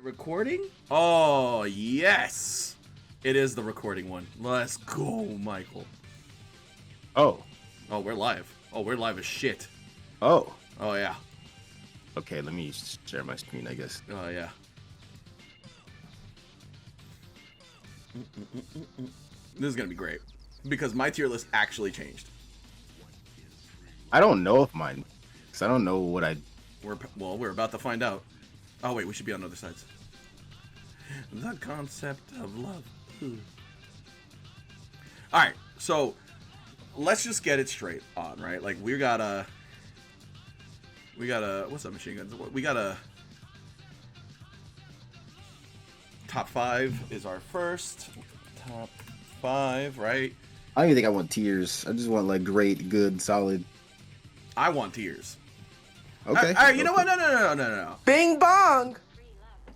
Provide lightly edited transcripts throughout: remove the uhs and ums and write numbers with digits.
recording? Oh, yes. It is the recording one. Let's go, Michael. Oh. Oh, we're live. Oh, we're live as shit. Oh. Oh, yeah. Okay, let me share my screen, I guess. Oh, yeah. This is going to be great. Because my tier list actually changed. I don't know if mine... Because I don't know what I... We're about to find out. Oh, wait, we should be on other sides. The concept of love. Ooh. All right, so let's just get it straight on, right? Like, we got a... What's up, machine guns? We got a... Top 5 is our first. Top 5, right? I don't even think I want tiers. I just want, like, great, good, solid. I want tiers. Okay. All right, you know what? No. Bing bong!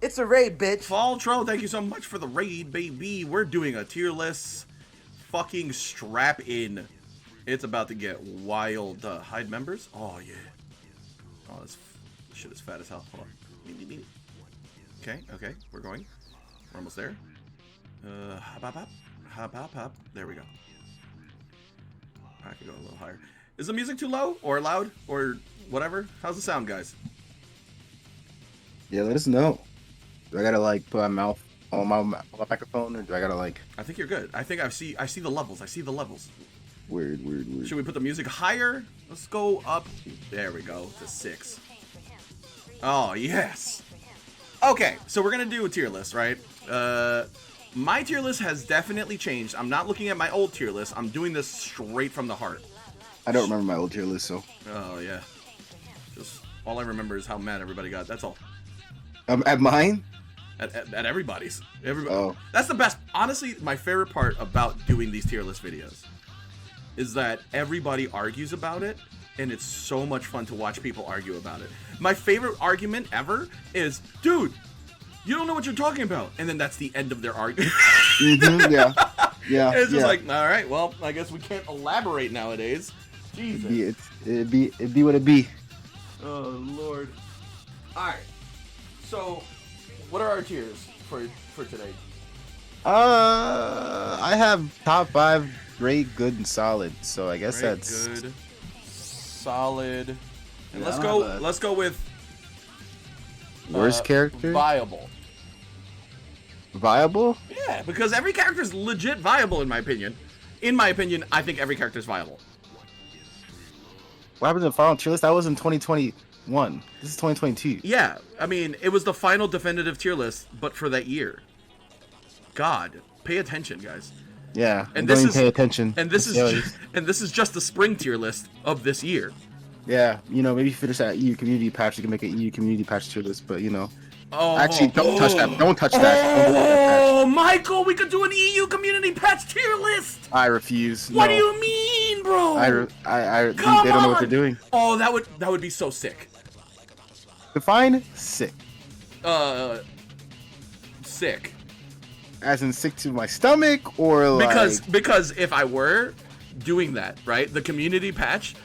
It's a raid, bitch. Fall Troll, thank you so much for the raid, baby. We're doing a tier list. Fucking strap in. It's about to get wild. Hide members? Oh, yeah. Oh, this shit is fat as hell. Hold on. Okay, we're going. We're almost there. Hop. There we go. I could go a little higher. Is the music too low or loud or whatever? How's the sound, guys? Yeah, let us know. Do I gotta like put my mouth on my microphone, or do I gotta like? I think you're good. I think I see the levels. Weird. Should we put the music higher? Let's go up. There we go to 6. Oh yes. Okay, so we're gonna do a tier list, right? My tier list has definitely changed. I'm not looking at my old tier list. I'm doing this straight from the heart. I don't remember my old tier list, so. Oh yeah. Just all I remember is how mad everybody got. That's all. At mine? At everybody's. Everybody. Oh. That's the best. Honestly, my favorite part about doing these tier list videos is that everybody argues about it, and it's so much fun to watch people argue about it. My favorite argument ever is, dude, you don't know what you're talking about. And then that's the end of their argument. Mm-hmm, yeah. It's just like, all right, well, I guess we can't elaborate nowadays. Jesus. It'd be what it be. Oh, Lord. All right. So, what are our tiers for today? I have top 5, great, good, and solid. So I guess Great, that's good, solid. And Yeah, let's go with worst character. viable. Viable? Yeah, because every character is legit viable in my opinion. In my opinion, I think every character is viable. What happened to the final tier list? That was in 2021. This is 2022. Yeah, I mean, it was the final definitive tier list, but for that year. God, pay attention, guys. Yeah, And don't this even is pay attention. And this is just the spring tier list of this year. Yeah, maybe finish that EU community patch. You can make an EU community patch tier list, but Oh, actually, don't touch that. Don't touch that. Don't touch that Oh, Michael, we could do an EU community patch tier list. patch. I refuse. What No. do you mean, bro? They Come don't know what on. they're doing. Oh, that would be so sick. Define sick. Sick. As in sick to my stomach, or like... Because if I were doing that, right, the community patch,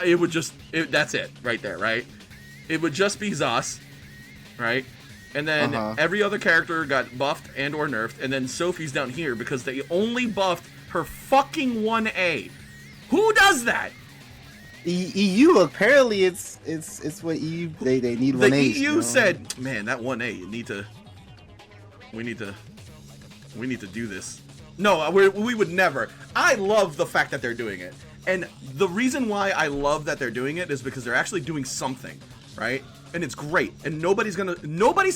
it would just that's it right there, right? It would just be Zos, right? And then every other character got buffed and or nerfed, and then Sophie's down here because they only buffed her fucking 1A. Who does that? EU, apparently it's what EU they need 1A. The EU said, man, that 1A, we need to do this. No, we would never. I love the fact that they're doing it. And the reason why I love that they're doing it is because they're actually doing something, right? And it's great. And nobody's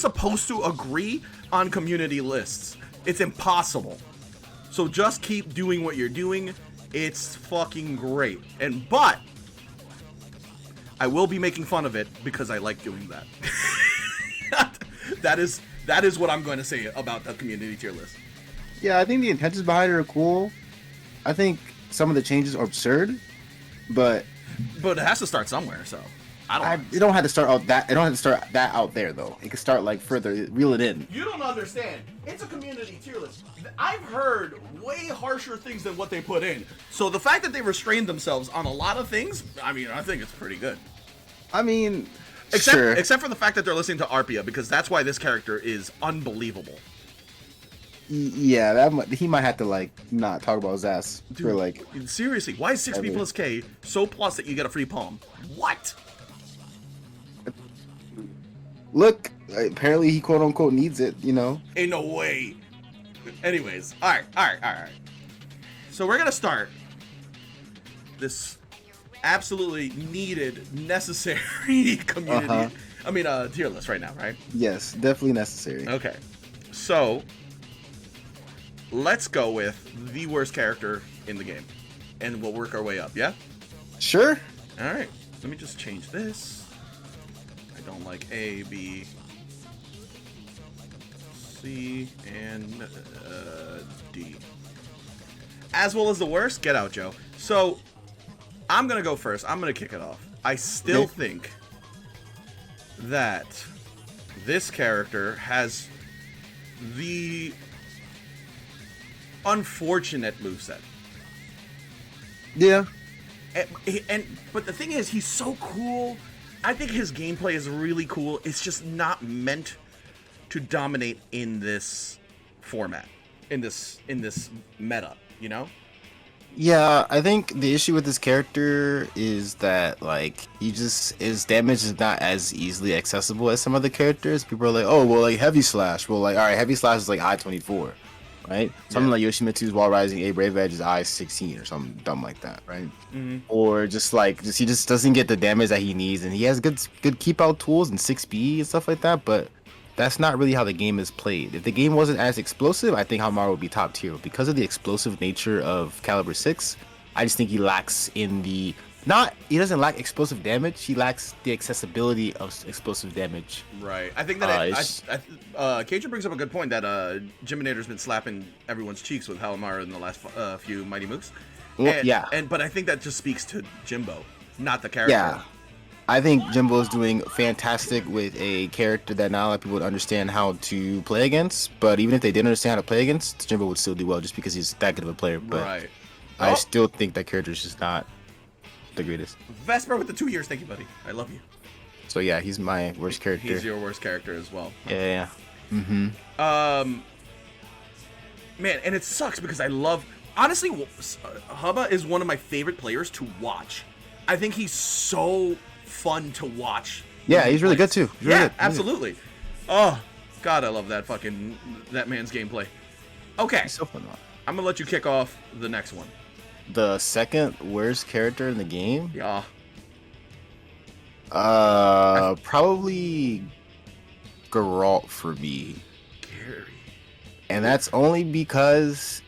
supposed to agree on community lists. It's impossible. So just keep doing what you're doing. It's fucking great. But I will be making fun of it because I like doing that. That is what I'm going to say about the community tier list. Yeah, I think the intentions behind it are cool. I think some of the changes are absurd, but it has to start somewhere. So it don't have to start out that. It don't have to start that out there though. It can start like further, reel it in. You don't understand. It's a community tier list. I've heard way harsher things than what they put in. So the fact that they restrained themselves on a lot of things, I mean, I think it's pretty good. I mean, Except for the fact that they're listening to Arpia, because that's why this character is unbelievable. Yeah, he might have to like not talk about his ass for like. Seriously, why is 6B plus K so plus that you get a free palm? What? Look, apparently he quote unquote needs it, you know. Ain't no way. Anyways, all right. So we're gonna start this absolutely needed, necessary community. I mean, tier list right now, right? Yes, definitely necessary. Okay, so let's go with the worst character in the game, and we'll work our way up. Yeah. Sure. All right. Let me just change this. I don't like A, B, C, and D. Azwel is the worst? Get out, Joe. So, I'm going to go first. I'm going to kick it off. I still think that this character has the unfortunate moveset. Yeah. But the thing is, he's so cool. I think his gameplay is really cool. It's just not meant to dominate in this format, in this meta, you know? Yeah, I think the issue with this character is that like his damage is not as easily accessible as some other characters. People are like, oh well, like heavy slash. Well, like all right, heavy slash is like I-24, right? Something like Yoshimitsu's Wall Rising A Brave Edge is I-16 or something dumb like that, right? Mm-hmm. Or he just doesn't get the damage that he needs, and he has good keep out tools and 6B and stuff like that, but that's not really how the game is played. If the game wasn't as explosive, I think Halamar would be top tier. Because of the explosive nature of Calibur 6, I just think he lacks he doesn't lack explosive damage, he lacks the accessibility of explosive damage. Right. I think that Cajun brings up a good point that Jiminator's been slapping everyone's cheeks with Halamar in the last few Mighty Mooks. But I think that just speaks to Jimbo, not the character. Yeah. I think Jimbo's doing fantastic with a character that not a lot of people would understand how to play against. But even if they didn't understand how to play against, Jimbo would still do well just because he's that good of a player. But right. I still think that character is just not the greatest. Vesper with the 2 years. Thank you, buddy. I love you. So yeah, he's my worst character. He's your worst character as well. Yeah. Mm-hmm. Man, and it sucks because I love... Honestly, Hubba is one of my favorite players to watch. I think he's so fun to watch. Yeah, he's really good too. Absolutely. Oh, God, I love that man's gameplay. Okay. He's so fun. I'm going to let you kick off the next one. The second worst character in the game? Yeah. Probably Geralt for me. Gary. And that's only because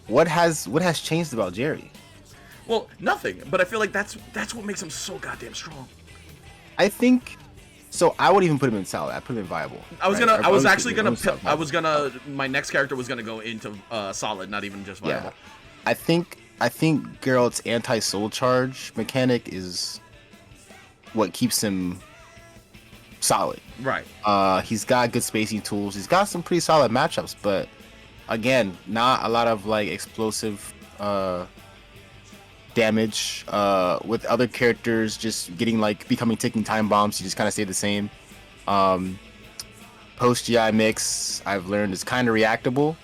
what has changed about Jerry? Well, nothing, but I feel like that's what makes him so goddamn strong. I think so. I would even put him in solid. I put him in viable. My next character was gonna go into solid, not even just viable. Yeah. I think Geralt's anti-soul charge mechanic is what keeps him solid. Right. He's got good spacing tools. He's got some pretty solid matchups, but again, not a lot of like explosive damage. With other characters just becoming ticking time bombs, you just kind of stay the same. Post GI mix, I've learned, is kind of reactable,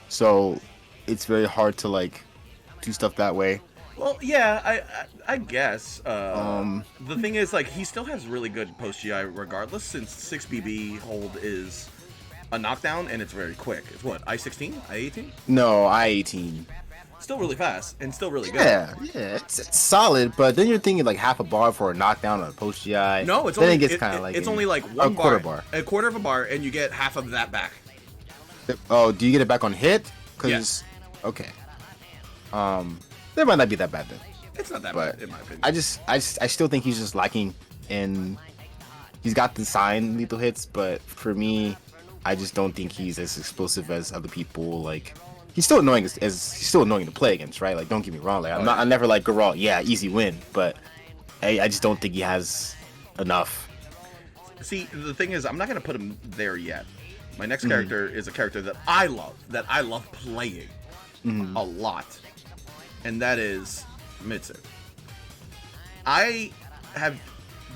so it's very hard to like do stuff that way. Well, yeah, I guess. The thing is, like, he still has really good post GI regardless, since 6BB hold is a knockdown and it's very quick. It's what, I-16? I-18? No, I-18. Still really fast and still really good. Yeah, it's solid, but then you're thinking like half a bar for a knockdown on a post GI. No, it's only like one bar, a quarter of a bar, and you get half of that back. Oh, do you get it back on hit? Yes. Okay. That might not be that bad then. It's not that bad in my opinion. I still think he's just lacking in. He's got the sign lethal hits, but for me, I just don't think he's as explosive as other people. Like, he's still annoying he's still annoying to play against, right? Like, don't get me wrong. Like, I'm never like Geralt. Yeah, easy win, but I just don't think he has enough. See, the thing is, I'm not gonna put him there yet. My next character is a character that I love playing a lot, and that is Mitsu. I have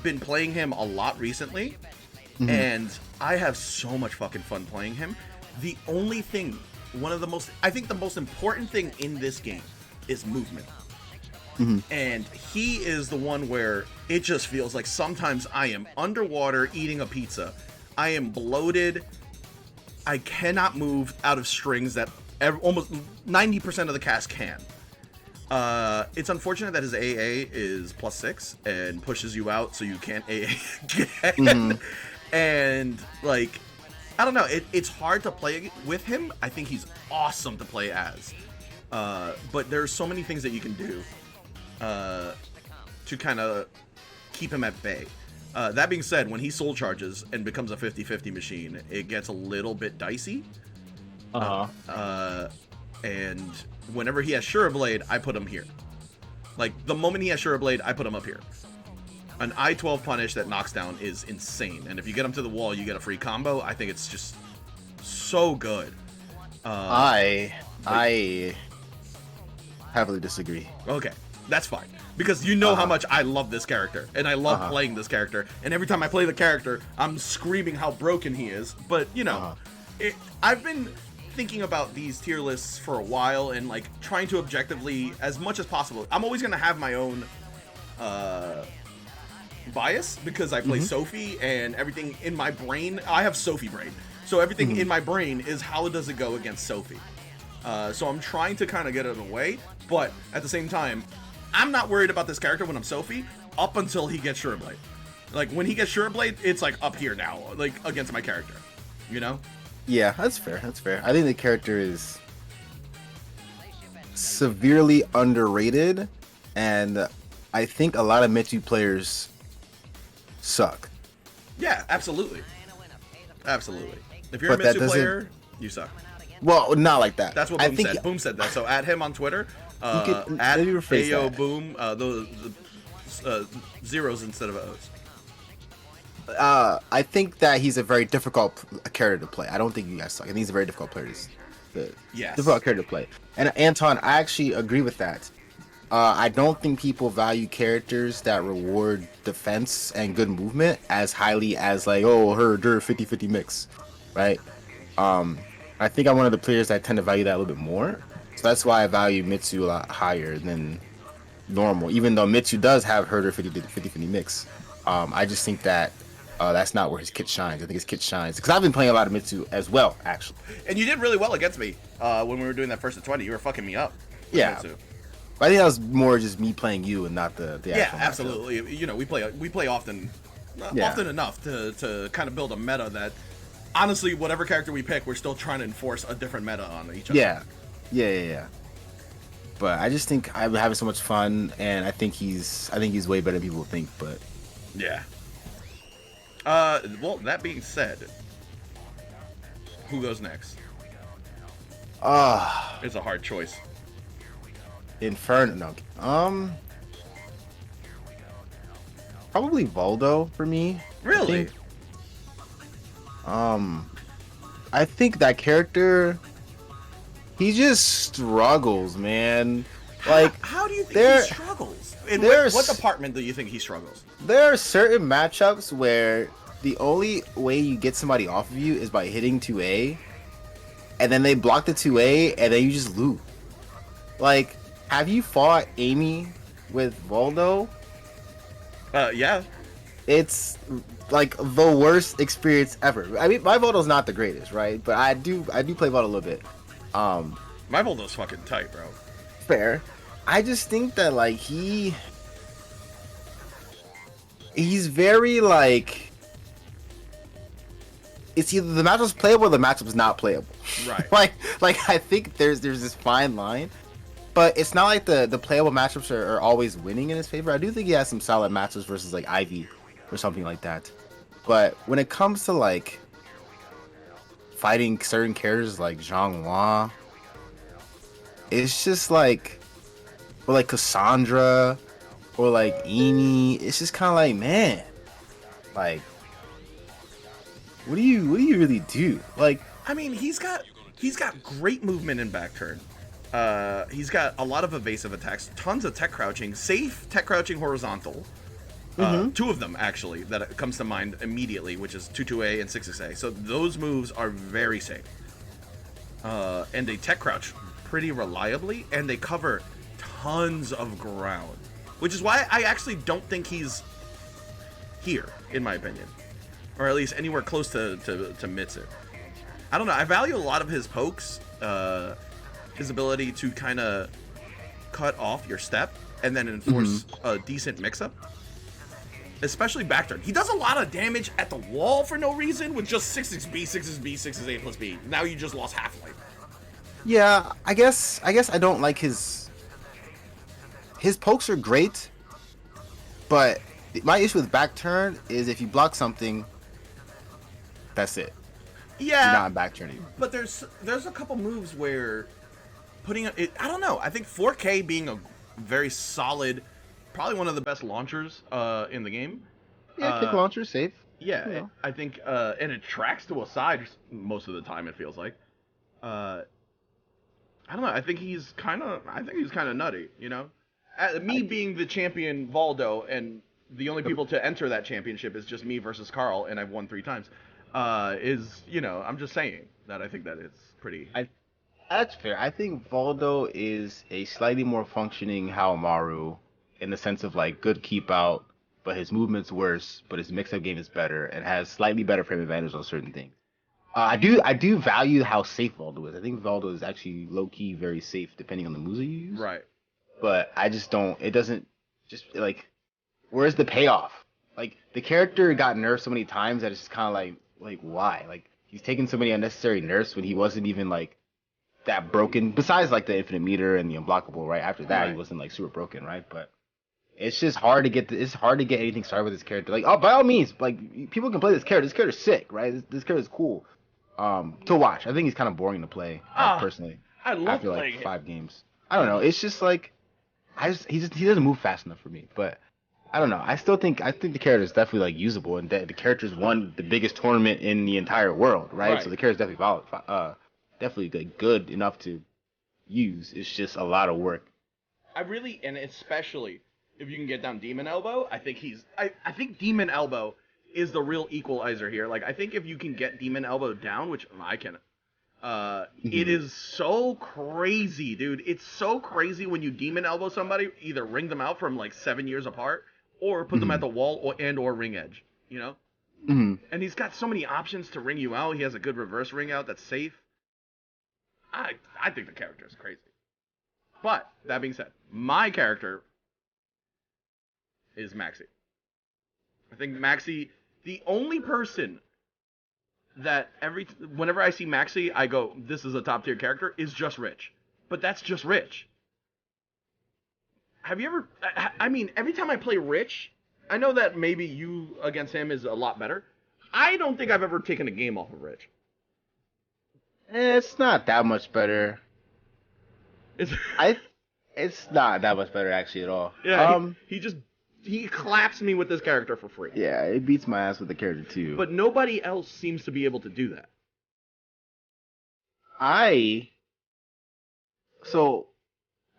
been playing him a lot recently, and I have so much fucking fun playing him. The only thing, I think the most important thing in this game is movement. And he is the one where it just feels like sometimes I am underwater eating a pizza. I am bloated. I cannot move out of strings that almost 90% of the cast can. It's unfortunate that his AA is +6 and pushes you out so you can't AA again. And, like, I don't know. It's hard to play with him. I think he's awesome to play as. But there's so many things that you can do to kind of keep him at bay. That being said, when he soul charges and becomes a 50-50 machine, it gets a little bit dicey. And whenever he has Sure Blade, I put him here. Like, the moment he has Sure Blade, I put him up here. An I-12 punish that knocks down is insane. And if you get him to the wall, you get a free combo. I think it's just so good. I heavily disagree. Okay, that's fine. Because you know how much I love this character. And I love playing this character. And every time I play the character, I'm screaming how broken he is. But, you know, I've been thinking about these tier lists for a while and, like, trying to objectively, as much as possible. I'm always going to have my own bias because I play Sophie, and everything in my brain, I have Sophie brain. So everything in my brain is how does it go against Sophie. So I'm trying to kind of get it away. But at the same time, I'm not worried about this character when I'm Sophie up until he gets Sure Blade. Like, when he gets Sure Blade, it's like up here now, like against my character, you know? Yeah, that's fair. That's fair. I think the character is severely underrated, and I think a lot of Mitsu players suck. Yeah, absolutely. Absolutely. If you're a Mitsu player, you suck. Well, not like that. That's what Boom said. Boom said that. So add him on Twitter. Add Ayo Boom. Those zeros instead of O's. I think that he's a very difficult character to play. I don't think you guys suck. I think he's a very difficult player difficult character to play. And Anton, I actually agree with that. I don't think people value characters that reward defense and good movement as highly as, like, oh, her 50-50 mix, right? I think I'm one of the players that tend to value that a little bit more. So that's why I value Mitsu a lot higher than normal, even though Mitsu does have herder 50-50 mix. I just think that that's not where his kit shines. I think his kit shines because I've been playing a lot of Mitsu as well, actually. And you did really well against me when we were doing that first to 20. You were fucking me up. Yeah. Mitsu. But I think that was more just me playing you and not the actual yeah, absolutely. Matchup. You know, we play often enough to kind of build a meta that, honestly, whatever character we pick, we're still trying to enforce a different meta on each other. Yeah. But I just think I'm having so much fun, and I think he's way better than people think. But yeah. Well, that being said, who goes next? It's a hard choice. Inferno. No. Probably Voldo for me. Really? I think that character, he just struggles, man. Like, how do you think he struggles? In what department do you think he struggles? There are certain matchups where the only way you get somebody off of you is by hitting 2A, and then they block the 2A, and then you just lose. Like, have you fought Amy with Voldo? Yeah. It's like the worst experience ever. I mean, my Voldo's not the greatest, right? But I do play Voldo a little bit. My Voldo's fucking tight, bro. Fair. I just think that, like, he's very, like, it's either the matchup's playable or the matchup's not playable. Right. like I think there's this fine line. But it's not like the playable matchups are always winning in his favor. I do think he has some solid matchups versus, like, Ivy or something like that. But when it comes to, like, fighting certain characters like Xianghua, it's just like, or like Cassandra, or like Eni, it's just kind of like, man, like, what do you really do? Like, I mean, he's got great movement in back turn. He's got a lot of evasive attacks, tons of tech crouching, safe tech crouching horizontal. Two of them actually that comes to mind immediately, which is 2-2A and 6-6A. So those moves are very safe. And they tech crouch pretty reliably, and they cover tons of ground, which is why I actually don't think he's here, in my opinion, or at least anywhere close to Mitsu. I don't know. I value a lot of his pokes, his ability to kind of cut off your step and then enforce a decent mix-up, especially back turn. He does a lot of damage at the wall for no reason with just 6-6B, 6-6B, 6-6A plus B. Now you just lost half life. Yeah, I guess I don't like his pokes are great, but my issue with back turn is if you block something, that's it. Yeah, you're not back turning. But there's a couple moves where putting it. I don't know. I think 4K being a very solid, probably one of the best launchers in the game. Yeah, kick launcher safe. Yeah, you know. I think, and it tracks to a side most of the time. It feels like. I don't know. I think he's kind of nutty. You know, me being the champion Voldo, and the only people to enter that championship is just me versus Carl, and I've won 3 times. I'm just saying that I think that it's pretty. That's fair. I think Voldo is a slightly more functioning Halamaru in the sense of like good keep out, but his movement's worse, but his mix-up game is better and has slightly better frame advantage on certain things. I do value how safe Voldo is. I think Voldo is actually low-key very safe depending on the moves you use. Right. But I just don't. It doesn't just like. Where's the payoff? Like the character got nerfed so many times that it's just kind of like why? Like he's taking so many unnecessary nerfs when he wasn't even like that broken. Besides like the infinite meter and the unblockable, right? After that, he wasn't like super broken, right? But it's just hard to get. It's hard to get anything started with this character. Like, oh, by all means, like people can play this character. This character's sick, right? This character's cool. To watch. I think he's kind of boring to play personally. I love after playing like 5 games. I don't know. It's just like he doesn't move fast enough for me. But I don't know. I think the character is definitely like usable, and the character's won the biggest tournament in the entire world, right? So the character's definitely definitely good enough to use. It's just a lot of work. And especially if you can get down Demon Elbow, I think I think Demon Elbow is the real equalizer here. Like I think if you can get Demon Elbow down, which I can, it is so crazy, dude. It's so crazy when you Demon Elbow somebody, either ring them out from like 7 years apart, or put them at the wall or ring edge. You know. And he's got so many options to ring you out. He has a good reverse ring out that's safe. I think the character is crazy. But that being said, my character is Maxi. I think Maxi, the only person that whenever I see Maxi, I go, this is a top tier character, is just Rich. But that's just Rich. Have you ever, I mean, every time I play Rich, I know that maybe you against him is a lot better. I don't think I've ever taken a game off of Rich. It's not that much better. It's not that much better actually at all. Yeah, he claps me with this character for free. Yeah, it beats my ass with the character too. But nobody else seems to be able to do that. So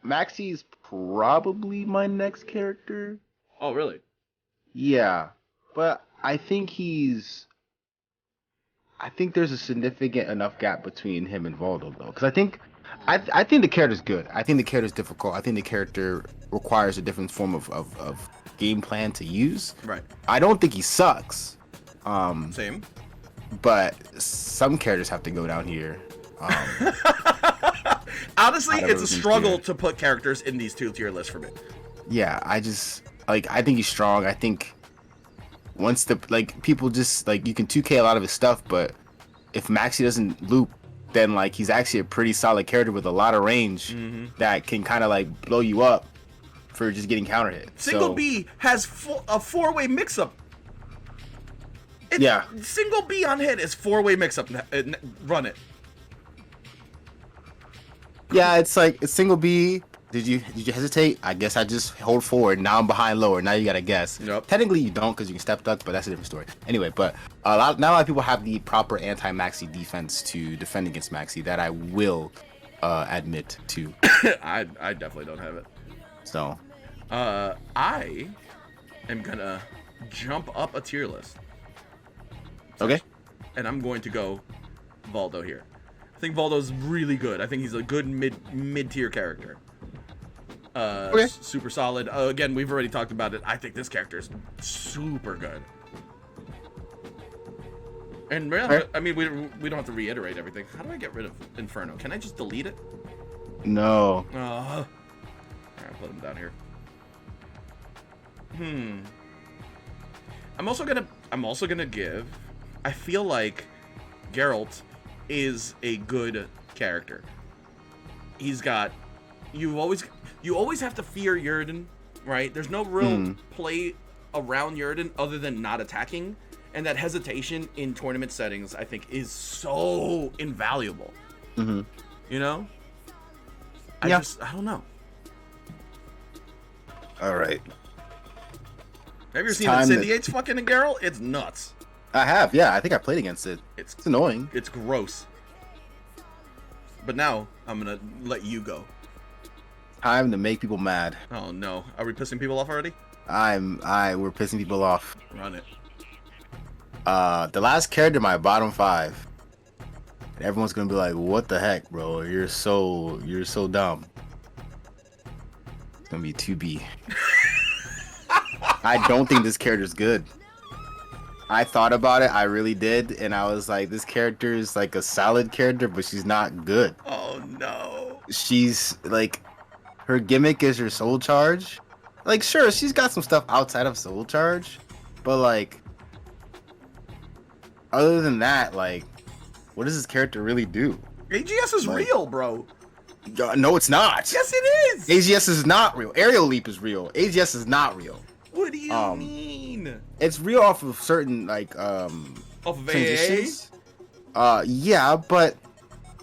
Maxi's probably my next character. Oh, really? Yeah, but I think there's a significant enough gap between him and Voldo though, because I think the character's good. I think the character's difficult. I think the character requires a different form of game plan to use. Right. I don't think he sucks. Same. But some characters have to go down here. Honestly, it's a struggle to put characters in these 2-tier lists for me. Yeah, I think he's strong. I think once people just you can 2K a lot of his stuff, but if Maxi doesn't loop, then he's actually a pretty solid character with a lot of range that can kind of blow you up for just getting counter hit. Single B has a 4-way mix-up. Single B on hit is 4-way mix-up. Run it. Yeah, it's single B. Did you hesitate? I guess I just hold forward. Now I'm behind lower. Now you gotta guess. Yep. Technically you don't because you can step duck, but that's a different story. Anyway, but a lot of people have the proper anti-Maxi defense to defend against Maxi that I will admit to. I definitely don't have it. So, I am gonna jump up a tier list. Okay. And I'm going to go Voldo here. I think Voldo's really good. I think he's a good mid-tier character. Okay. Super solid. Again, we've already talked about it. I think this character is super good. And I mean, we don't have to reiterate everything. How do I get rid of Inferno? Can I just delete it? No. Alright, I'll put him down here. I'm also gonna give. I feel like Geralt is a good character. He's got. You always have to fear Yrden, right? There's no real play around Yrden other than not attacking, and that hesitation in tournament settings, I think, is so invaluable. You know? I don't know. All right. Have you ever seen Incendiate's fucking Geralt? It's nuts. I have, yeah. I think I played against it. It's annoying. It's gross. But now, I'm gonna let you go. Time to make people mad. Oh no. Are we pissing people off already? We're pissing people off. Run it. The last character in my bottom 5. And everyone's gonna be like, what the heck, bro? You're so dumb. It's gonna be 2B. I don't think this character's good. I thought about it, I really did, and I was like, this character is like a solid character, but she's not good. Oh no. She's like, her gimmick is her soul charge. Like, sure, she's got some stuff outside of soul charge, but like, other than that, like, what does this character really do? AGS is real, bro. No, it's not. Yes, it is. AGS is not real. Aerial Leap is real. AGS is not real. What do you mean? It's real off of certain like off of transitions. Yeah, but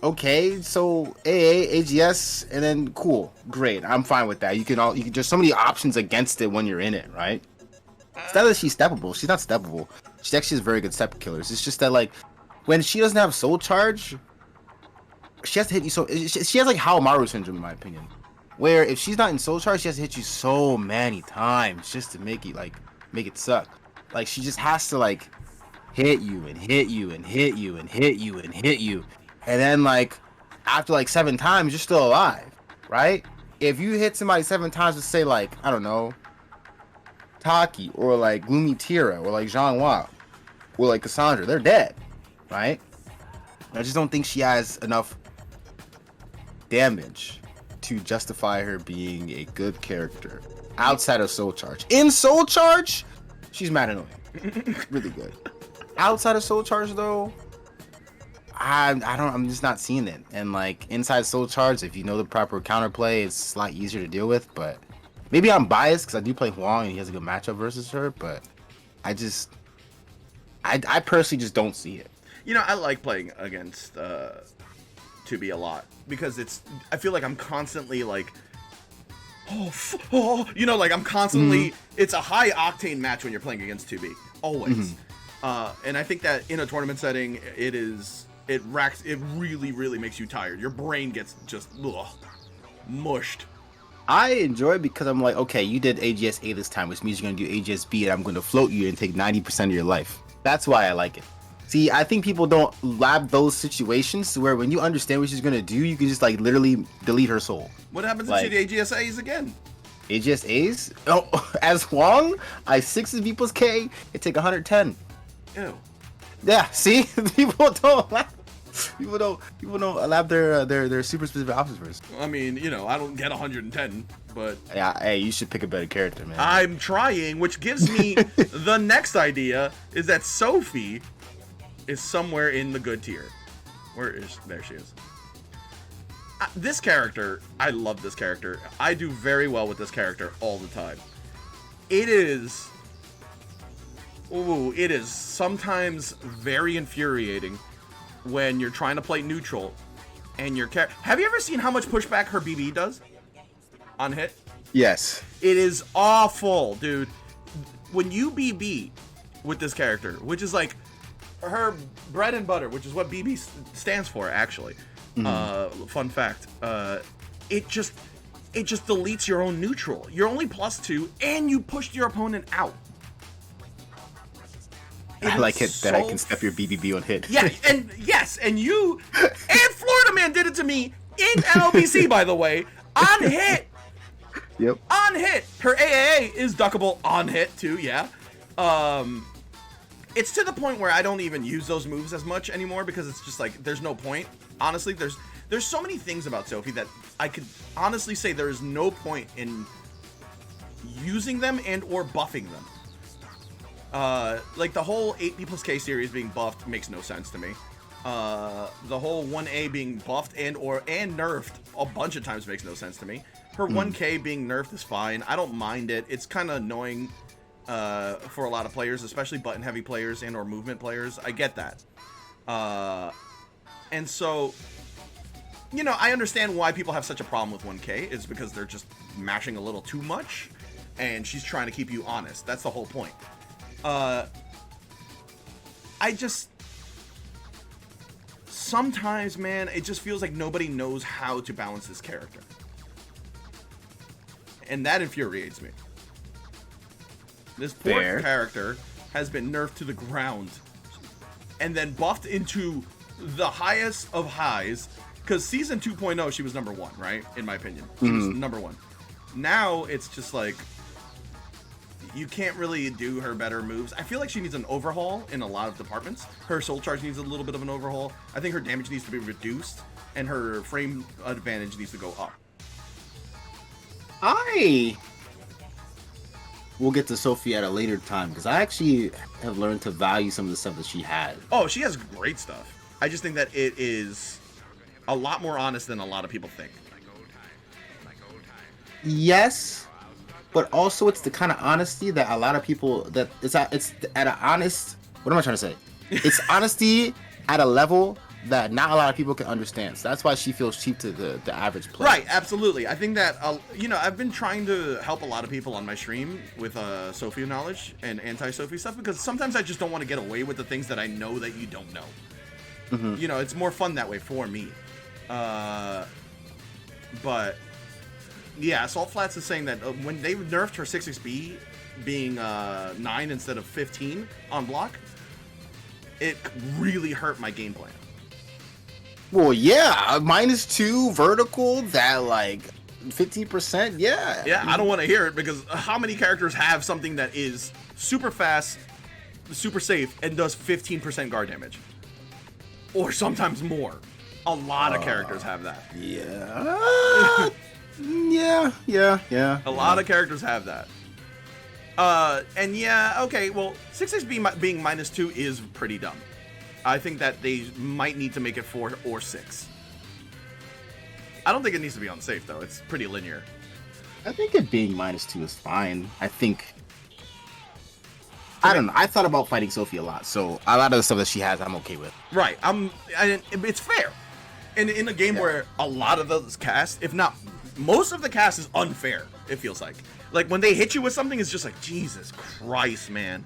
okay, so AA, AGS, and then cool, great. I'm fine with that. You can there's so many options against it when you're in it, right? It's not that she's steppable. She's not steppable. She actually has very good step killers. It's just that like when she doesn't have soul charge, she has to hit you so she has like Halamar syndrome in my opinion. Where if she's not in soul charge, she has to hit you so many times just to make it suck. Like she just has to like hit you and hit you and hit you and hit you and hit you. And then like after like 7 times, you're still alive, right? If you hit somebody 7 times, let's say like, I don't know, Taki or like Gloomy Tira or like Xianghua or like Cassandra, they're dead, right? I just don't think she has enough damage to justify her being a good character outside of soul charge. In soul charge, she's mad annoying. Really good. Outside of soul charge though, I'm just not seeing it. And like inside soul charge, if you know the proper counterplay, it's a lot easier to deal with. But maybe I'm biased because I do play Hwang and he has a good matchup versus her. But I personally just don't see it. You know, I like playing against 2B a lot because I feel like I'm constantly like, you know, like I'm constantly. It's a high octane match when you're playing against 2B, always. And I think that in a tournament setting, it really makes you tired. Your brain gets just mushed. I enjoy it because I'm like, okay, you did AGS A this time, which means you're gonna do AGS B, and I'm gonna float you and take 90% of your life. That's why I like it. See, I think people don't lab those situations where when you understand what she's gonna do, you can just like literally delete her soul. What happens like, if she AGS-A's again? AGS-A's? Oh, as Hwang, I 6 V plus K, it take 110. Ew. Yeah, see? People don't lab their super specific options first. I mean, you know, I don't get 110, but yeah, hey, you should pick a better character, man. I'm trying, which gives me the next idea is that Sophie is somewhere in the good tier. There she is. This character, I love this character. I do very well with this character all the time. It is sometimes very infuriating when you're trying to play neutral and your character. Have you ever seen how much pushback her BB does on hit? Yes. It is awful, dude. When you BB with this character, which is like her bread and butter, which is what BB stands for, actually. Fun fact. it just deletes your own neutral. You're only +2, and you pushed your opponent out. I like it that I can step your BBB on hit. Yeah, and yes, and you and Florida Man did it to me in LBC, by the way, on hit. Yep. On hit. Her AAA is duckable on hit too, yeah. It's to the point where I don't even use those moves as much anymore because it's just like there's no point. Honestly, there's so many things about Sophie that I could honestly say there is no point in using them and or buffing them. Like the whole 8P plus K series being buffed makes no sense to me. The whole 1A being buffed and nerfed a bunch of times makes no sense to me. Her 1K being nerfed is fine. I don't mind it. It's kind of annoying for a lot of players, especially button heavy players and or movement players. I get that. And so, you know, I understand why people have such a problem with 1K. It's because they're just mashing a little too much and she's trying to keep you honest. That's the whole point. Sometimes, man, it just feels like nobody knows how to balance this character. And that infuriates me. This poor character has been nerfed to the ground and then buffed into the highest of highs. Because season 2.0, she was number 1, right? In my opinion. She was number 1. Now, it's just like, you can't really do her better moves. I feel like she needs an overhaul in a lot of departments. Her soul charge needs a little bit of an overhaul. I think her damage needs to be reduced, and her frame advantage needs to go up. We'll get to Sophie at a later time, because I actually have learned to value some of the stuff that she had. Oh, she has great stuff. I just think that it is a lot more honest than a lot of people think. Yes, but also it's the kind of honesty that a lot of people, that it's at an honest, what am I trying to say? It's honesty at a level that not a lot of people can understand. So that's why she feels cheap to the average player. Right, absolutely. I think that, you know, I've been trying to help a lot of people on my stream with Sophie knowledge and anti-Sophie stuff, because sometimes I just don't want to get away with the things that I know that you don't know. Mm-hmm. You know, it's more fun that way for me. But yeah, Salt Flats is saying that when they nerfed her 6xb being 9 instead of 15 on block, it really hurt my game plan. Well, yeah, -2 vertical, that like 15%, yeah. Yeah, I don't want to hear it, because how many characters have something that is super fast, super safe, and does 15% guard damage? Or sometimes more. A lot of characters have that. Yeah. Yeah. A lot of characters have that. And yeah, okay, well, 6xb being -2 is pretty dumb. I think that they might need to make it 4 or 6. I don't think it needs to be unsafe, though. It's pretty linear. I think it being -2 is fine. I don't know. I thought about fighting Sophie a lot, so a lot of the stuff that she has, I'm okay with. Right. It's fair. And in a game where a lot of those cast, if not most of the cast, is unfair, it feels like. Like, when they hit you with something, it's just like, Jesus Christ, man.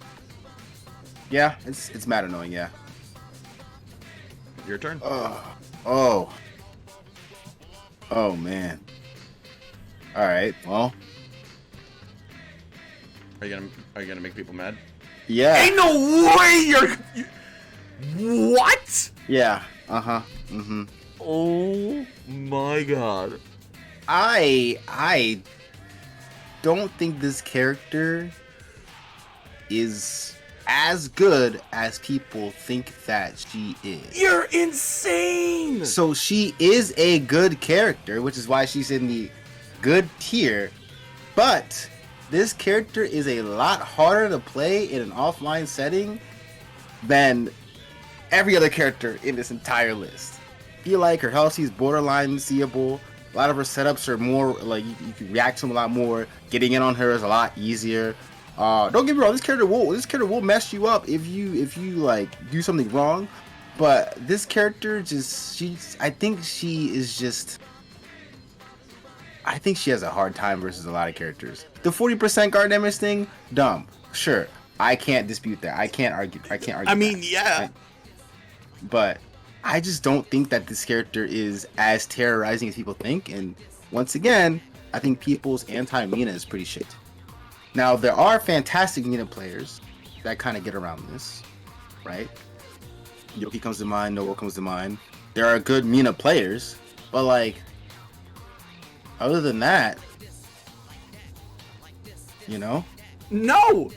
Yeah, it's mad annoying, yeah. Your turn. Oh, man. All right. Well, Are you gonna make people mad? Yeah. Ain't no way What? Yeah. Mm-hmm. Oh my God. I don't think this character is as good as people think that she is. You're insane! So she is a good character, which is why she's in the good tier, but this character is a lot harder to play in an offline setting than every other character in this entire list. I feel like her health is borderline seeable. A lot of her setups are more like you can react to them a lot more. Getting in on her is a lot easier. Don't get me wrong, this character will mess you up if you like do something wrong. But this character I think she has a hard time versus a lot of characters. The 40% guard damage thing, dumb. Sure, I can't dispute that. I can't argue. I mean, yeah. Right? But I just don't think that this character is as terrorizing as people think. And once again, I think people's anti-Mina is pretty shit. Now, there are fantastic Mina players that kind of get around this, right? Yoki comes to mind, Noah comes to mind. There are good Mina players, but like, other than that, you know? No,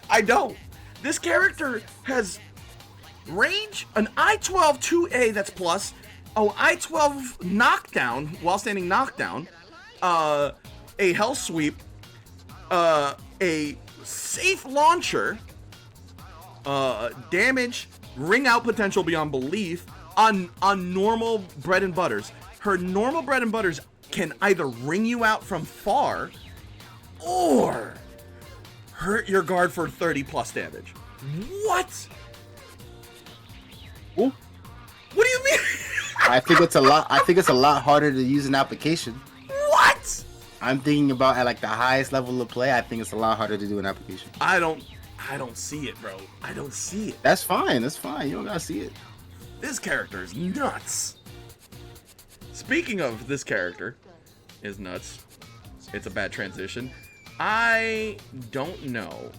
I don't. This character has range, an I-12 2A that's plus, I-12 knockdown, while standing knockdown, a hell sweep, a safe launcher, damage, ring out potential beyond belief on normal bread and butters. Her normal bread and butters can either ring you out from far or hurt your guard for 30 plus damage. What? Ooh. What do you mean? I think it's a lot harder to use an application. What? I'm thinking about at like the highest level of play. I think it's a lot harder to do an application. I don't see it, bro. I don't see it. That's fine. You don't gotta see it. This character is nuts. Speaking of this character is nuts. It's a bad transition. I don't know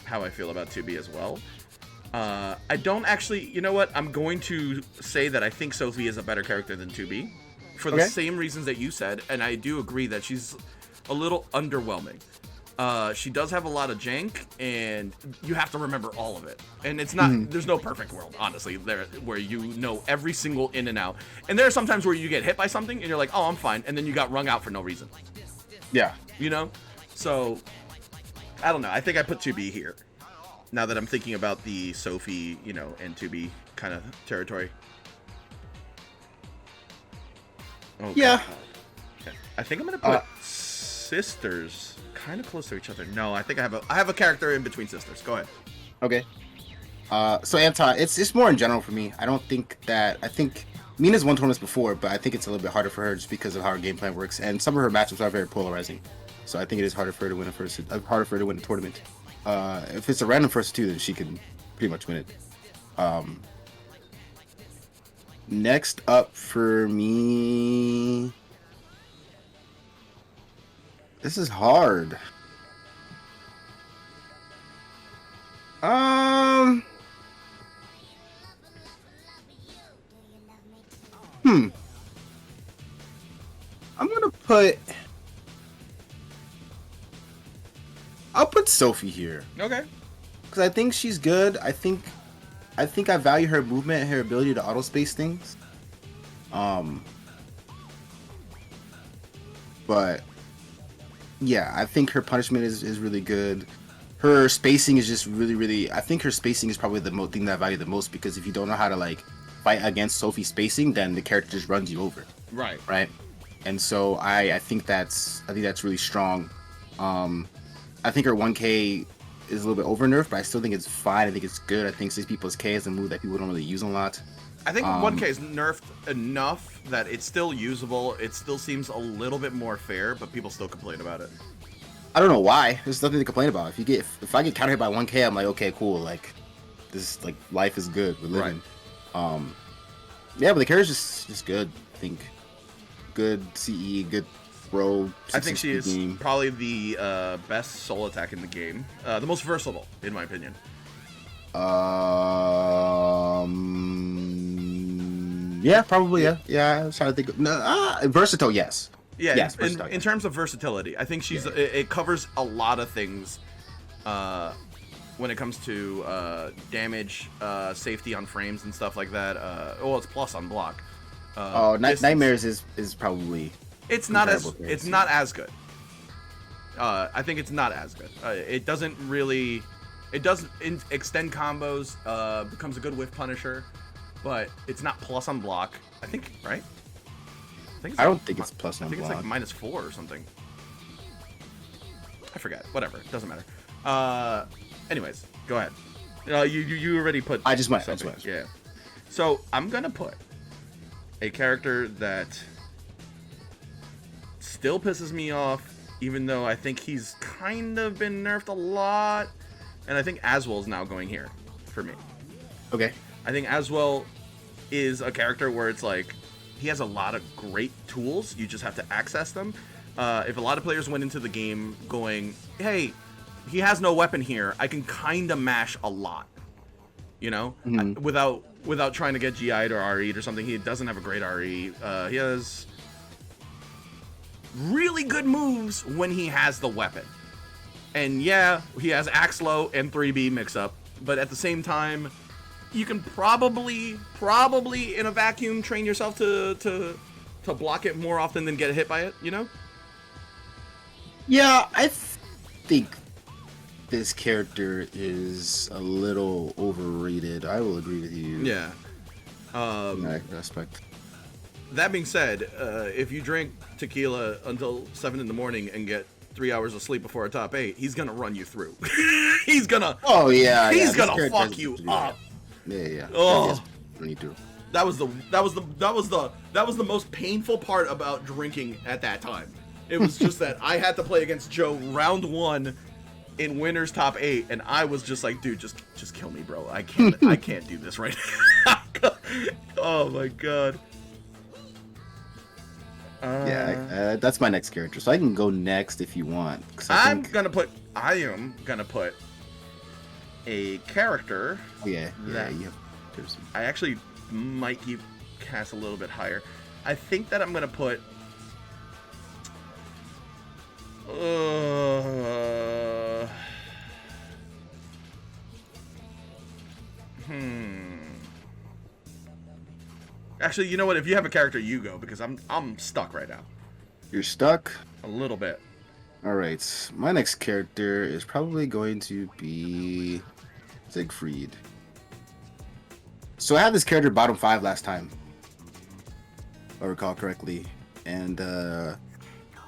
how I feel about 2B as well. I don't actually, you know what? I'm going to say that I think Sophie is a better character than 2B for the same reasons that you said, and I do agree that she's a little underwhelming. She does have a lot of jank, and you have to remember all of it. And it's not, there's no perfect world, honestly, there where you know every single in and out. And there are some times where you get hit by something, and you're like, oh, I'm fine, and then you got wrung out for no reason. Yeah. You know? So, I don't know. I think I put 2B here. Now that I'm thinking about the Sophie, you know, and 2B kind of territory. Oh, yeah. God. Okay. I think I'm going to put sisters kind of close to each other. No, I think I have a character in between sisters. Go ahead. Okay. So Anton, it's more in general for me. I think Mina's won tournaments before, but I think it's a little bit harder for her just because of how her game plan works, and some of her matchups are very polarizing. So I think it is harder for her to win a tournament. If it's a random first two, then she can pretty much win it. Next up for me, this is hard. I'm I'll put Sophie here. Okay. Because I think she's good. I think I value her movement and her ability to auto space things. But yeah, I think her punishment is really good. Her spacing is just really. I think her spacing is probably the thing that I value the most, because if you don't know how to like fight against Sophie's spacing, then the character just runs you over. Right. Right. And so I think that's really strong. I think her 1K is a little bit over nerfed, but I still think it's fine. I think it's good. I think 6 people's K is a move that people don't really use a lot. I think 1K is nerfed enough that it's still usable. It still seems a little bit more fair, but people still complain about it. I don't know why. There's nothing to complain about. If I get counter hit by 1K, I'm like, okay, cool. Like, this, like, life is good. We're living. Right. Yeah, but the character's just good. I think good CE, good throw. I think she is probably the best soul attack in the game. The most versatile, in my opinion. Yeah, probably. Yeah. I was trying to think. Versatile, yes. Yeah, yes, in terms of versatility, I think she's it covers a lot of things when it comes to damage, safety on frames and stuff like that. Well, it's plus on block. Nightmares is probably it's not as good. I think it's not as good. It does extend combos, becomes a good whiff punisher, but it's not plus on block. I think, right? I don't think it's plus on block. I think it's like -4 or something. I forget. Whatever. It doesn't matter. Anyways, go ahead. You already put. I just went. Yeah. So I'm gonna put a character that still pisses me off, even though I think he's kind of been nerfed a lot, and I think Azwel is now going here for me. Okay. I think Azwel is a character where it's like, he has a lot of great tools. You just have to access them. If a lot of players went into the game going, hey, he has no weapon here, I can kind of mash a lot, you know, without trying to get GI'd or RE'd or something. He doesn't have a great RE. He has really good moves when he has the weapon. And yeah, he has Axlow and 3B mix up, but at the same time, you can probably in a vacuum train yourself to block it more often than get hit by it, you know? Yeah, I think this character is a little overrated. I will agree with you. Yeah. In that aspect. That being said, if you drink tequila until 7 in the morning and get 3 hours of sleep before a top 8, he's gonna run you through. He's gonna. Oh yeah. He's gonna fuck you up. Yeah. Oh. Too. That was the most painful part about drinking at that time. It was just that I had to play against Joe round 1 in winners top 8, and I was just like, dude, just kill me, bro. I can't do this right now. Oh my god. That's my next character, so I can go next if you want. I am gonna put a character. Yeah. I actually might keep cast a little bit higher. I think that I'm gonna put. Actually, you know what? If you have a character, you go, because I'm stuck right now. You're stuck? A little bit. Alright, my next character is probably going to be Siegfried. So I had this character bottom 5 last time, if I recall correctly, and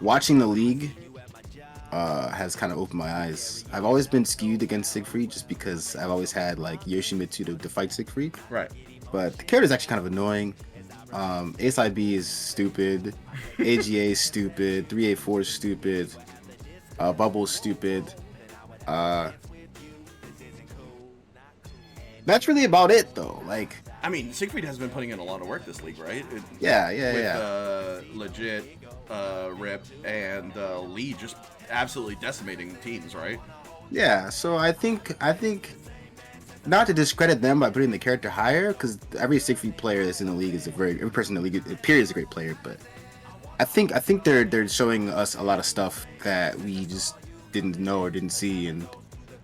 watching the league has kind of opened my eyes. I've always been skewed against Siegfried just because I've always had like Yoshimitsu to fight Siegfried. Right. But the character is actually kind of annoying. Ace IB is stupid. AGA is stupid. 384 is stupid. Bubble is stupid. That's really about it, though. Like, I mean, Siegfried has been putting in a lot of work this league, right? Yeah. With legit Rip and Lee just absolutely decimating teams, right? Yeah. So I think not to discredit them by putting the character higher, because every Siegfried player that's in the league every person in the league period is a great player, but I think they're showing us a lot of stuff that we just didn't know or didn't see, and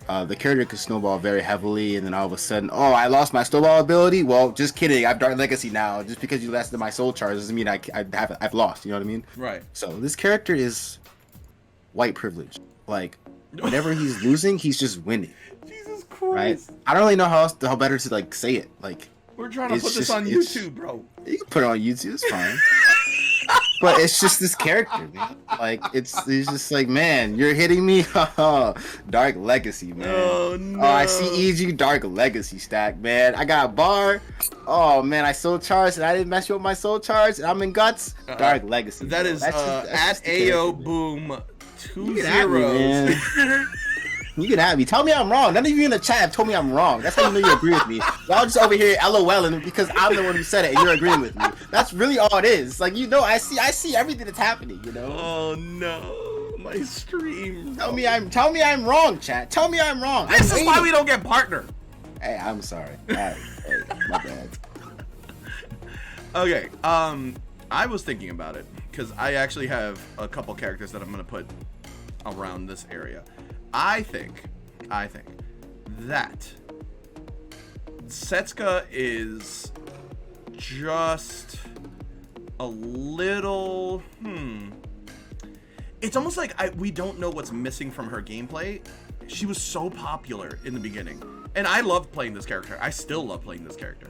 the character could snowball very heavily, and then all of a sudden, oh, I lost my snowball ability. Well, just kidding. I have Dark Legacy now. Just because you lasted my soul charge doesn't mean I've lost. You know what I mean? Right. So this character is white privilege. Like, whenever he's losing, he's just winning. Jesus Christ. Right? I don't really know how better to like say it. Like, we're trying to put this on YouTube, bro. You can put it on YouTube. It's fine. But it's just this character, man. Like, it's just like, man, you're hitting me. Dark Legacy, man. Oh no. Oh, I see EG Dark Legacy stack, man. I got a bar. Oh man, I soul charged and I didn't mess you with my soul charge, and I'm in guts. Dark Legacy. That is at AO Boom 2 zeros. You can have me. Tell me I'm wrong. None of you in the chat have told me I'm wrong. That's how you know you agree with me. Y'all just over here LOLing because I'm the one who said it and you're agreeing with me. That's really all it is. Like, you know, I see everything that's happening, you know? Oh no. My stream. Tell me I'm wrong, chat. Tell me I'm wrong. This is why we don't get partnered. Hey, I'm sorry. Hey, my bad. Okay, I was thinking about it because I actually have a couple characters that I'm gonna put around this area. I think that Setsuka is just a little It's almost like we don't know what's missing from her gameplay. She was so popular in the beginning, and I loved playing this character. I still love playing this character,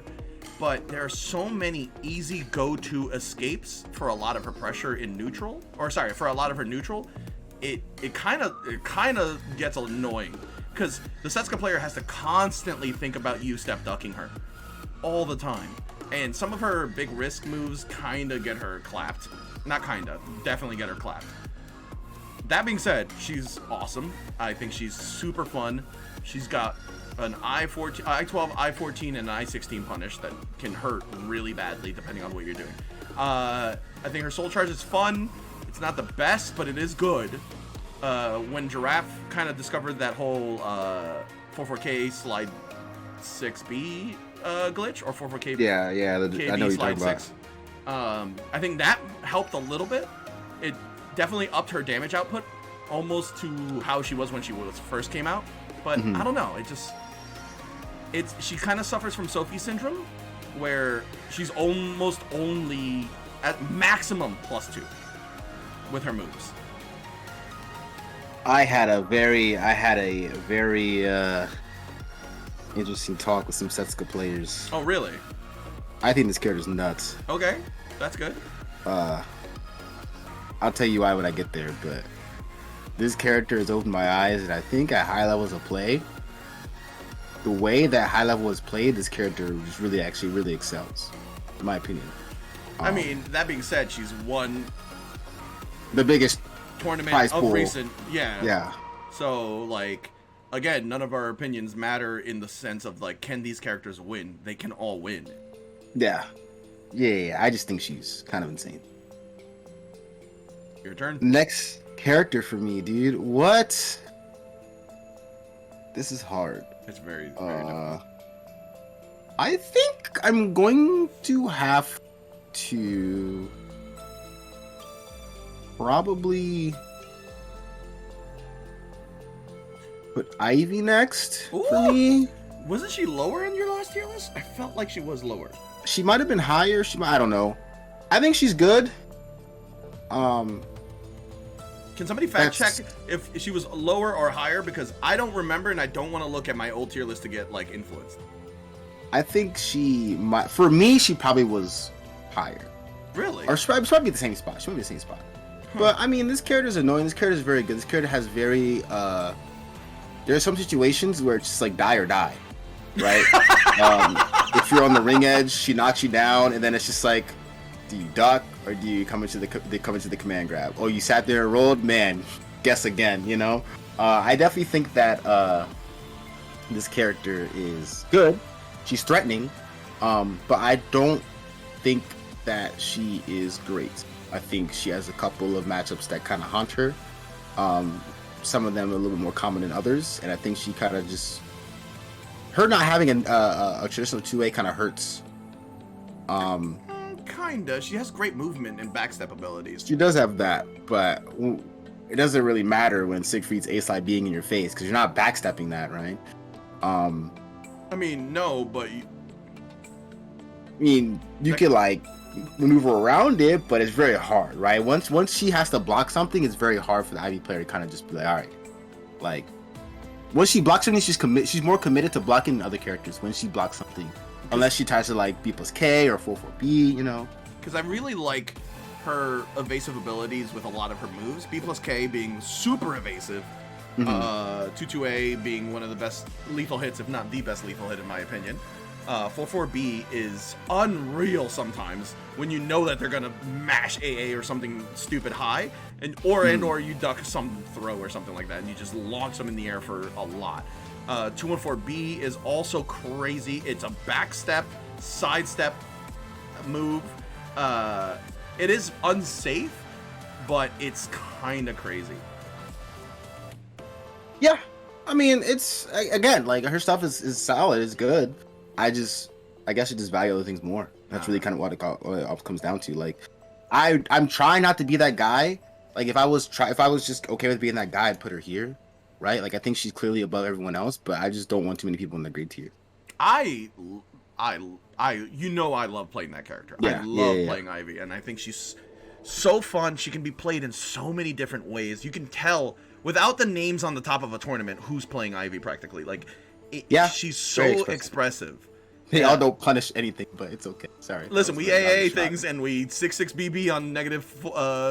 but there are so many easy go-to escapes for a lot of her pressure in neutral, for a lot of her neutral. It kind of gets annoying because the Setsuka player has to constantly think about you step ducking her all the time, and some of her big risk moves kind of get her clapped. Not kinda, definitely get her clapped. That being said, she's awesome. I think she's super fun. She's got an I-14, I-12, I-14, and an I-16 punish that can hurt really badly depending on what you're doing. I think her soul charge is fun. It's not the best, but it is good. When Giraffe kind of discovered that whole 44K slide 6B glitch, or 44K Yeah, KB I know you're slide talking about. 6. I think that helped a little bit. It definitely upped her damage output almost to how she was when she first came out. But I don't know. She kind of suffers from Sophie syndrome, where she's almost only at maximum +2 with her moves. I had a very interesting talk with some Setsuka players. Oh, really? I think this character's nuts. Okay, that's good. I'll tell you why when I get there, but this character has opened my eyes, and I think at high levels of play, the way that high level is played, this character just really excels, in my opinion. I mean, that being said, she's won the biggest tournament prize of pool. recent. Yeah. Yeah. So, like, again, none of our opinions matter in the sense of, like, can these characters win? They can all win. Yeah. I just think she's kind of insane. Your turn. Next character for me, dude. What? This is hard. It's very difficult. I think I'm going to have to probably put Ivy next for me. Wasn't she lower in your last tier list? I felt like she was lower. She might have been higher. I don't know. I think she's good. Can somebody fact check if she was lower or higher? Because I don't remember, and I don't want to look at my old tier list to get, like, influenced. I think for me, she probably was higher. Really? Or she might be the same spot. But, I mean, this character is annoying. This character is very good. This character has there are some situations where it's just, like, die or die, right? If you're on the ring edge, she knocks you down, and then it's just like, do you duck or do you come into the command grab? Oh, you sat there and rolled, man. Guess again, you know. I definitely think that this character is good. She's threatening, but I don't think that she is great. I think she has a couple of matchups that kind of haunt her. Some of them are a little bit more common than others, and I think she kind of just her not having a traditional 2A kind of hurts. Kinda. She has great movement and backstep abilities. She does have that, but it doesn't really matter when Siegfried's A-slide being in your face, because you're not backstepping that, right? I mean, no, but... you can, like, maneuver around it, but it's very hard, right? Once she has to block something, it's very hard for the Ivy player to kind of just be like, all right. Like, once she blocks something, she's more committed to blocking than other characters when she blocks something. Unless she tries to, like, B+K or 4-4-B, you know? Because I really like her evasive abilities with a lot of her moves. B+K being super evasive. 2-2A being one of the best lethal hits, if not the best lethal hit in my opinion. 4-4-B is unreal sometimes when you know that they're going to mash AA or something stupid high. Or you duck some throw or something like that, and you just launch them in the air for a lot. 2-1-4-B is also crazy. It's a backstep, sidestep move. It is unsafe, but it's kind of crazy. Yeah, I mean, it's, again, like, her stuff is solid, it's good. I guess I just value other things more. That's really kind of what it comes down to. Like, I'm trying not to be that guy. Like, if I was just okay with being that guy, I'd put her here. Right? Like, I think she's clearly above everyone else, but I just don't want too many people in the grade tier. I love playing that character. Yeah, I love playing Ivy, and I think she's so fun. She can be played in so many different ways. You can tell without the names on the top of a tournament who's playing Ivy practically. Like, she's so expressive. They all don't punish anything, but it's okay. Sorry. Listen, we AA things and we 6/6 BB on negative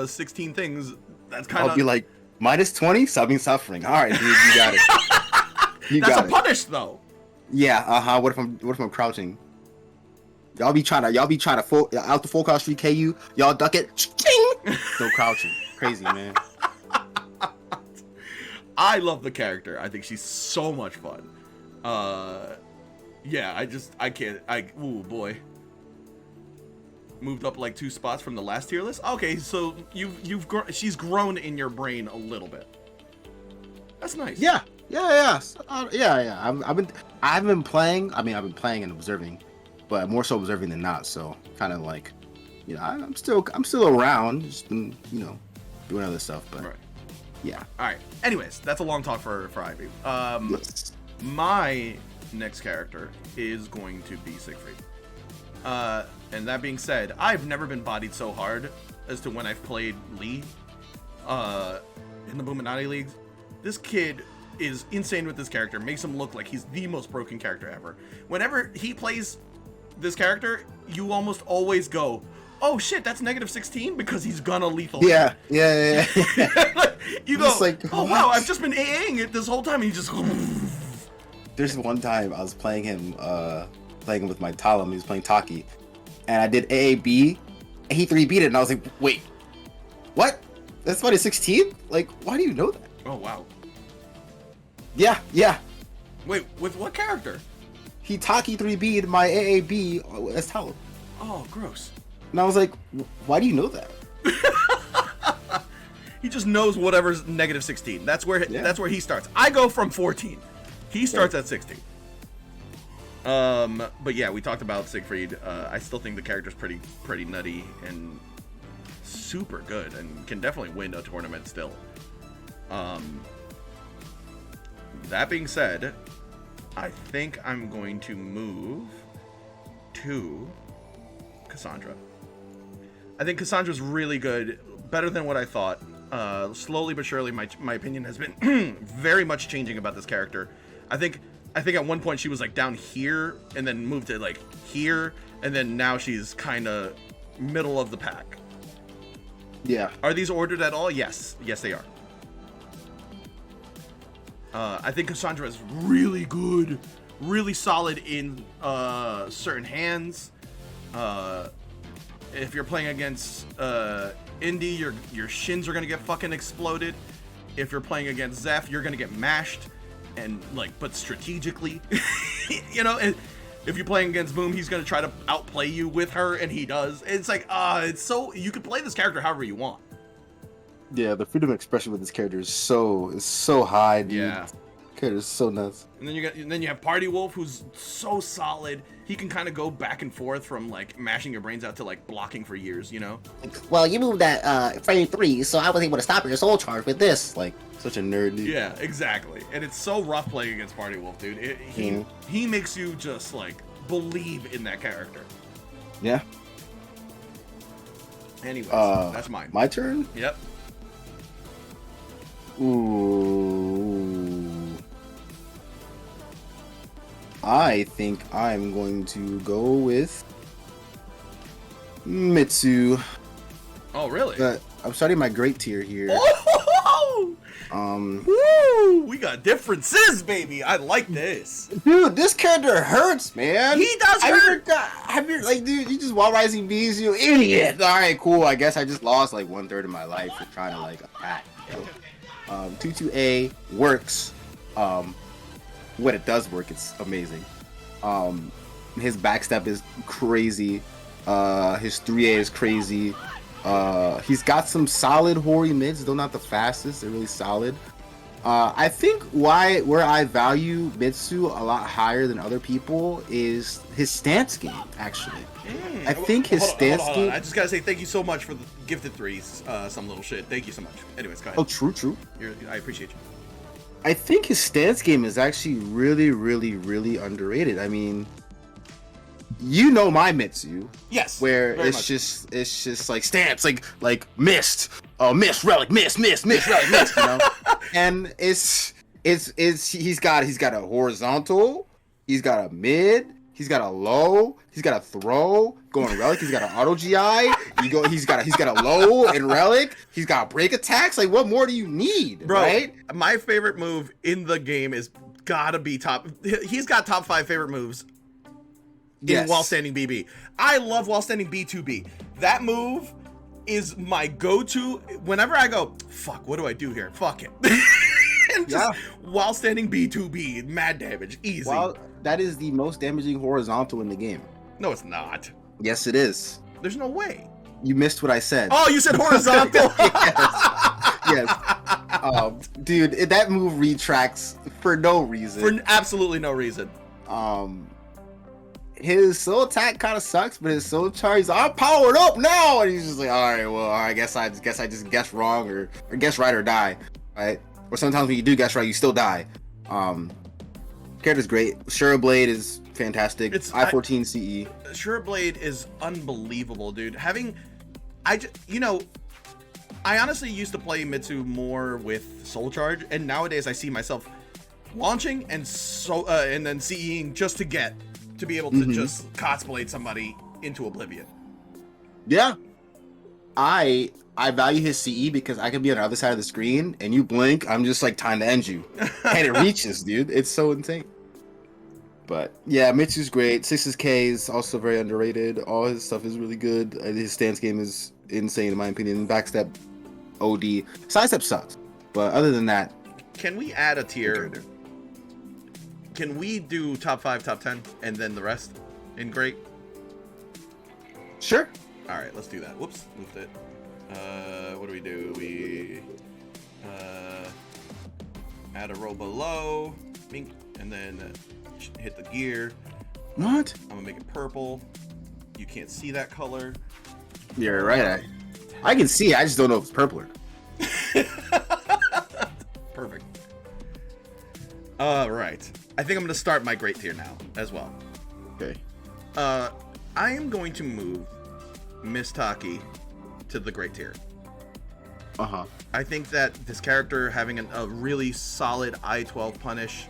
16 things. That's kind of. I'll be like, -20, suffering. All right, dude, you got it. That's a punish though. Yeah. What if I'm crouching? Y'all be trying to full out the full crouch 3K y'all duck it. Ching! Still crouching. Crazy, man. I love the character. I think she's so much fun. Yeah, I can't. Ooh boy. Moved up like 2 spots from the last tier list. Okay, so she's grown in your brain a little bit. That's nice. Yeah. I haven't been playing. I mean, I've been playing and observing, but more so observing than not. So kind of like, you know, I'm still around, just been, you know, doing other stuff. But right. Yeah. All right. Anyways, that's a long talk for Ivy. Yes. My next character is going to be Siegfried. And that being said, I've never been bodied so hard as to when I've played Lee in the Buminati leagues. This kid is insane with this character, makes him look like he's the most broken character ever. Whenever he plays this character, you almost always go, oh shit, that's -16 because he's gonna lethal. Yeah. You go, like, oh what? wow, I've just been AAing it this whole time, and he just... There's one time I was playing him with my Talim. He was playing Taki, and I did AAB, and he 3B'd it, and I was like, wait, what? That's why 16? Like, why do you know that? Oh wow. Yeah. Wait, with what character? He Taki 3B'd my AAB as Talim. Oh, gross. And I was like, why do you know that? He just knows whatever's -16. That's where he starts. I go from 14. He starts at 16. But yeah, we talked about Siegfried. I still think the character's pretty nutty and super good, and can definitely win a tournament still. That being said, I think I'm going to move to Cassandra. I think Cassandra's really good, better than what I thought. Slowly but surely, my opinion has been very much changing about this character. I think at one point she was like down here, and then moved to like here, and then now she's kind of middle of the pack. Yeah. Are these ordered at all? Yes, they are. I think Cassandra is really good, really solid in certain hands. If you're playing against Indy, your shins are gonna get fucking exploded. If you're playing against Zeph, you're gonna get mashed, and but strategically, you know. And if you're playing against Boom, he's gonna try to outplay you with her, and he does. It's like it's so you can play this character however you want. Yeah, the freedom of expression with this character is so high, dude. Yeah. Character is so nuts. And then you have Party Wolf, who's so solid. He can kind of go back and forth from like mashing your brains out to like blocking for years, you know? Well, you moved at frame 3, so I was able to stop your soul charge with this. Like, such a nerd, dude. Yeah, exactly. And it's so rough playing against Party Wolf, dude. He makes you just like believe in that character. Yeah. Anyways, that's mine. My turn? Yep. Ooh. I think I'm going to go with Mitsu. Oh, really? I'm starting my great tier here. Oh! Woo! We got differences, baby. I like this. Dude, this character hurts, man. He does hurt. Like, dude, you just wall rising bees, you idiot. All right, cool. I guess I just lost like 1/3 of my life for trying to like attack. 2-2A works. When it does work, it's amazing. His backstep is crazy. His 3A is crazy. He's got some solid Hori mids, though not the fastest. They're really solid. I think where I value Mitsu a lot higher than other people is his stance game, actually. I think his stance game... I just gotta say thank you so much for the gifted threes, some little shit. Thank you so much. Anyways, go ahead. Oh, true. I appreciate you. I think his stance game is actually really, really, really underrated. I mean, you know my Mitsu. Yes. Where it's just like stance, like mist, relic, mist, relic, mist, you know. And it's he's got a horizontal, he's got a mid, he's got a low, he's got a throw, going relic, he's got an auto GI, he's got a low and relic, he's got break attacks. Like, what more do you need, bro? Right? My favorite move in the game is gotta be top. He's got top 5 favorite moves in while standing BB. I love while standing B2B. That move is my go-to whenever I go, fuck, what do I do here? Fuck it. And Just while standing B2B, mad damage, easy. Well, that is the most damaging horizontal in the game. No, it's not. Yes, it is. There's no way. You missed what I said. Oh, you said horizontal? Yes. Dude, that move retracts for no reason. For absolutely no reason. His soul attack kind of sucks, but his soul charge, I'm powered up now, and he's just like, all right, well, I guess I just guessed wrong or guess right or die, right? Or sometimes when you do guess right, you still die. Character's great. Sure Blade is fantastic. It's I-14 CE. Sure Blade is unbelievable, dude. I honestly used to play Mitsu more with Soul Charge, and nowadays I see myself launching and then CEing just to be able to just cosplay somebody into oblivion. Yeah. I value his CE because I can be on the other side of the screen and you blink, I'm just like time to end you. And it reaches, dude. It's so insane. But yeah, Mitsu's great. 6K is also very underrated. All his stuff is really good. His stance game is insane in my opinion. Backstep OD. Sidestep sucks. But other than that, can we add a tier? Can we do top 5, top 10, and then the rest in great? Sure. All right, let's do that. Whoops, moved it. What do? We add a row below, and then hit the gear. What? I'm gonna make it purple. You can't see that color. You're right. I can see. I just don't know if it's purple. Perfect. All right. I think I'm gonna start my great tier now as well. Okay. I am going to move Miss Taki to the great tier. I think that this character having a really solid I-12 punish,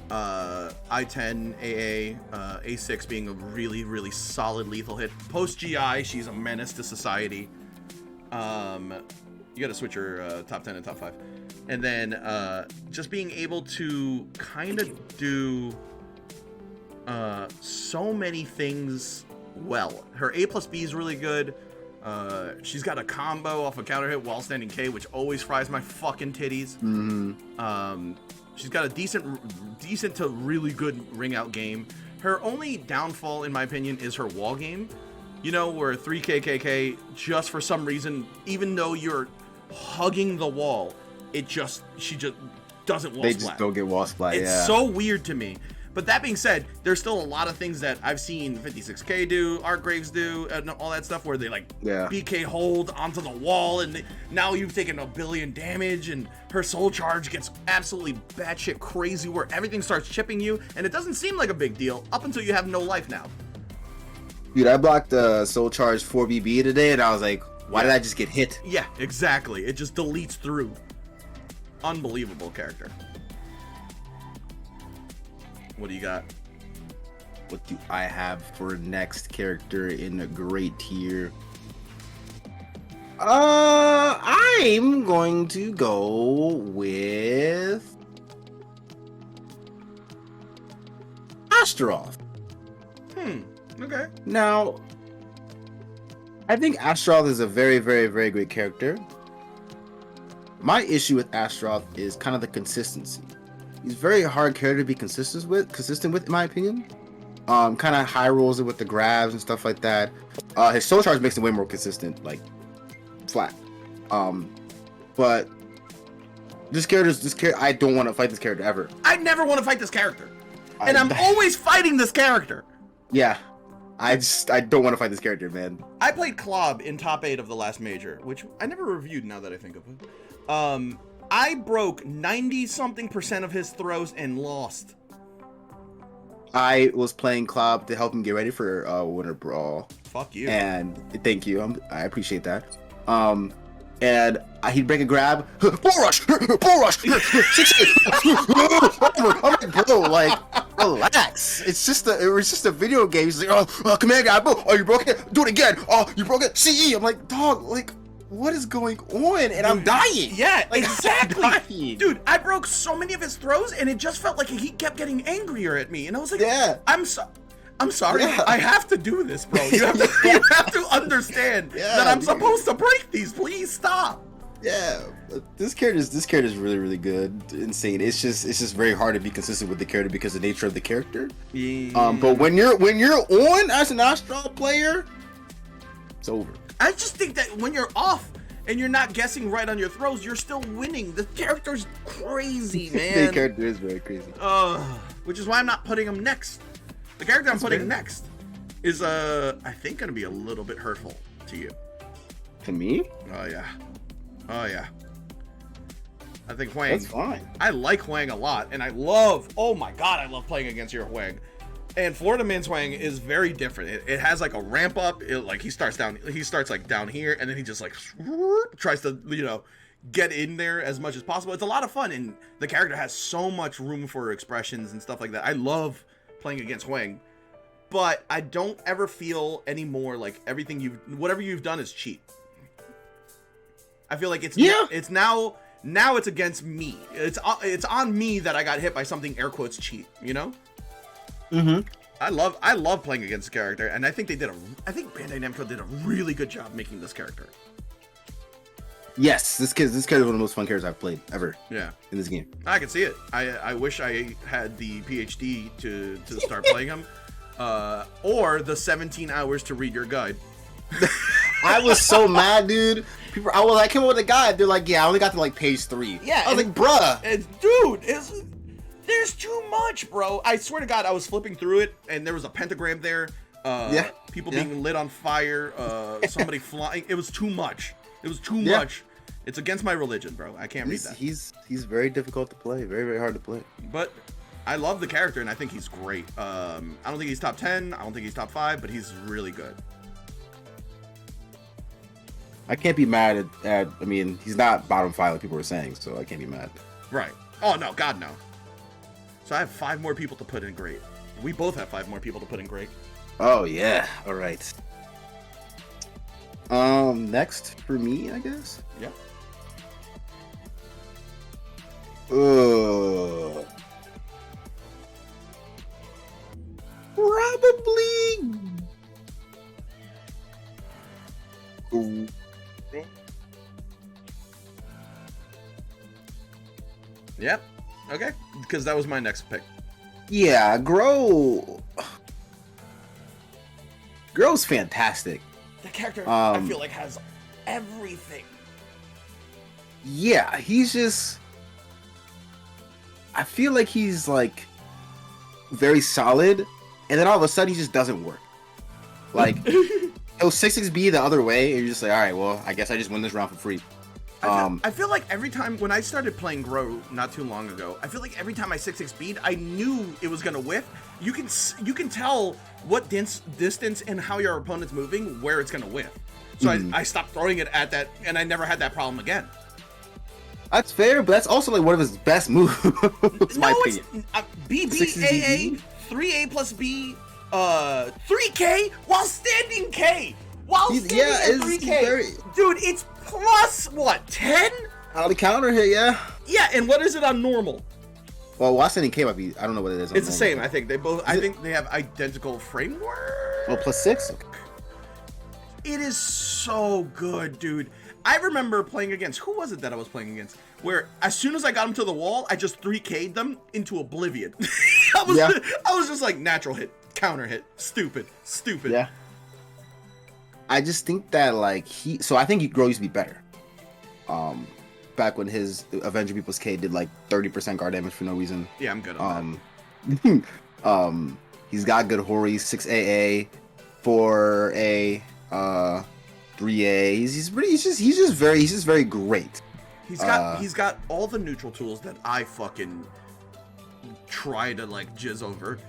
I-10 AA, A6 being a really, really solid lethal hit. Post GI, she's a menace to society. You gotta switch her top 10 and top 5. And then just being able to kind of do so many things well. Her A plus B is really good. She's got a combo off a counter hit while standing K, which always fries my fucking titties. She's got a decent to really good ring out game. Her only downfall, in my opinion, is her wall game. You know, where 3KKK, just for some reason, even though you're hugging the wall, she just doesn't wall splat. They just don't get wall splat, It's so weird to me. But that being said, there's still a lot of things that I've seen 56K do, Art Graves do, and all that stuff where they BK hold onto the wall, and now you've taken 1 billion damage, and her soul charge gets absolutely batshit crazy where everything starts chipping you, and it doesn't seem like a big deal up until you have no life now. Dude, I blocked soul charge 4BB today, and I was like, why did I just get hit? Yeah, exactly. It just deletes through. Unbelievable character. What do you got? What do I have for next character in the great tier? I'm going to go with Astaroth. Okay. Now, I think Astaroth is a very, very, very great character. My issue with Astaroth is kind of the consistency. He's a very hard character to be consistent with, in my opinion. Kind of high rolls it with the grabs and stuff like that. His soul charge makes him way more consistent, like flat. But this character, I don't want to fight this character ever. I never want to fight this character, and I'm always fighting this character. Yeah, I don't want to fight this character, man. I played Klob in top 8 of the last major, which I never reviewed. Now that I think of it, I broke 90-something% of his throws and lost. I was playing Klob to help him get ready for Winter Brawl. Fuck you. And thank you. I appreciate that. And he'd break a grab. Bull rush! Bull rush! I'm like, bro, relax. It was just a video game. He's like, oh, command guy, oh, you broke it? Do it again. Oh, you broke it? CE. I'm like, dog, what is going on? And I'm dying. Yeah, exactly. Dude, I broke so many of his throws, and it just felt like he kept getting angrier at me. And I was like, I'm sorry. Yeah. I have to do this, bro. You have to understand that I'm supposed to break these. Please stop. Yeah, this character's really good, insane. It's just very hard to be consistent with the character because of the nature of the character. Yeah. But when you're on as an Astaroth player, it's over. I just think that when you're off and you're not guessing right on your throws, you're still winning. The character's crazy, man. The character is very crazy. Which is why I'm not putting him next. The character I'm putting fair. next is I think gonna be a little bit hurtful to you. To me, Oh yeah. I think Hwang. that's fine. I like Hwang a lot, and I love playing against your Hwang. And Florida Man's Hwang is very different. It has like a ramp up. He starts like down here, and then he just like tries to get in there as much as possible. It's a lot of fun, and the character has so much room for expressions and stuff like that. I love playing against Hwang, but I don't ever feel anymore like whatever you've done is cheat. I feel like it's now it's against me. It's on me that I got hit by something air quotes cheat, you know? Mm-hmm. I love playing against the character, and I think Bandai Namco did a really good job making this character. Yes, this character is one of the most fun characters I've played ever. Yeah. In this game. I can see it. I wish I had the PhD to start playing him. Or the 17 hours to read your guide. I was so mad, dude. I came up with a guide. They're like, yeah, I only got to like page 3. Yeah. I was like, bruh. There's too much, bro. I swear to God, I was flipping through it, and there was a pentagram there. People being lit on fire. Somebody flying. It was too much. It was too much. It's against my religion, bro. I can't read that. He's very difficult to play. Very, very hard to play. But I love the character, and I think he's great. I don't think he's top 10. I don't think he's top 5, but he's really good. I can't be mad at I mean, he's not bottom 5 like people were saying, so I can't be mad. Right. Oh, no. God, no. So I have 5 more people to put in great. We both have 5 more people to put in great. Oh, yeah. All right. Next for me, I guess. Yeah. Probably. Yep. Okay. Because that was my next pick. Yeah, Grøh's fantastic. The character, I feel like, has everything. Yeah, he's just. I feel like he's like very solid, and then all of a sudden he just doesn't work. Like he'll 6-6B the other way, and you're just like, all right, well, I guess I just win this round for free. I feel like every time when I started playing Grøh not too long ago, I feel like every time I 6-6B'd, I knew it was gonna whiff. You can tell what distance and how your opponent's moving, where it's gonna whiff. So I stopped throwing it at that, and I never had that problem again. That's fair, but that's also like one of his best moves. My opinion. BBAA, 3A plus B, 3K while standing K. While standing at 3K. Dude, it's plus what, 10? Out of counter hit, yeah. Yeah, and what is it on normal? Well, while standing K might be, I don't know what it is. It's the same, I think. I think they have identical framework. Oh, plus 6? Okay. It is so good, dude. I remember playing against, who was it that I was playing against? Where as soon as I got them to the wall, I just 3K'd them into oblivion. I was just like, natural hit, counter hit, stupid. Yeah. I just think that like I think Grøh used to be better. Back when his Avenger B plus K did like 30% guard damage for no reason. Yeah, I'm good on that. He's got good Hori, 6AA, 4A, 3A. He's just very great. He's got all the neutral tools that I fucking try to like jizz over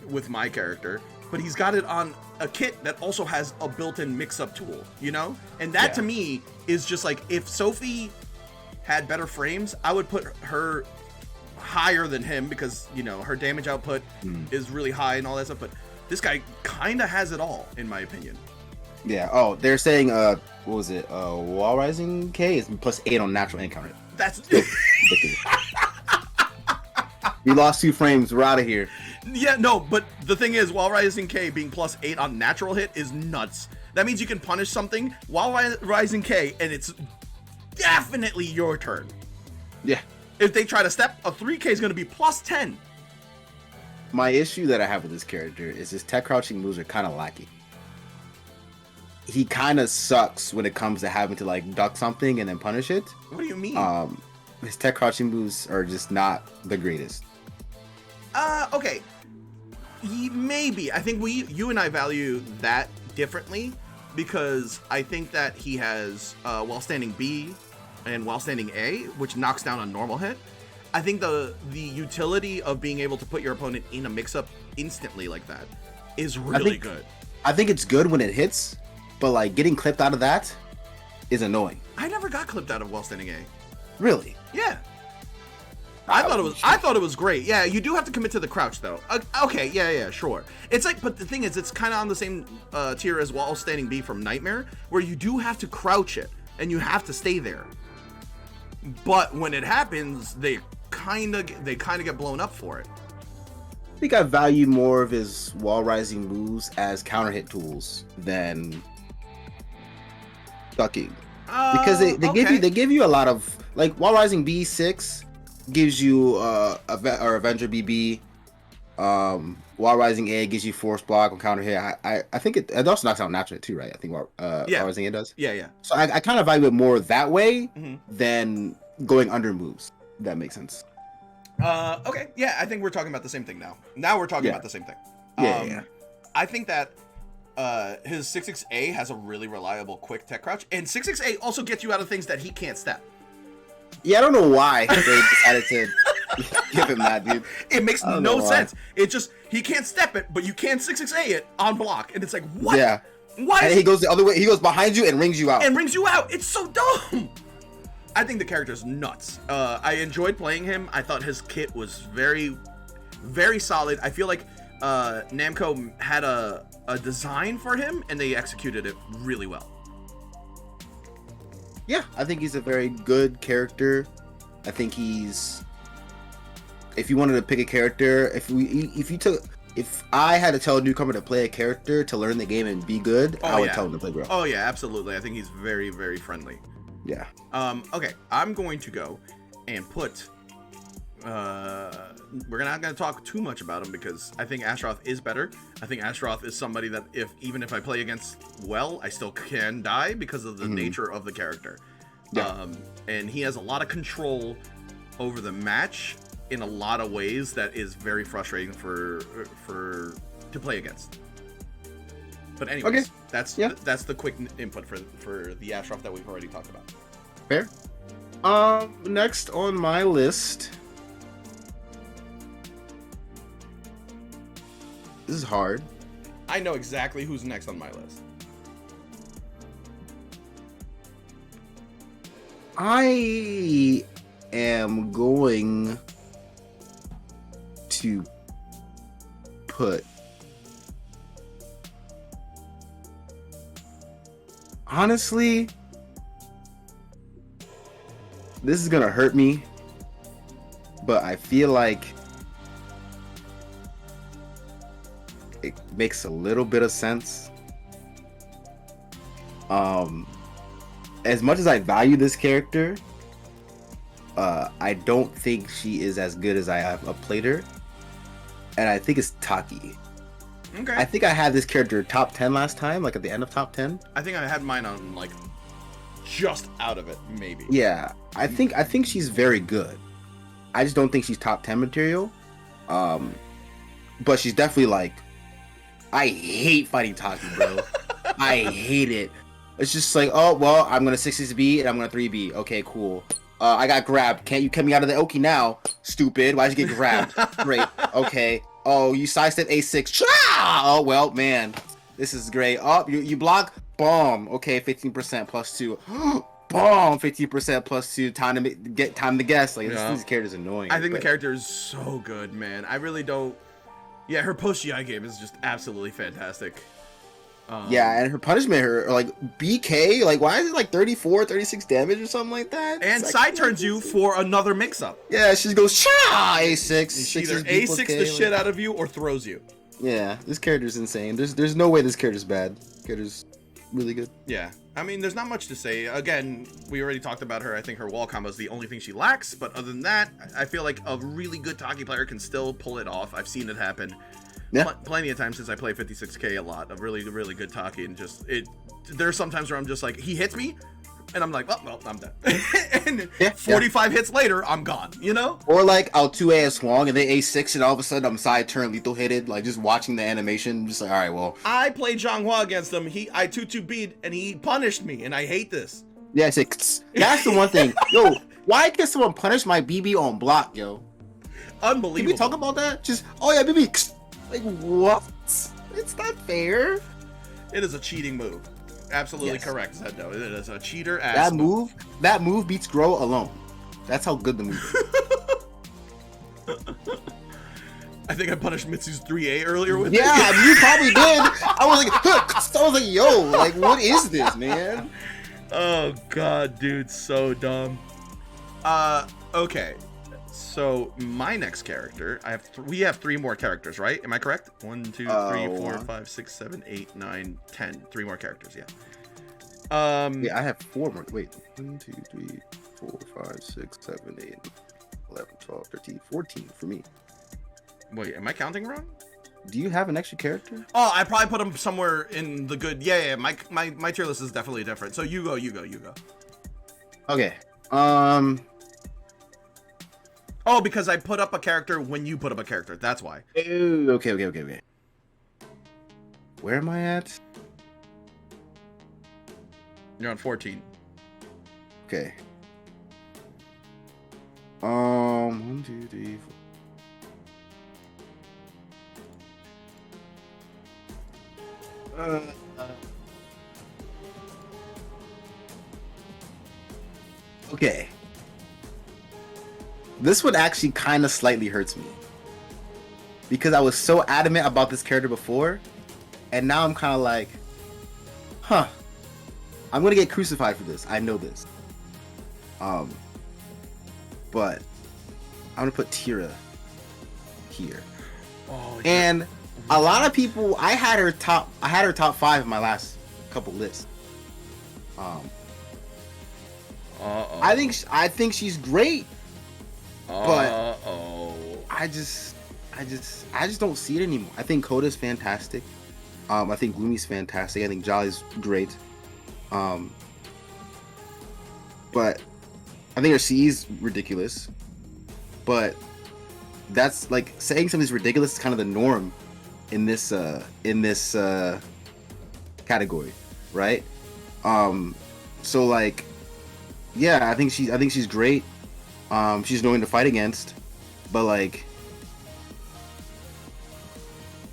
with my character, but he's got it on a kit that also has a built-in mix-up tool, you know? And that to me is just like, if Sophie had better frames, I would put her higher than him because, you know, her damage output is really high and all that stuff, but this guy kind of has it all, in my opinion. Yeah. Oh, they're saying, what was it? Wall Rising K is plus 8 on natural encounter. That's... We lost 2 frames. We're out of here. Yeah, no, but the thing is, Wall Rising K being plus 8 on natural hit is nuts. That means you can punish something while Rising K, and it's definitely your turn. Yeah. If they try to step, a 3K is going to be plus 10. My issue that I have with this character is his tech crouching moves are kind of lacking. He kind of sucks when it comes to having to like duck something and then punish it. What do you mean? His tech crouching moves are just not the greatest. Okay. Maybe. I think you and I value that differently because I think that he has while standing B and while standing A, which knocks down a normal hit. I think the utility of being able to put your opponent in a mix-up instantly like that is really good. I think it's good when it hits, but like getting clipped out of that is annoying. I never got clipped out of while standing A. Really? Yeah. I thought it was great. Yeah, you do have to commit to the crouch though. Okay, yeah, sure. It's like, but the thing is, it's kind of on the same tier as while standing B from Nightmare, where you do have to crouch it and you have to stay there. But when it happens, they kind of get blown up for it. I think I value more of his wall rising moves as counter hit tools than ducking, because they give you a lot of like wall rising B6 gives you or Avenger BB. Wall rising A gives you force block on counter hit. I think it also knocks out natural hit too, right? I think wall rising A does. Yeah. So I kind of value it more that way than going under moves. If that makes sense. Okay. Yeah, I think we're talking about the same thing now. Now we're talking about the same thing. Yeah. I think that his 6-6A has a really reliable quick tech crouch, and 6-6A also gets you out of things that he can't step. Yeah, I don't know why they decided to give him that, dude. It makes no sense. It just, he can't step it, but you can 6-6A it on block, and it's like, what? Yeah. Why? And he goes the other way. He goes behind you and rings you out. It's so dumb. I think the character's nuts. I enjoyed playing him. I thought his kit was very, very solid. I feel like Namco had a design for him, and they executed it really well. Yeah, I think he's a very good character. I think he's. If you wanted to pick a character, if I had to tell a newcomer to play a character to learn the game and be good, I would tell him to play Grøh. Oh yeah, absolutely. I think he's very, very friendly. Yeah. Okay, I'm going to go and put. We're not going to talk too much about him because I think Astaroth is better. I think Astaroth is somebody that even if I play against well, I still can die because of the nature of the character. Yeah. And he has a lot of control over the match in a lot of ways that is very frustrating to play against. But anyways, that's the quick input for the Astaroth that we've already talked about. Fair. Next on my list. This is hard. I know exactly who's next on my list. I am going to put. Honestly, this is gonna hurt me, but I feel like it makes a little bit of sense. As much as I value this character, I don't think she is as good as I have played her, and I think it's Taki. Okay. I think I had this character top 10 last time, like at the end of top 10. I think I had mine on like just out of it, maybe. Yeah, I think she's very good. I just don't think she's top 10 material. But she's definitely like, I hate fighting Taki, bro. I hate it. It's just like, oh well, I'm gonna 6-6B and I'm gonna 3B. Okay, cool. I got grabbed. Can't you cut me out of the Oki now? Stupid. Why'd you get grabbed? Great. Okay. Oh, you sidestep A6. Cha! Oh well, man. This is great. Oh, you block. Bomb. Okay, 15% plus 2. Bomb. 15% plus 2. Time to guess. Like this character's annoying. I think the character is so good, man. I really don't. Yeah, her post GI game is just absolutely fantastic. Yeah, and her punishment, her like BK, like why is it like 34, 36 damage or something like that? And side turns you for another mix-up. Yeah, she goes cha A6. She either A6 the shit out of you or throws you. Yeah, this character's insane. There's no way this character's bad. Character's really good. Yeah, I mean, there's not much to say. Again, we already talked about her. I think her wall combo is the only thing she lacks. But other than that, I feel like a really good Taki player can still pull it off. I've seen it happen plenty of times since I play 56K a lot. A really, really good Taki, and just there's sometimes where I'm just like, he hits me, and I'm like, well, I'm dead. And 45 hits later, I'm gone, you know? Or like, I'll 2A as Hwang, and they A6, and all of a sudden I'm side turn lethal hitted, like just watching the animation, just like, all right, well. I played Xianghua against him. I 2-2 beat, and he punished me, and I hate this. Yeah, it's like, that's the one thing. Yo, why can someone punish my BB on block, yo? Unbelievable. Can we talk about that? Just, oh yeah, BB. Like, what? It's not fair. It is a cheating move. Absolutely correct, Zendo. It is a cheater ass. That move beats Grøh alone. That's how good the move is. I think I punished Mitsu's 3A earlier with Yeah, you probably did. I was like, yo, like, what is this, man? Oh god, dude, so dumb. Okay. So my next character, we have 3 more characters, right? Am I correct? 1, 2, 3, 4, 5, 6, 7, 8, 9, 10. 3 more characters, yeah. Yeah, I have 4 more. Wait, 1, 2, 3, 4, 5, 6, 7, 8, 11, 12, 13, 14 for me. Wait, am I counting wrong? Do you have an extra character? Oh, I probably put him somewhere in the good. Yeah. My tier list is definitely different. So you go. Okay. Oh, because I put up a character when you put up a character. That's why. Okay. Where am I at? You're on 14. Okay. 1, 2, 3, 4. Okay. This one actually kind of slightly hurts me. Because I was so adamant about this character before, and now I'm kind of like, huh. I'm going to get crucified for this. I know this. But I'm going to put Tira here. Oh, and a lot of people, I had her top 5 in my last couple lists. I think she's great. But I just don't see it anymore. I think Coda's fantastic. I think Gloomy's fantastic. I think Jolly's great. But I think her C's ridiculous. But that's like saying something's ridiculous is kind of the norm in this category, right? So like, yeah, I think she's great. She's knowing to fight against, but like,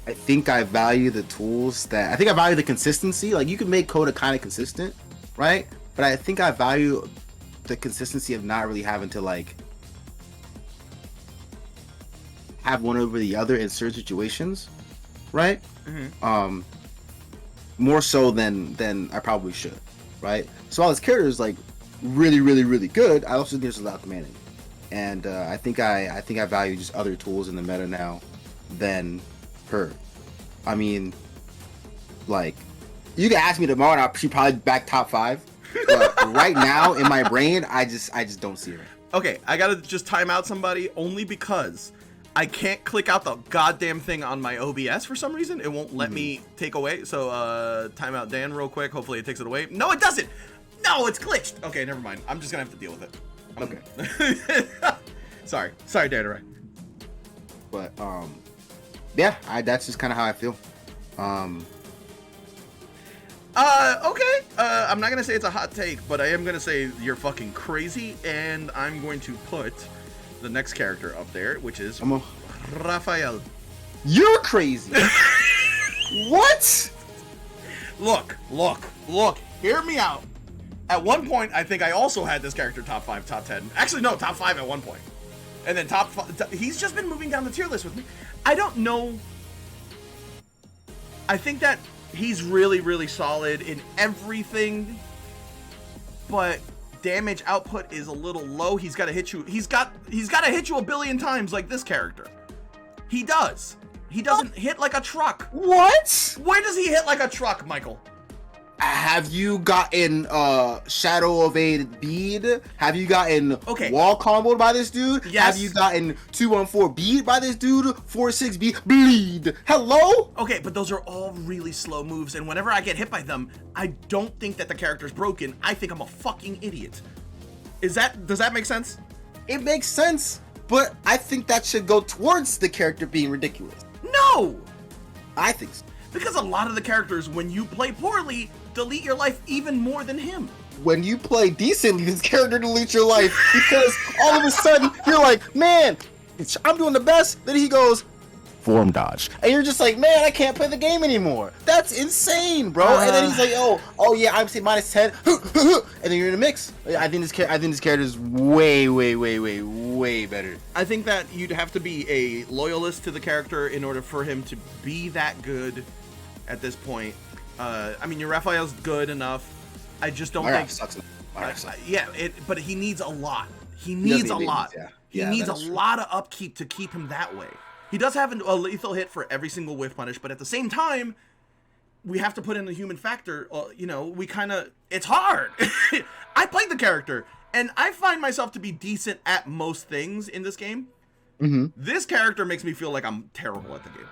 I think I value the tools I value the consistency. Like, you can make Coda kind of consistent, right? But I think I value the consistency of not really having to like have one over the other in certain situations, right? Mm-hmm. More so than I probably should, right? So while this character is like really, really, really good, I also think there's a lot of commanding. And I think I value just other tools in the meta now than her. I mean, like, you can ask me tomorrow and she'd probably back top 5. But right now in my brain, I just don't see her. Okay, I gotta just time out somebody only because I can't click out the goddamn thing on my OBS for some reason. It won't let me take away. So time out Dan real quick. Hopefully it takes it away. No, it doesn't. No, it's glitched. Okay, never mind. I'm just gonna have to deal with it. Okay. Sorry, Dan. But yeah, that's just kind of how I feel. Okay. I'm not gonna say it's a hot take, but I am gonna say you're fucking crazy, and I'm going to put the next character up there, which is Raphael. You're crazy. What? Look. Hear me out. At one point, I think I also had this character top 5, top 10. Actually, no, top 5 at one point. And then top 5. He's just been moving down the tier list with me. I don't know. I think that he's really, really solid in everything. But damage output is a little low. He's got to hit you. He's got to hit you a billion times like this character. He does. He doesn't hit like a truck. What? Where does he hit like a truck, Michael? Have you gotten Shadow of a Bead? Have you gotten Okay. wall comboed by this dude? Yes. Have you gotten 2-1-4 bead by this dude? 4-6 bead bleed. Hello? Okay, but those are all really slow moves, and whenever I get hit by them, I don't think that the character's broken. I think I'm a fucking idiot. Does that make sense? It makes sense, but I think that should go towards the character being ridiculous. No! I think so. Because a lot of the characters, when you play poorly, delete your life even more than him. When you play decently, this character deletes your life because all of a sudden you're like, man, I'm doing the best. Then he goes, form dodge. And you're just like, man, I can't play the game anymore. That's insane, bro. And then he's like, oh yeah, I'm saying -10. And then you're in a mix. I think this character is way better. I think that you'd have to be a loyalist to the character in order for him to be that good at this point. I mean, your Raphael's good enough. I just don't think. Sucks. Yeah, but he needs a lot. He needs a lot. He needs a lot of upkeep to keep him that way. He does have a lethal hit for every single whiff punish, but at the same time, we have to put in the human factor. It's hard. I played the character, and I find myself to be decent at most things in this game. Mm-hmm. This character makes me feel like I'm terrible at the game.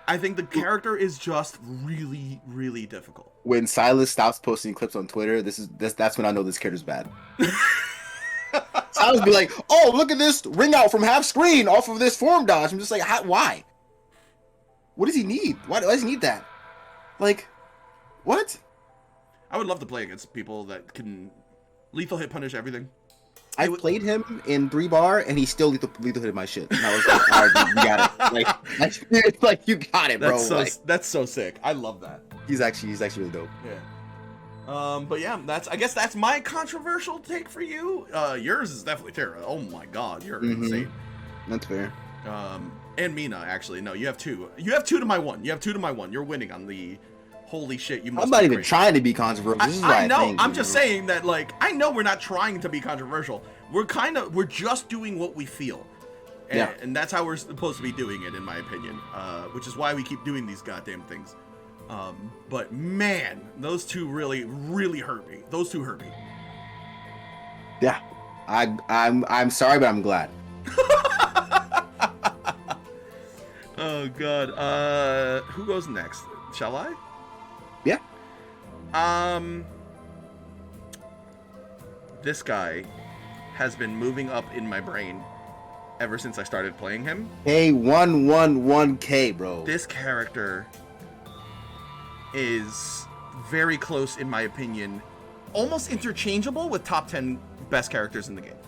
I think the character is just really, really difficult. When Silas stops posting clips on Twitter, that's when I know this character's bad. Silas be like, oh, look at this ring out from half screen off of this form dodge. I'm just like, why? What does he need? Why does he need that? Like, what? I would love to play against people that can lethal hit punish everything. I played him in 3-bar, and he still lethal hit my shit. And I was like, all right, dude, you got it. It's like, you got it, bro. That's so sick. I love that. He's actually really dope. Yeah. But yeah, I guess that's my controversial take for you. Yours is definitely Tira. Oh my god, you're insane. That's fair. And Mina, actually. No, you have 2. You have 2 to my 1. You're winning on the holy shit. I'm not even trying to be controversial. This is what I know. I'm just saying that, like, I know we're not trying to be controversial. We're just doing what we feel. And that's how we're supposed to be doing it, in my opinion. Which is why we keep doing these goddamn things. But man, those 2 really, really hurt me. Those 2 hurt me. Yeah. I'm sorry, but I'm glad. Oh god. Who goes next? Shall I? Yeah. This guy has been moving up in my brain ever since I started playing him. Hey, 111K, bro. This character is very close, in my opinion, almost interchangeable with top 10 best characters in the game.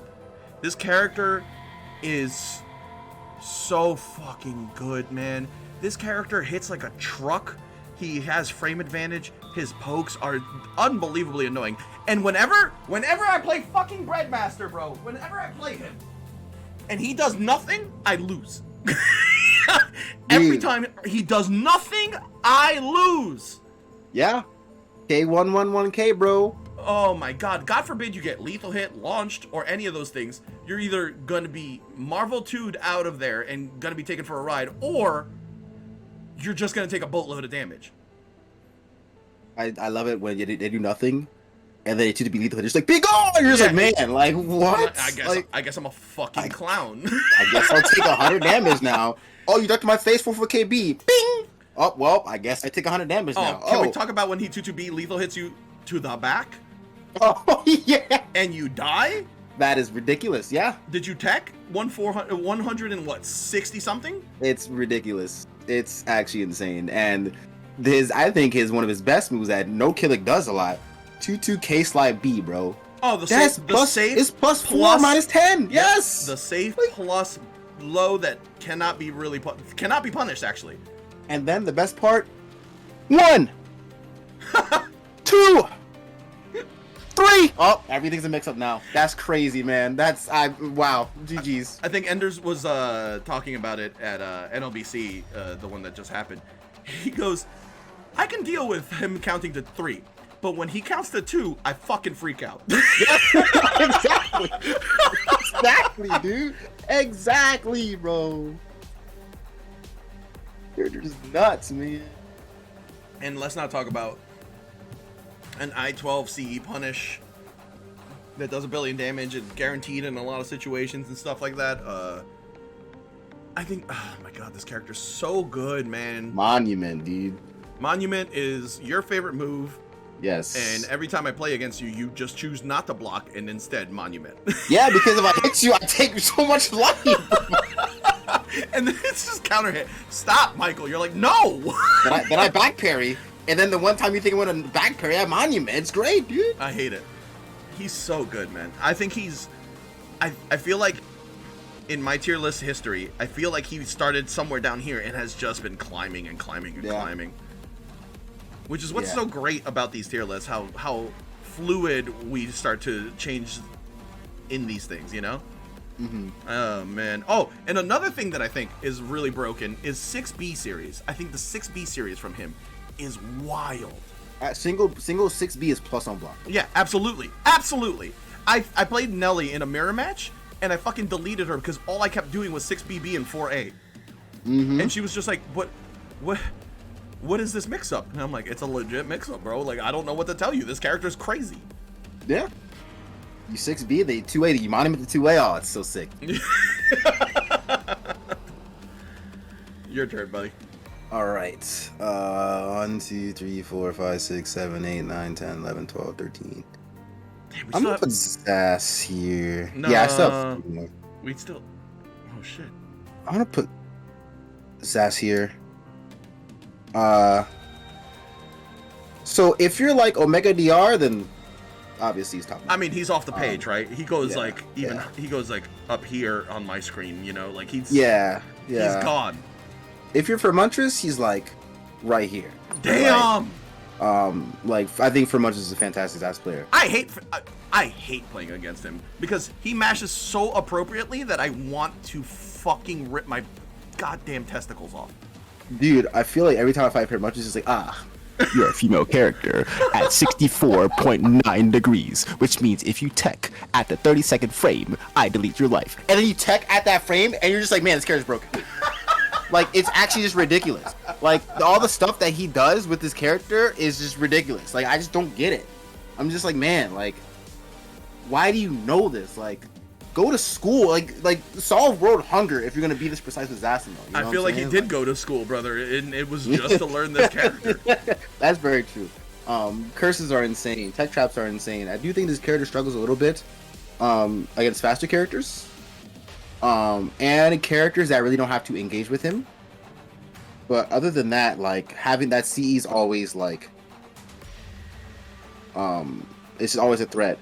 This character is so fucking good, man. This character hits like a truck. He has frame advantage. His pokes are unbelievably annoying. And whenever I play fucking Breadmaster, bro, whenever I play him, and he does nothing, I lose. Every time he does nothing, I lose. Yeah. K111K, bro. Oh my god. God forbid you get lethal hit, launched, or any of those things. You're either going to be Marvel 2'd out of there and going to be taken for a ride, or you're just going to take a boatload of damage. I love it when they do nothing, and then they choose to be lethal hit. Just like, be gone! You're just like, man, like, what? I guess I'm a fucking clown. I guess I'll take 100 damage now. Oh, you ducked my face for KB. Bing! Oh, well, I guess I take 100 damage now. Can we talk about when he 2-2B lethal hits you to the back? Oh, yeah. And you die? That is ridiculous, yeah. Did you tech 100 and what, 60 something? It's ridiculous. It's actually insane. And I think one of his best moves that no Kilik does a lot. 2-2K slide B, bro. Oh, the safe is plus 4 -10. Yes. The safe plus low that cannot be punished, actually. And then the best part, 1, 2, 3. Oh, everything's a mix-up now. That's crazy, man. Wow. GG's. I think Enders was talking about it at NLBC, the one that just happened. He goes, I can deal with him counting to 3, but when he counts to 2, I fucking freak out. Exactly. Exactly, dude. Exactly, bro. You're just nuts, man. And let's not talk about an I-12 CE punish that does 1 billion damage and guaranteed in a lot of situations and stuff like that. I think, oh my god, this character's so good, man. Monument, dude. Monument is your favorite move. Yes. And every time I play against you, you just choose not to block and instead Monument. Yeah, because if I hit you, I take so much life. And then it's just counter hit. Stop, Michael. You're like, no. then I back parry, and then the one time you think I'm gonna back parry, I Monument. It's great, dude. I hate it. He's so good, man. I think he's... I feel like in my tier list history, I feel like he started somewhere down here and has just been climbing and climbing and climbing. Which is what's so great about these tier lists, how fluid we start to change in these things, you know? Mm-hmm. Oh, man. Oh, and another thing that I think is really broken is 6B series. I think the 6B series from him is wild. Single 6B is plus on block. Yeah, absolutely. Absolutely. I played Nelly in a mirror match, and I fucking deleted her because all I kept doing was 6BB and 4A. Mm-hmm. And she was just like, what is this mix-up? And I'm like, it's a legit mix-up, bro. Like, I don't know what to tell you. This character's crazy. Yeah. You 6B, they 2A, you Monument to 2A. Oh, it's so sick. Your turn, buddy. All right. 1, 2, 3, 4, 5, 6, 7, 8, 9, 10, 11, 12, 13. Damn, I'm gonna put Sass here. No, yeah, I still have 3 more. We still... Oh, shit. I'm gonna put Sass here. So if you're like Omega DR, then obviously he's top. I mean, he's off the page, right? He goes yeah, he goes like up here on my screen, you know, like he's he's gone. If you're for Muntress, he's like right here. Damn. Like I think Fermuntress is a fantastic ass player. I hate playing against him because he mashes so appropriately that I want to fucking rip my goddamn testicles off. Dude, I feel like every time I fight Fermuntress, it's like you're a female character at 64.9 degrees, which means if you tech at the 30-second frame, I delete your life. And then you tech at that frame, and you're just like, man, this character's broken. Like, it's actually just ridiculous. Like, all the stuff that he does with this character is just ridiculous. Like, I just don't get it. I'm just like, man, like, why do you know this? Like, go to school. Like solve world hunger if you're going to be this precise with Zacian. You know I feel like he did go to school, brother, and it was just to learn this character. That's very true. Curses are insane. Tech traps are insane. I do think this character struggles a little bit against faster characters. And characters that really don't have to engage with him. But other than that, like having that CE is always like it's always a threat.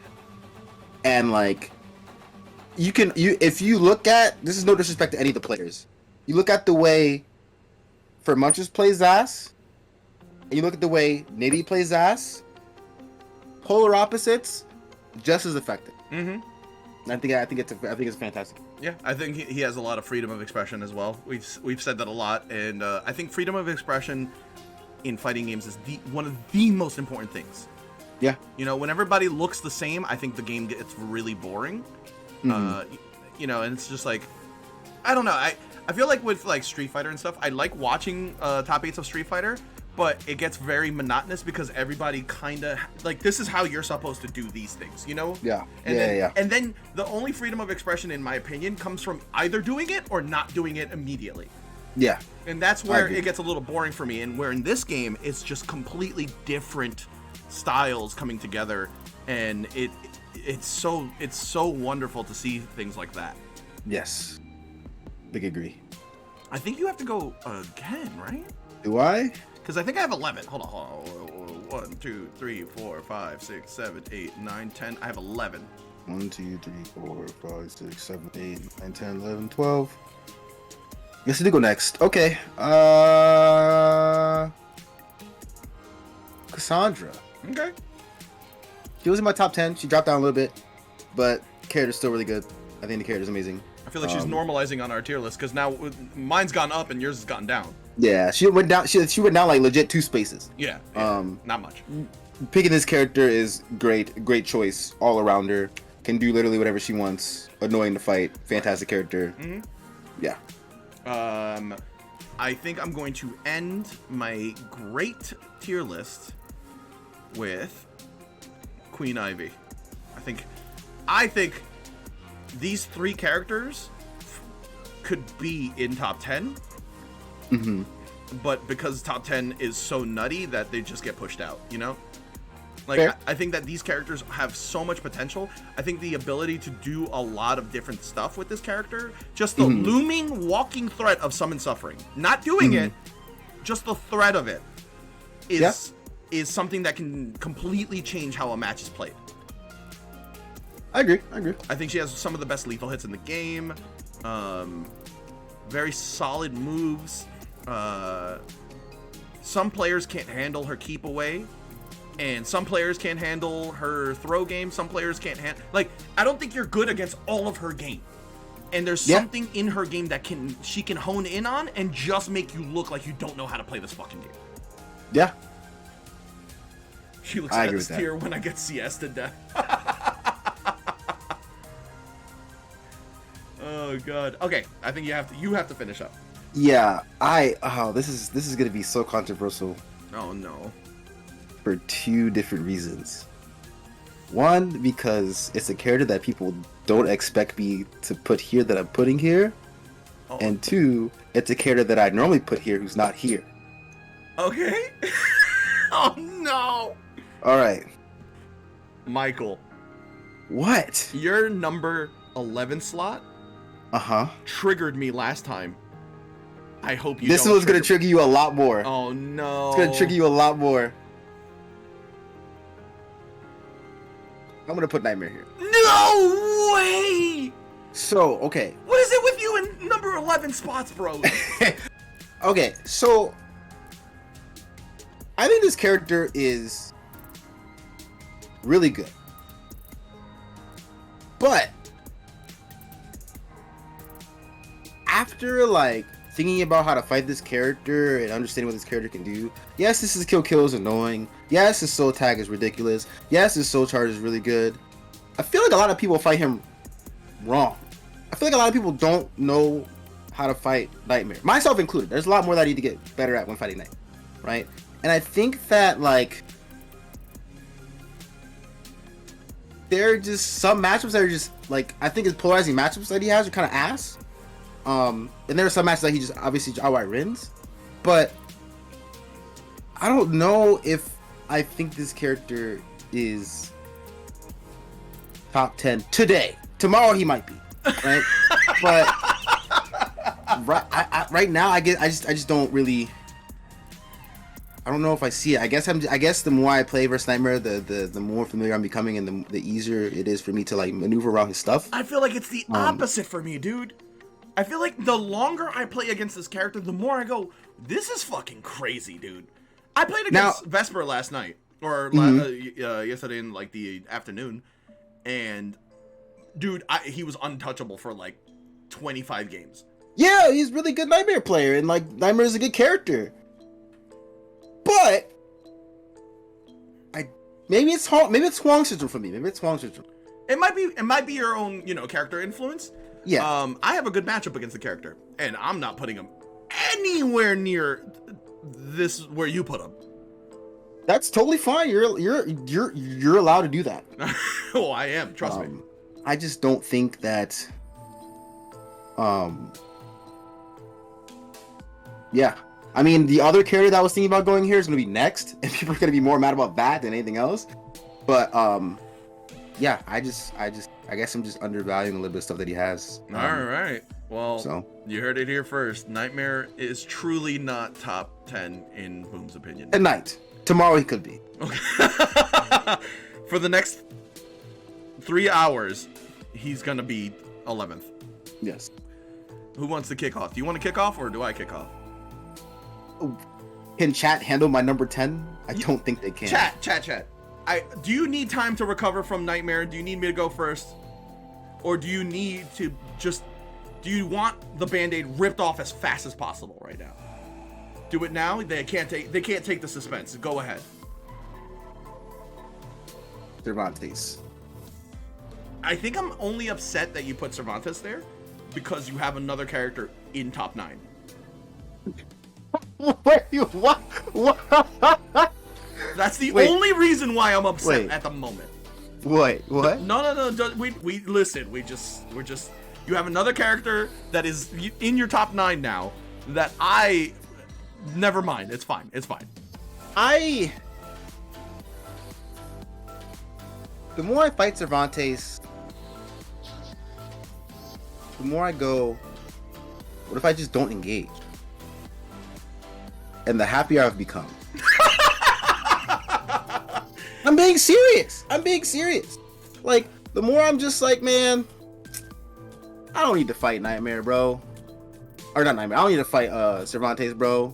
And like if you look at, this is no disrespect to any of the players, you look at the way Fermuntress plays Zas, and you look at the way Nitty plays Zas, polar opposites, just as effective. Mm-hmm. I think it's fantastic. Yeah, I think he has a lot of freedom of expression as well. We've said that a lot, and I think freedom of expression in fighting games is one of the most important things. Yeah. You know, when everybody looks the same, I think the game gets really boring. Mm-hmm. You know, and it's just like, I don't know. I feel like with like Street Fighter and stuff, I like watching top 8s of Street Fighter, but it gets very monotonous because everybody kind of like, this is how you're supposed to do these things, you know? Yeah. And And then the only freedom of expression, in my opinion, comes from either doing it or not doing it immediately. Yeah. And that's where it gets a little boring for me. And where in this game, it's just completely different styles coming together, and it's so wonderful to see things like that. Yes. Big agree. I think you have to go again, right? Do I? Because I think I have 11. Hold on. 1, 2, 3, 4, 5, 6, 7, 8, 9, 10. I have 11. 1, 2, 3, 4, 5, 6, 7, 8, 9, 10, 11, 12. Guess I do go next. Okay. Cassandra. Okay. She was in my top 10. She dropped down a little bit, but character's still really good. I think the character's amazing. I feel like she's normalizing on our tier list because now mine's gone up and yours has gone down. Yeah, she went down. She went down like legit 2 spaces. Yeah. Not much. Picking this character is great. Great choice all around her. Can do literally whatever she wants. Annoying to fight. Fantastic character. Mm-hmm. Yeah. I think I'm going to end my great tier list with Queen Ivy. I think these 3 characters could be in top 10. Mm-hmm. But because top 10 is so nutty that they just get pushed out, you know? Like, Fair. I think that these characters have so much potential. I think the ability to do a lot of different stuff with this character, just the looming, walking threat of summon suffering. Not doing it, just the threat of it is something that can completely change how a match is played. I agree. I think she has some of the best lethal hits in the game. Very solid moves. Some players can't handle her keep away. And some players can't handle her throw game. Some players can't handle... Like, I don't think you're good against all of her game. And there's something in her game that she can hone in on and just make you look like you don't know how to play this fucking game. Yeah. She looks at this tier when I get CS to death. Oh, God. Okay, I think you have to finish up. Yeah, this is gonna be so controversial. Oh, no. For 2 different reasons. One, because it's a character that people don't expect me to put here that I'm putting here. Oh. And 2, it's a character that I normally put here who's not here. Okay. Oh, no. Alright. Michael. What? Your number 11 slot triggered me last time. I hope you This don't one's gonna trigger you a lot more. Oh, no. It's gonna trigger you a lot more. I'm gonna put Nightmare here. No way! So, okay. What is it with you in number 11 spots, bro? Okay, so I think this character is really good. But after like thinking about how to fight this character and understanding what this character can do, yes, this is kill is annoying. Yes, his soul tag is ridiculous. Yes, his soul charge is really good. I feel like a lot of people fight him wrong. I feel like a lot of people don't know how to fight Nightmare, myself included. There's a lot more that I need to get better at when fighting Nightmare, right? And I think that like there are just some matchups that are just like, I think his polarizing matchups that he has are kind of ass. And there are some matches that he just obviously outright wins, but I don't know if I think this character is top 10 today. Tomorrow he might be, right? But right now, I just don't really. I don't know if I see it. I guess the more I play versus Nightmare, the more familiar I'm becoming, and the easier it is for me to like maneuver around his stuff. I feel like it's the opposite for me, dude. I feel like the longer I play against this character, the more I go, this is fucking crazy, dude. I played against Vesper last night, or yesterday in like the afternoon, and dude, he was untouchable for like 25 games. Yeah, he's a really good Nightmare player, and like Nightmare is a good character. But maybe it's Hwang syndrome for me. Maybe it's Hwang syndrome. It might be your own, character influence. Yeah. I have a good matchup against the character, and I'm not putting him anywhere near this where you put him. That's totally fine. You're allowed to do that. Oh, I am. Trust me. I just don't think that. Yeah. I mean, the other character that I was thinking about going here is going to be next, and people are going to be more mad about that than anything else. But yeah, I guess I'm just undervaluing a little bit of stuff that he has. All right. Well, you heard it here first. Nightmare is truly not top 10 in Boom's opinion. Tonight. Tomorrow he could be. Okay. For the next 3 hours, he's going to be 11th. Yes. Who wants to kick off? Do you want to kick off, or do I kick off? Can chat handle my number 10? I don't think they can. Chat. Do you need time to recover from Nightmare? Do you need me to go first? Or do you need to do you want the Band-Aid ripped off as fast as possible right now? Do it now. They can't take the suspense. Go ahead. Cervantes. I think I'm only upset that you put Cervantes there because you have another character in top 9. What? That's the only reason why I'm upset at the moment. What? What? No. We listen. We're just. You have another character that is in your top 9 now. That I. Never mind. It's fine. The more I fight Cervantes, the more I go, what if I just don't engage? And the happier I've become. I'm being serious. Like, the more I'm just like, man, I don't need to fight Nightmare, bro. Or not Nightmare. I don't need to fight Cervantes, bro.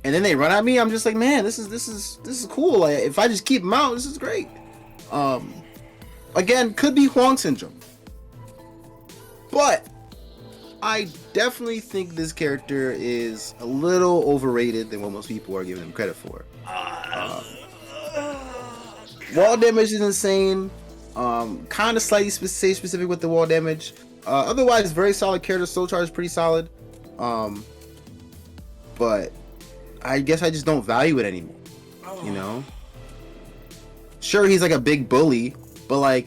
And then they run at me. I'm just like, man, this is cool. Like, if I just keep them out, this is great. Again, could be Hwang syndrome. But I definitely think this character is a little overrated than what most people are giving him credit for. Wall damage is insane. Kind of slightly specific with the wall damage. Otherwise, very solid character. Soul charge is pretty solid. But I guess I just don't value it anymore. You know? Sure, he's like a big bully, but like,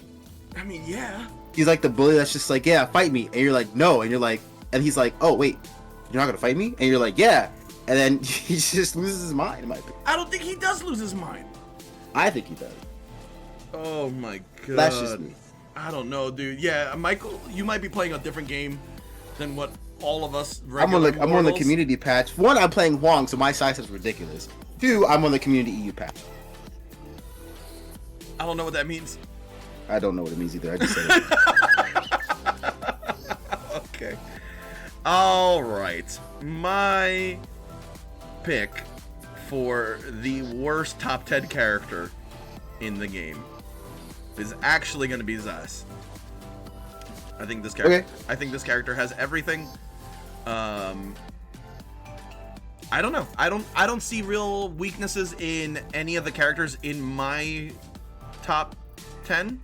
I mean, yeah. He's like the bully that's just like, yeah, fight me. And you're like, no. And you're like, and he's like, oh, wait, you're not going to fight me? And you're like, yeah. And then he just loses his mind, in my opinion. I don't think he does lose his mind. I think he does. Oh my god. That's just me. I don't know, dude. Yeah, Michael, you might be playing a different game than what all of us I'm on the community patch. One, I'm playing Hwang, so my size is ridiculous. Two, I'm on the community EU patch. I don't know what that means. I don't know what it means either. I just said it. Okay. All right. My pick for the worst top 10 character in the game is actually going to be Zas. I think this character. Okay. I think this character has everything. I don't know. I don't see real weaknesses in any of the characters in my top 10,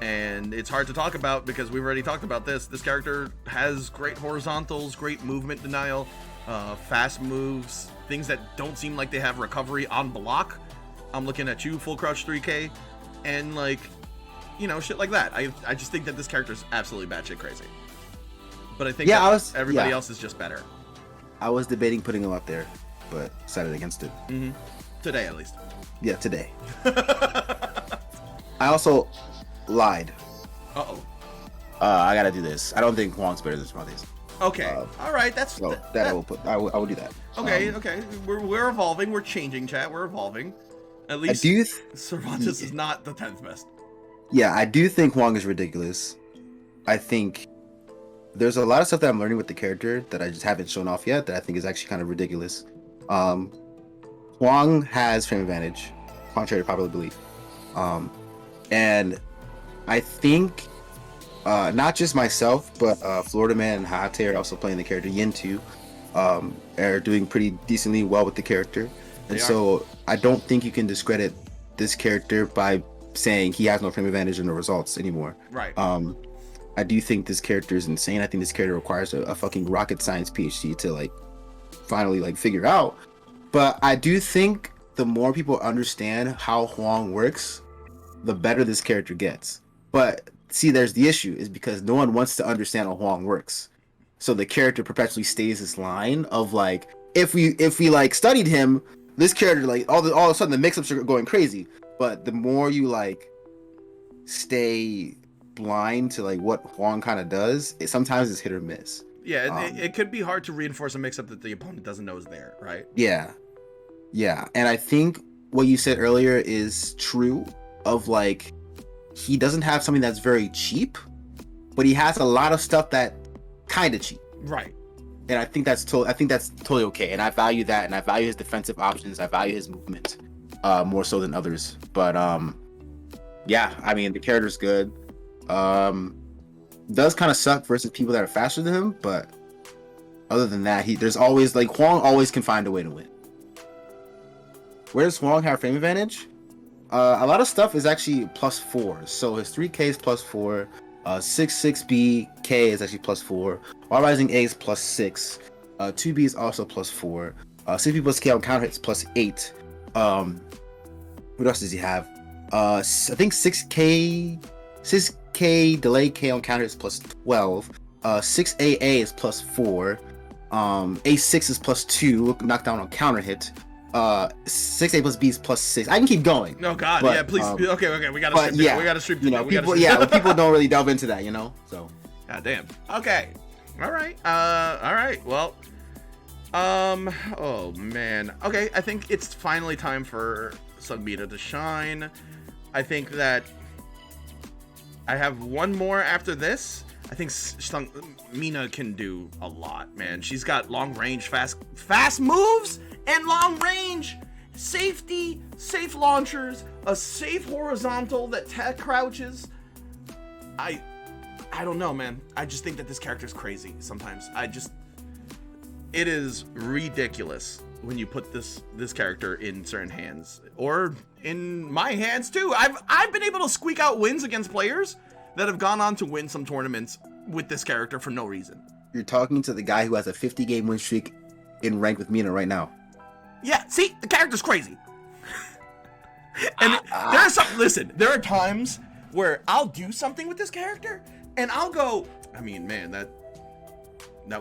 and it's hard to talk about because we've already talked about this. This character has great horizontals, great movement denial, fast moves, things that don't seem like they have recovery on block. I'm looking at you, full crouch 3K, and like, you know, shit like that. I just think that this character is absolutely batshit crazy. But I think everybody else is just better. I was debating putting him up there, but decided against it. Mm-hmm. Today, at least. Yeah, today. I also lied. Uh-oh. I gotta do this. I don't think Hwang's better than Cervantes. Okay. All right. That's I will do that. Okay. Okay. We're evolving. We're changing, chat. We're evolving. At least Cervantes is not the 10th best. Yeah, I do think Hwang is ridiculous. I think there's a lot of stuff that I'm learning with the character that I just haven't shown off yet that I think is actually kind of ridiculous. Hwang has frame advantage, contrary to popular belief. And I think not just myself, but Florida Man and Hate are also playing the character. Yin too are doing pretty decently well with the character. And so I don't think you can discredit this character by saying he has no frame advantage in the results anymore. Right. I do think this character is insane. I think this character requires a fucking rocket science PhD to like finally like figure out. But I do think the more people understand how Hwang works, the better this character gets. But see, there's the issue is because no one wants to understand how Hwang works. So the character perpetually stays this line of like, if we like studied him, this character like all of a sudden the mix-ups are going crazy. But the more you like stay blind to like what Hwang kind of does, sometimes it's hit or miss. Yeah, it could be hard to reinforce a mix-up that the opponent doesn't know is there, right? Yeah. And I think what you said earlier is true of like, he doesn't have something that's very cheap, but he has a lot of stuff that kind of cheap. Right. And I think that's totally okay. And I value that, and I value his defensive options. I value his movement more so than others. But yeah, I mean, the character's good. Does kind of suck versus people that are faster than him, but other than that, there's always like Hwang always can find a way to win. Where does Hwang have frame advantage? A lot of stuff is actually +4. So his 3K is +4. 6B K is actually +4. While Rising A is +6. 2B is also +4. 6B plus K on counter hits +8. What else does he have? I think 6k delay K on counter is plus 12. 6AA is plus 4. A6 is plus 2, knockdown on counter hit. 6A plus B is plus 6. I can keep going. No, God, but, yeah, please. Okay, we gotta but strip yeah, we gotta strip you know, we gotta people, strip- yeah, people don't really delve into that, you know. So, God damn. Okay. All right. All right. Well. Oh man. Okay. I think it's finally time for Sugmita to shine. I think that I have one more after this. I think Mina can do a lot, man. She's got long range, fast moves, and long range safety, safe launchers, a safe horizontal that crouches. I don't know, man. I just think that this character's crazy sometimes. It is ridiculous when you put this character in certain hands, or in my hands too. I've been able to squeak out wins against players that have gone on to win some tournaments with this character for no reason. you're talking to the guy who has a 50-game win streak in rank with Mina right now. Yeah, see, the character's crazy. And there are times where I'll do something with this character and I'll go, I mean, man, that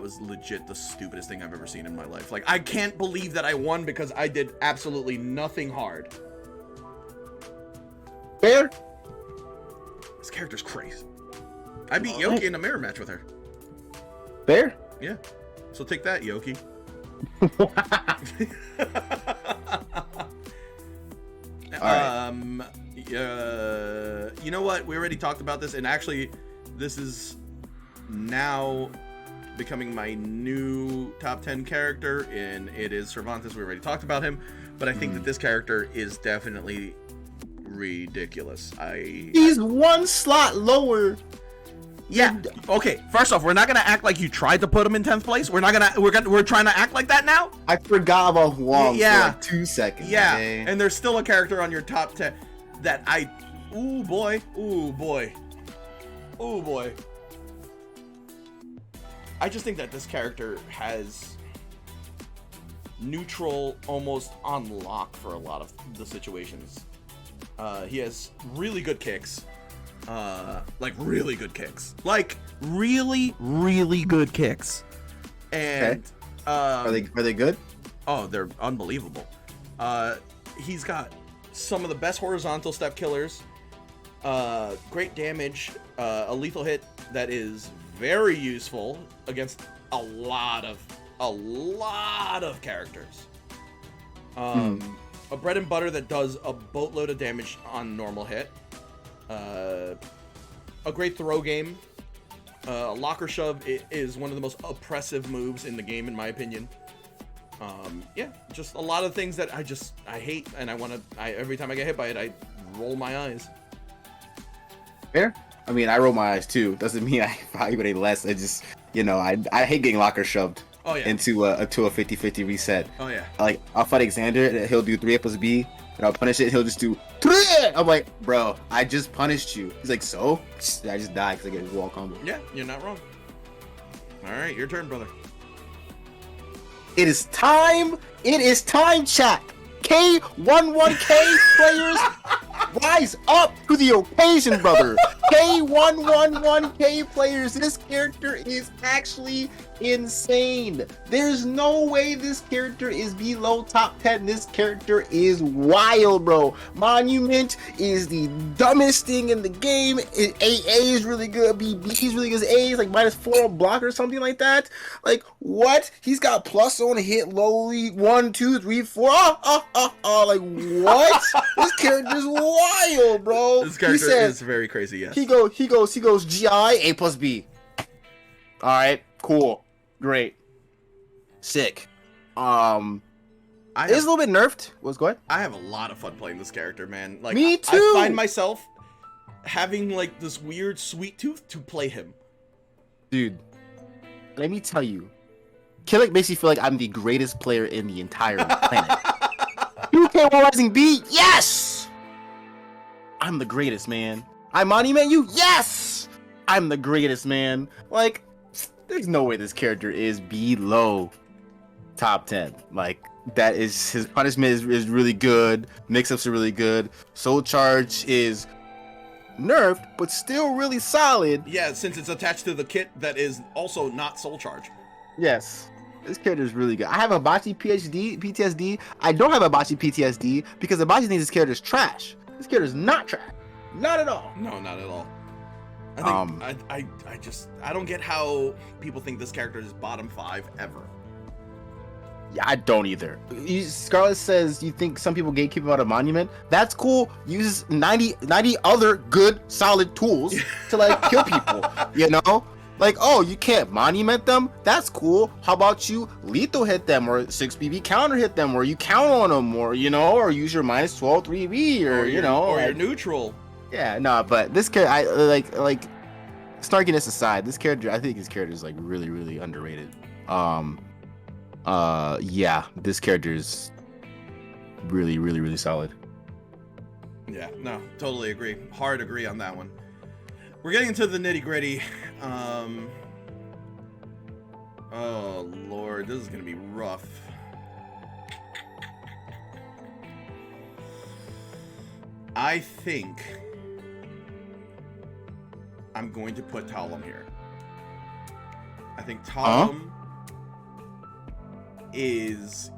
was legit the stupidest thing I've ever seen in my life. Like, I can't believe that I won because I did absolutely nothing hard. Fair. This character's crazy. I beat Yoki in a mirror match with her. Fair. Yeah. So take that, Yoki. You know what? We already talked about this, and actually, this is now becoming my new top 10 character, and it is Cervantes. We already talked about him, but I think that this character is definitely ridiculous. He's one slot lower. Yeah. Okay. First off, we're not gonna act like you tried to put him in 10th place. We're trying to act like that now. I forgot about Hwang for like 2 seconds. Yeah. Okay? And there's still a character on your top 10 that ooh boy. I just think that this character has neutral almost on lock for a lot of the situations. He has really good kicks. Like really good kicks. Like really good kicks. And are they good? Oh, they're unbelievable. He's got some of the best horizontal step killers. Great damage, a lethal hit that is very useful against a lot of characters. A bread and butter that does a boatload of damage on normal hit. A great throw game. Locker shove is one of the most oppressive moves in the game, in my opinion. Yeah, just a lot of things that I hate, and every time I get hit by it, I roll my eyes. Fair. I mean, I roll my eyes too. Doesn't mean I value it any less. I just, I hate getting locker shoved. Oh, yeah. Into a 50-50 reset. Oh yeah. Like, I'll fight Alexander, he'll do 3A plus B, and I'll punish it, he'll just do 3A! I'm like, bro, I just punished you. He's like, so? I just died because I get a wall combo. Yeah, you're not wrong. Alright, your turn, brother. It is time, chat! K11K players, rise up to the occasion, brother! K111K players, this character is actually insane. There's no way this character is below top 10. This character is wild, bro. Monument is the dumbest thing in the game. AA is really good. BB is really good. A is like -4 on block or something like that. Like, what? He's got plus on hit lowly 1, 2, 3, 4. Like, what? This character's wild, bro. This character is very crazy, yes. He goes GI, A plus B. Alright, cool. Great. Sick. It is a little bit nerfed. What's going? I have a lot of fun playing this character, man. Like, me too. I find myself having like this weird sweet tooth to play him. Dude, let me tell you, Kilik makes me feel like I'm the greatest player in the entire planet. 2K Rising B, yes! I'm the greatest, man. I monument you, yes! I'm the greatest, man. Like, there's no way this character is below top 10. Like, that is, his punishment is really good. Mix-ups are really good. Soul Charge is nerfed, but still really solid. Yeah, since it's attached to the kit that is also not Soul Charge. Yes. This character is really good. I have a Bachi PTSD. I don't have a Bachi PTSD because the Bachi thinks this character is trash. This character is not trash. Not at all. No, not at all. I think I don't get how people think this character is bottom 5 ever. Yeah, I don't either. Scarlet says you think some people gatekeep about a monument. That's cool. Uses 90 other good, solid tools to like kill people. You know? Like, oh, you can't monument them? That's cool. How about you lethal hit them or 6BB counter hit them or you count on them or, you know, or use your minus 12 3B or you know. Or like, you're neutral. Yeah, no, but this character, I like snarkiness aside, this character, I think his character is like really, really underrated. Yeah, this character is really, really, really solid. Yeah, no, totally agree. Hard agree on that one. We're getting into the nitty gritty. Oh Lord, this is gonna be rough. I think I'm going to put Talim here. I think Talim is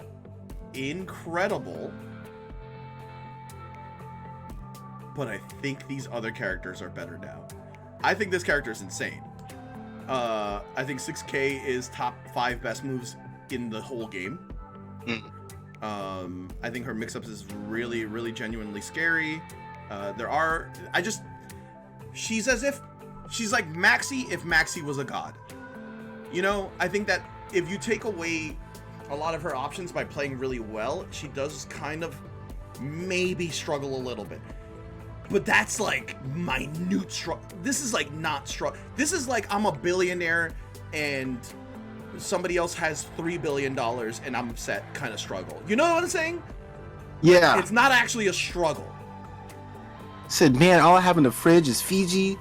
incredible, but I think these other characters are better now. I think this character is insane. I think 6K is top 5 best moves in the whole game. I think her mix-ups is really, really genuinely scary. She's as if she's like Maxi if Maxi was a god. You know, I think that if you take away a lot of her options by playing really well, she does kind of maybe struggle a little bit. But that's like minute struggle. This is like not struggle. This is like I'm a billionaire and somebody else has $3 billion and I'm upset kind of struggle. You know what I'm saying? Yeah. It's not actually a struggle. Said, man, all I have in the fridge is Fiji.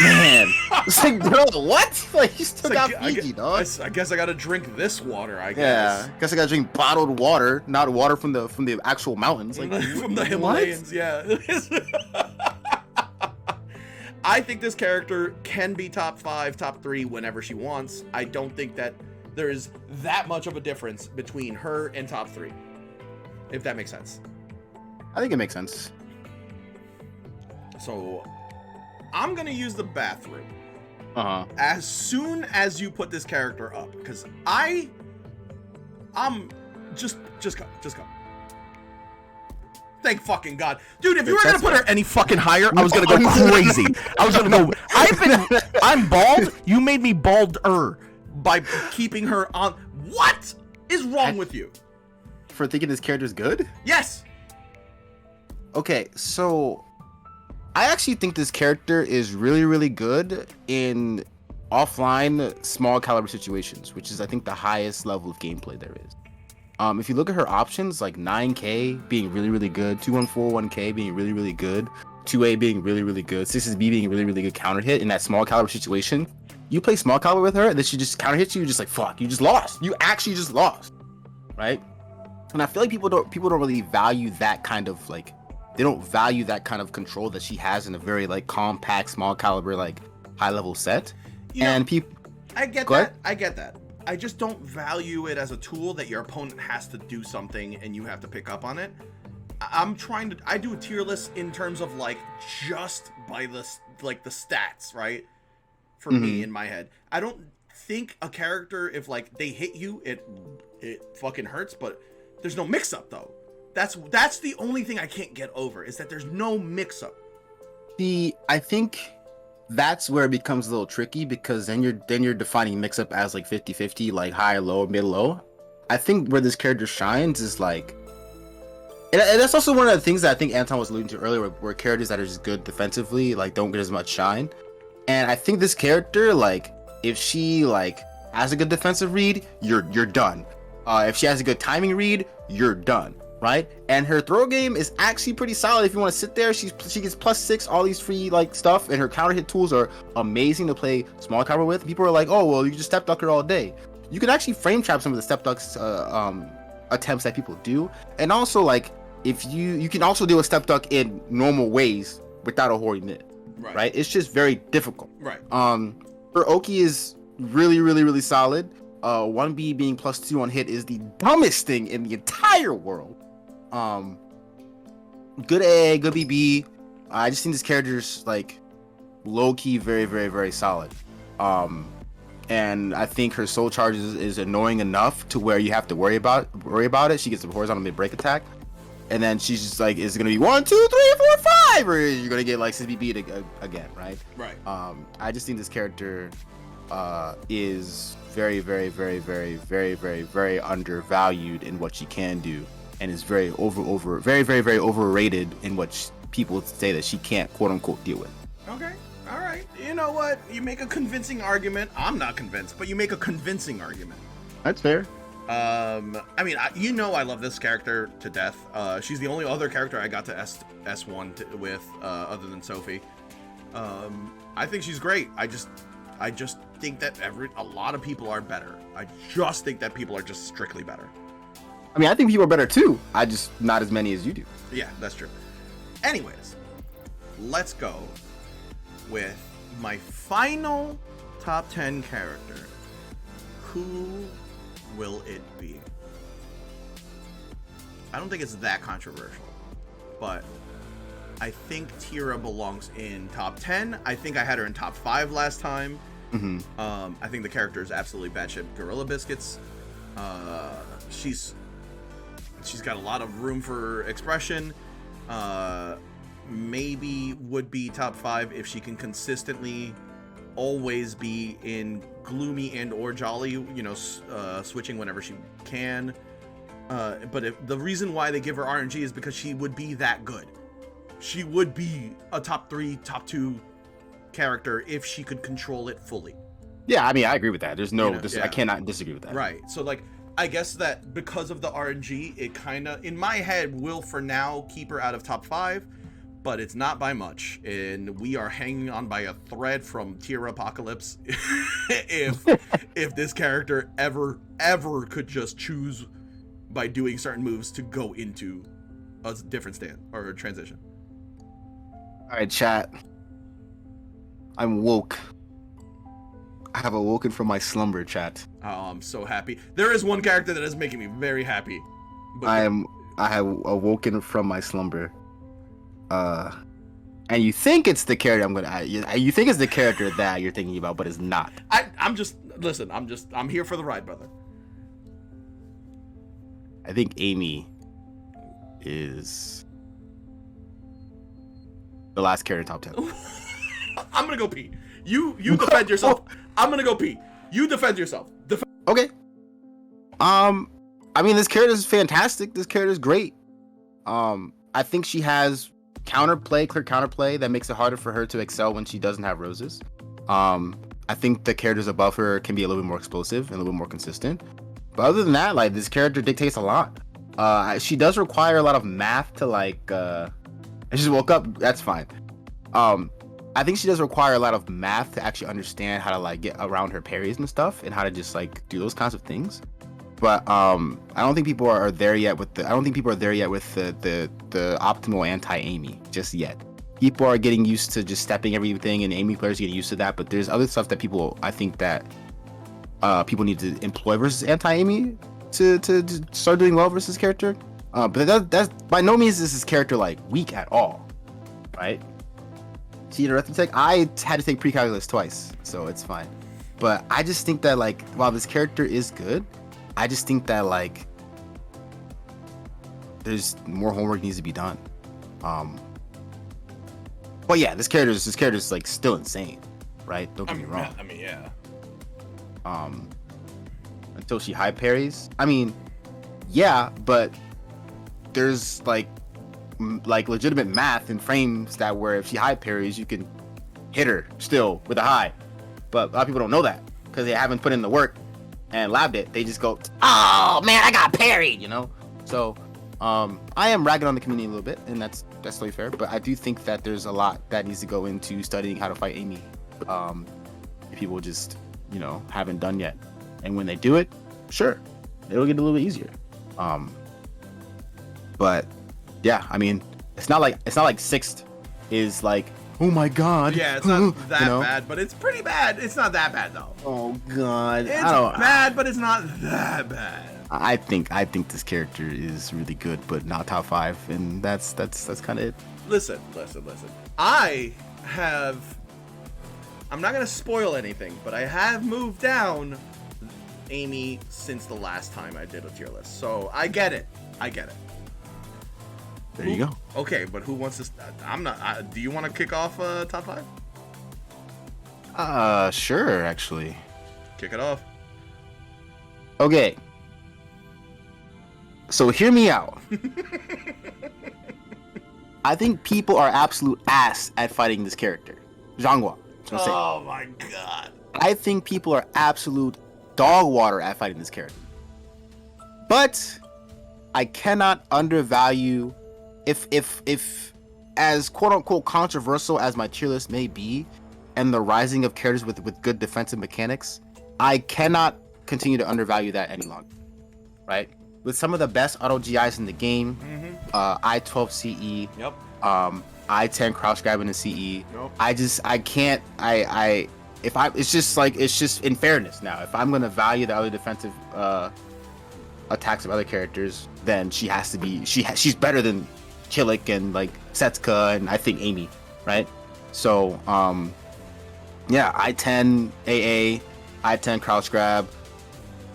Man. It's like, bro, what? Like, you still got Fiji, dog. I guess I gotta drink this water, I guess. Yeah. Guess I gotta drink bottled water, not water from the actual mountains. Like, from the Himalayas, yeah. I think this character can be top 5, top 3 whenever she wants. I don't think that there is that much of a difference between her and top 3. If that makes sense. I think it makes sense. So, I'm gonna use the bathroom. As soon as you put this character up, because I'm just go. Thank fucking God. Dude, if you were gonna put her any fucking higher, I was gonna go crazy. I was gonna go, I'm bald, you made me balder by keeping her on. What is wrong with you? For thinking this character is good? Yes. Okay, so I actually think this character is really, really good in offline small caliber situations, which is I think the highest level of gameplay there is. If you look at her options, like 9K being really, really good, 2141K being really, really good, 2A being really, really good, 6B being really, really good counter hit in that small caliber situation, you play small caliber with her, and then she just counter hits you, you're just like, fuck, you just lost. You actually just lost, right? And I feel like people don't really value that kind of like, they don't value that kind of control that she has in a very like compact, small caliber, like high level set. And people, I get that. I get that. I just don't value it as a tool that your opponent has to do something and you have to pick up on it. I do a tier list in terms of like just by the stats, right? For me in my head, I don't think a character, if like they hit you, it fucking hurts, but there's no mix up though. That's the only thing I can't get over, is that there's no mix up. I think that's where it becomes a little tricky, because then you're defining mix up as like 50-50, like high, low, mid, low. I think where this character shines is like, and that's also one of the things that I think Anton was alluding to earlier, where characters that are just good defensively like don't get as much shine. And I think this character, like, if she like has a good defensive read, you're done. If she has a good timing read, you're done. Right? And her throw game is actually pretty solid. If you want to sit there, she gets +6, all these free like stuff, and her counter hit tools are amazing to play small caliber with. People are like, oh well, you just step duck her all day. you can actually frame trap some of the step ducks attempts that people do, and also like if you can also do a step duck in normal ways without a hoary knit, right? It's just very difficult. Right. Her Oki is really solid. 1B being +2 on hit is the dumbest thing in the entire world. Good A, good BB. I just think this character is like low key very solid. And I think her soul charge is annoying enough to where you have to worry about it. She gets a horizontal mid break attack, and then she's just like, is it gonna be 1, 2, 3, 4, 5, or you're gonna get like 6BB again, right? Right. I just think this character is very undervalued in what she can do, and is very overrated in what people say that she can't quote unquote deal with. Okay. All right. You know what? You make a convincing argument. I'm not convinced, but you make a convincing argument. That's fair. I mean, I love this character to death. She's the only other character I got to S1 with, other than Sophie. I think she's great. I just think that a lot of people are better. I just think that people are just strictly better. I mean, I think people are better too. I just not as many as you do. Yeah, that's true. Anyways, let's go with my final top 10 character. Who will it be? I don't think it's that controversial, but I think Tira belongs in top 10. I think I had her in top 5 last time. Mm-hmm. I think the character is absolutely batshit gorilla biscuits. She's got a lot of room for expression. Maybe would be top 5 if she can consistently always be in gloomy and or jolly, switching whenever she can. But the reason why they give her RNG is because she would be that good. She would be a top 3, top 2 character if she could control it fully. Yeah, I mean, I agree with that. There's no, I cannot disagree with that. Right. So like, I guess that because of the RNG, it kind of, in my head, will for now keep her out of top 5, but it's not by much. And we are hanging on by a thread from Tira Apocalypse if this character ever could just choose by doing certain moves to go into a different stand or transition. All right, chat. I'm woke. I have awoken from my slumber, chat. Oh, I'm so happy. There is one character that is making me very happy. I have awoken from my slumber. And you think it's the character you think it's the character that you're thinking about, but it's not. I'm here for the ride, brother. I think Amy is the last character in top 10. I'm gonna go pee. You defend yourself. I'm gonna go pee. You defend yourself. Okay. I mean, this character is fantastic. This character is great. I think she has clear counterplay that makes it harder for her to excel when she doesn't have roses. I think the characters above her can be a little bit more explosive and a little bit more consistent. But other than that, like, this character dictates a lot. She does require a lot of math to and she just woke up. That's fine. I think she does require a lot of math to actually understand how to get around her parries and stuff, and how to just do those kinds of things. But I don't think people are there yet with the optimal anti-Amy just yet. People are getting used to just stepping everything, and Amy players getting used to that. But there's other stuff that people need to employ versus anti-Amy to start doing well versus character. But that's by no means is this character weak at all, right? See, the arithmetic, I had to take pre-calculus twice, so it's fine. But I just think that while this character is good, I just think that there's more homework needs to be done. But yeah, this character's still insane, right? Don't get me wrong. I mean, yeah. Until she high parries. I mean, yeah, but there's legitimate math and frames that where if she high parries, you can hit her still with a high. But a lot of people don't know that because they haven't put in the work and labbed it. They just go, oh man, I got parried, So I am ragging on the community a little bit, and that's totally fair. But I do think that there's a lot that needs to go into studying how to fight Amy. If people just haven't done yet. And when they do it, sure, it'll get a little bit easier. But yeah, I mean, it's not like sixth is like, oh my god. Yeah, it's not that bad, but it's pretty bad. It's not that bad though. Oh god, it's bad, but it's not that bad. I think this character is really good, but not top 5, and that's kind of it. Listen. I'm not gonna spoil anything, but I have moved down Amy since the last time I did a tier list, so I get it. There you go. Okay, but who wants to? I'm not. Do you want to kick off top 5? Sure, actually. Kick it off. Okay. So hear me out. I think people are absolute ass at fighting this character, Xianghua. Oh my god. I think people are absolute dog water at fighting this character. But I cannot undervalue if as quote unquote controversial as my tier list may be, and the rising of characters with good defensive mechanics, I cannot continue to undervalue that any longer. Right? With some of the best auto GIs in the game, I-12 CE, yep. I-10 crouch grab in the CE. Nope. It's just in fairness now. If I'm gonna value the other defensive attacks of other characters, then she has to be she's better than Kilik and like Setsuka and I think Amy, right? So yeah, I-10 AA, I-10 crouch grab.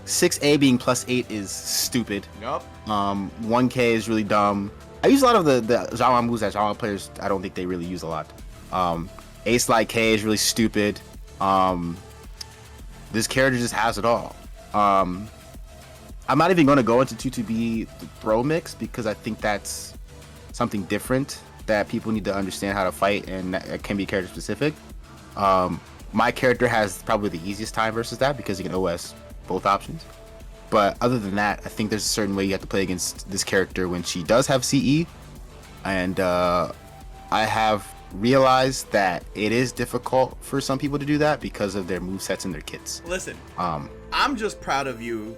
6A being +8 is stupid. Yep. 1K is really dumb. I use a lot of the Xianghua moves that Xianghua players I don't think they really use a lot. A slide K is really stupid. This character just has it all. I'm not even going to go into 2-2B throw mix because I think that's something different that people need to understand how to fight, and that can be character specific. My character has probably the easiest time versus that because you can OS both options. But other than that, I think there's a certain way you have to play against this character when she does have CE. And I have realized that it is difficult for some people to do that because of their movesets and their kits. Listen, I'm just proud of you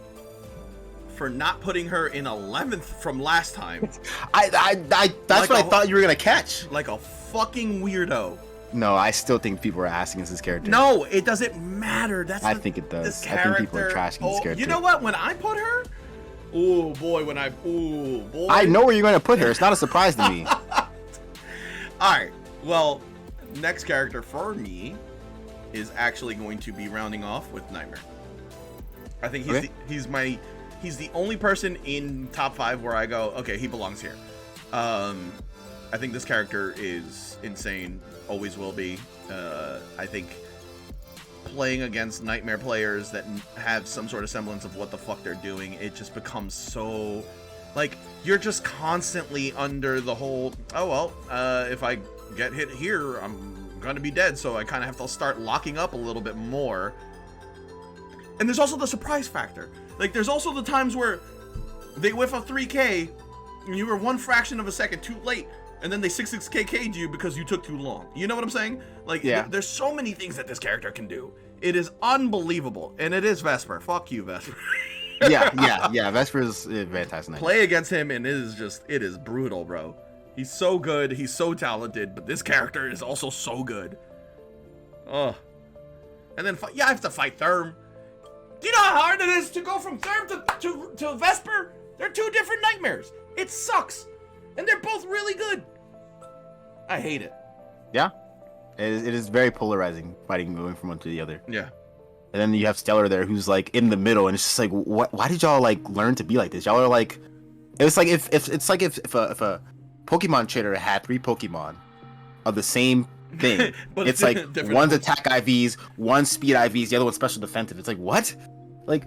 for not putting her in 11th from last time. That's like what I thought you were going to catch. Like a fucking weirdo. No, I still think people are asking us this character. No, it doesn't matter. I think it does. I think people are trashing this character. You know what? When I put her, I know where you're going to put her. It's not a surprise to me. All right. Well, next character for me is actually going to be rounding off with Nightmare. I think he's the only person in top 5 where I go, okay, he belongs here. I think this character is insane. Always will be. I think playing against Nightmare players that have some sort of semblance of what the fuck they're doing, it just becomes so like you're just constantly under the whole, oh well, if I get hit here, I'm gonna be dead, so I kind of have to start locking up a little bit more. And there's also the surprise factor. Like there's also the times where they whiff a 3K and you were 1 fraction of a second too late, and then they 6KK'd you because you took too long. You know what I'm saying? Like, yeah. There's so many things that this character can do. It is unbelievable. And it is Vesper. Fuck you, Vesper. yeah. Vesper is fantastic. Play against him, and it is brutal, bro. He's so good. He's so talented, but this character is also so good. Ugh. And then, I have to fight Therm. Do you know how hard it is to go from Therm to Vesper? They're 2 different nightmares. It sucks. And they're both really good. I hate it. Yeah. It is very polarizing fighting going from one to the other. Yeah. And then you have Stellar there who's like in the middle, and it's just like, why did y'all like learn to be like this? Y'all are like, it's like if a Pokemon trainer had 3 Pokemon of the same thing. It's like one's attack IVs, one's speed IVs, the other one's special defensive. It's like, what? Like,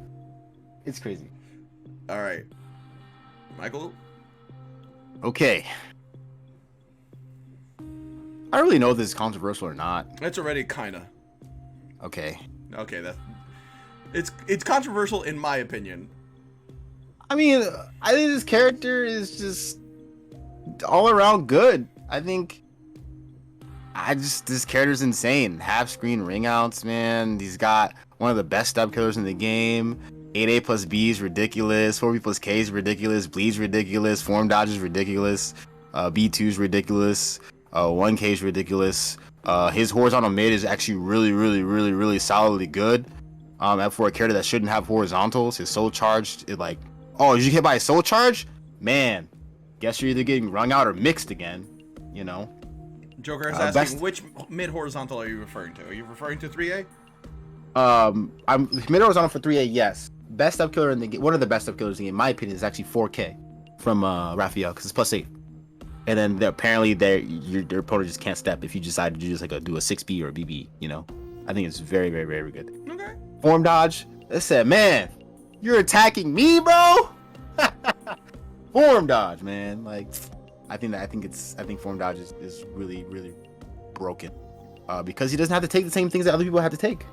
it's crazy. All right. Michael? Okay. I don't really know if this is controversial or not. It's already kinda. Okay. Okay, it's controversial in my opinion. I mean, I think this character is just all around good. I think this character's insane. Half screen ring outs, man. He's got one of the best step killers in the game. 8A plus B is ridiculous. 4B plus K is ridiculous. Bleed's ridiculous. Form dodge is ridiculous. B2 is ridiculous. 1K is ridiculous. His horizontal mid is actually really solidly good. For a character that shouldn't have horizontals, his soul charged is like, oh, did you get hit by a soul charge? Man, guess you're either getting wrung out or mixed again. You know. Joker is asking, which mid horizontal are you referring to? Are you referring to 3A? I'm mid horizontal for 3A. Yes. Best step killer in the game. One of the best step killers in the game, in my opinion, is actually 4K from Raphael because it's plus 8. And then apparently your opponent just can't step if you decide to just do a 6B or a BB. You know, I think it's very good. Okay. Form dodge. It said, man, you're attacking me, bro. Form dodge, man. Like, I think form dodge is really broken because he doesn't have to take the same things that other people have to take.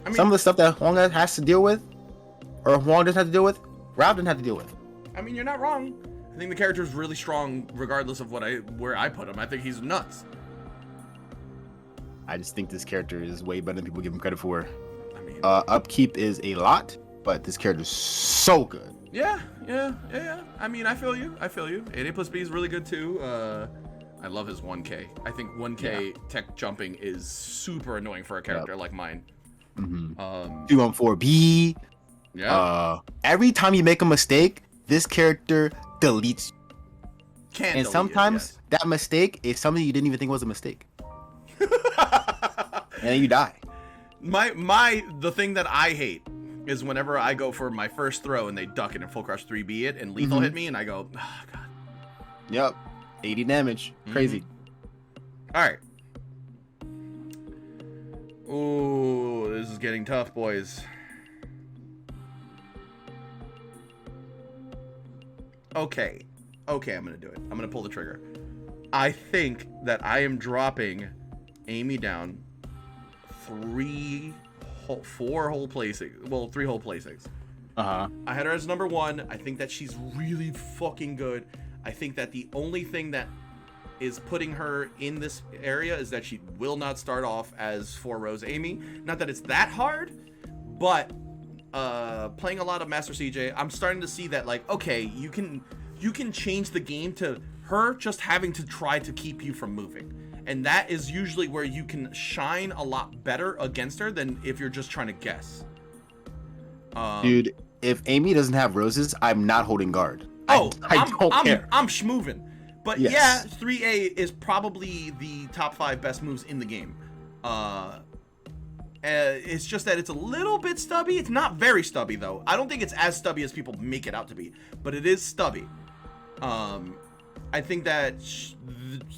I mean, some of the stuff that Hwang has to deal with, or Hwang doesn't have to deal with, Ralph doesn't have to deal with. I mean, you're not wrong. I think the character is really strong, regardless of where I put him. I think he's nuts. I just think this character is way better than people give him credit for. I mean, upkeep is a lot, but this character is so good. Yeah. I mean, I feel you. 8A plus B is really good too. I love his 1K. I think 1K tech jumping is super annoying for a character like mine. 2-on-4B. Yeah. Every time you make a mistake, this character deletes you. And sometimes that mistake is something you didn't even think was a mistake. And then you die. The thing that I hate is whenever I go for my first throw and they duck it and full crush 3B it and lethal hit me and I go, oh god. Yep. 80 damage. Crazy. Alright. Ooh, this is getting tough, boys. Okay, I'm gonna do it. I'm gonna pull the trigger. I think that I am dropping Amy down 3 whole placings. Well, 3 whole placings. I had her as number 1. I think that she's really fucking good. I think that the only thing that is putting her in this area is that she will not start off as 4 rows Amy. Not that it's that hard, but playing a lot of Master CJ, I'm starting to see that, like, okay, you can change the game to her just having to try to keep you from moving. And that is usually where you can shine a lot better against her than if you're just trying to guess. Dude, if Amy doesn't have roses, I'm not holding guard. I don't care. I'm schmoovin'. But yes. Yeah, 3A is probably the top 5 best moves in the game. It's just that it's a little bit stubby. It's not very stubby, though. I don't think it's as stubby as people make it out to be. But it is stubby. I think that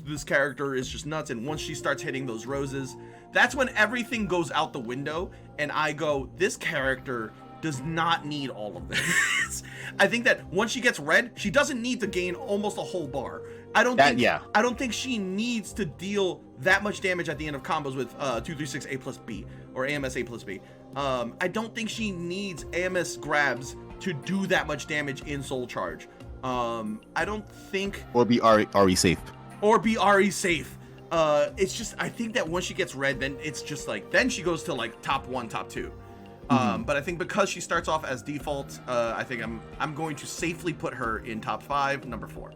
this character is just nuts. And once she starts hitting those roses, that's when everything goes out the window. And I go, this character does not need all of this. I think that once she gets red, she doesn't need to gain almost a whole bar. I don't think she needs to deal that much damage at the end of combos with 236 A plus B or AMS A plus B. I don't think she needs AMS grabs to do that much damage in Soul Charge. I don't think... Or be RE safe. It's just, I think that once she gets red, then it's just like, then she goes to like top 1, top 2. But I think because she starts off as default, I think I'm going to safely put her in top 5, number 4.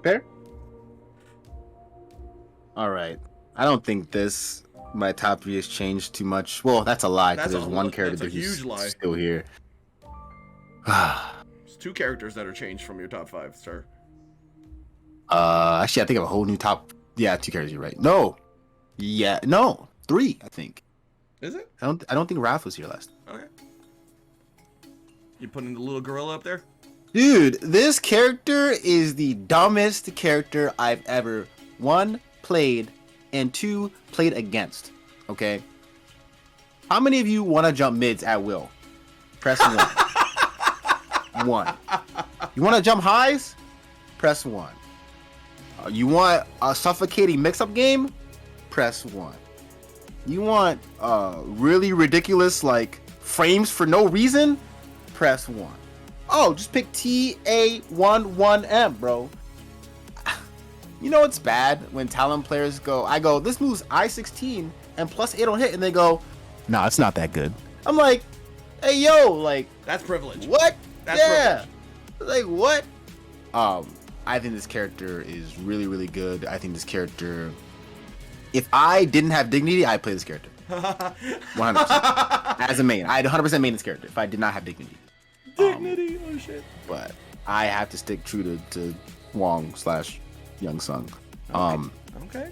Fair. All right. I don't think my top 3 has changed too much. Well, that's a lie because there's one character that's still here. It's 2 characters that are changed from your top 5, sir. Actually, I think I have a whole new top. Yeah, 2 characters. You're right. No. 3. I think. Is it? I don't think Raph was here last. Okay. You putting the little gorilla up there? Dude, this character is the dumbest character I've ever, 1, played, and 2, played against. Okay? How many of you want to jump mids at will? Press 1. 1. You want to jump highs? Press 1. You want a suffocating mix-up game? Press 1. You want really ridiculous like frames for no reason? Press 1. Oh, just pick TA11M, bro. You know it's bad when Talim players go, I go, this move's I-16 and plus 8 on hit, and they go, no, it's not that good. I'm like, hey yo, like That's privilege. what? That's yeah, privilege. like what? I think this character is really, really good. I think this character, if I didn't have dignity, I'd play this character. 100%. As a main, I'd 100% main this character if I did not have dignity. Dignity, oh shit. But I have to stick true to Hwang / Young Sung. Okay.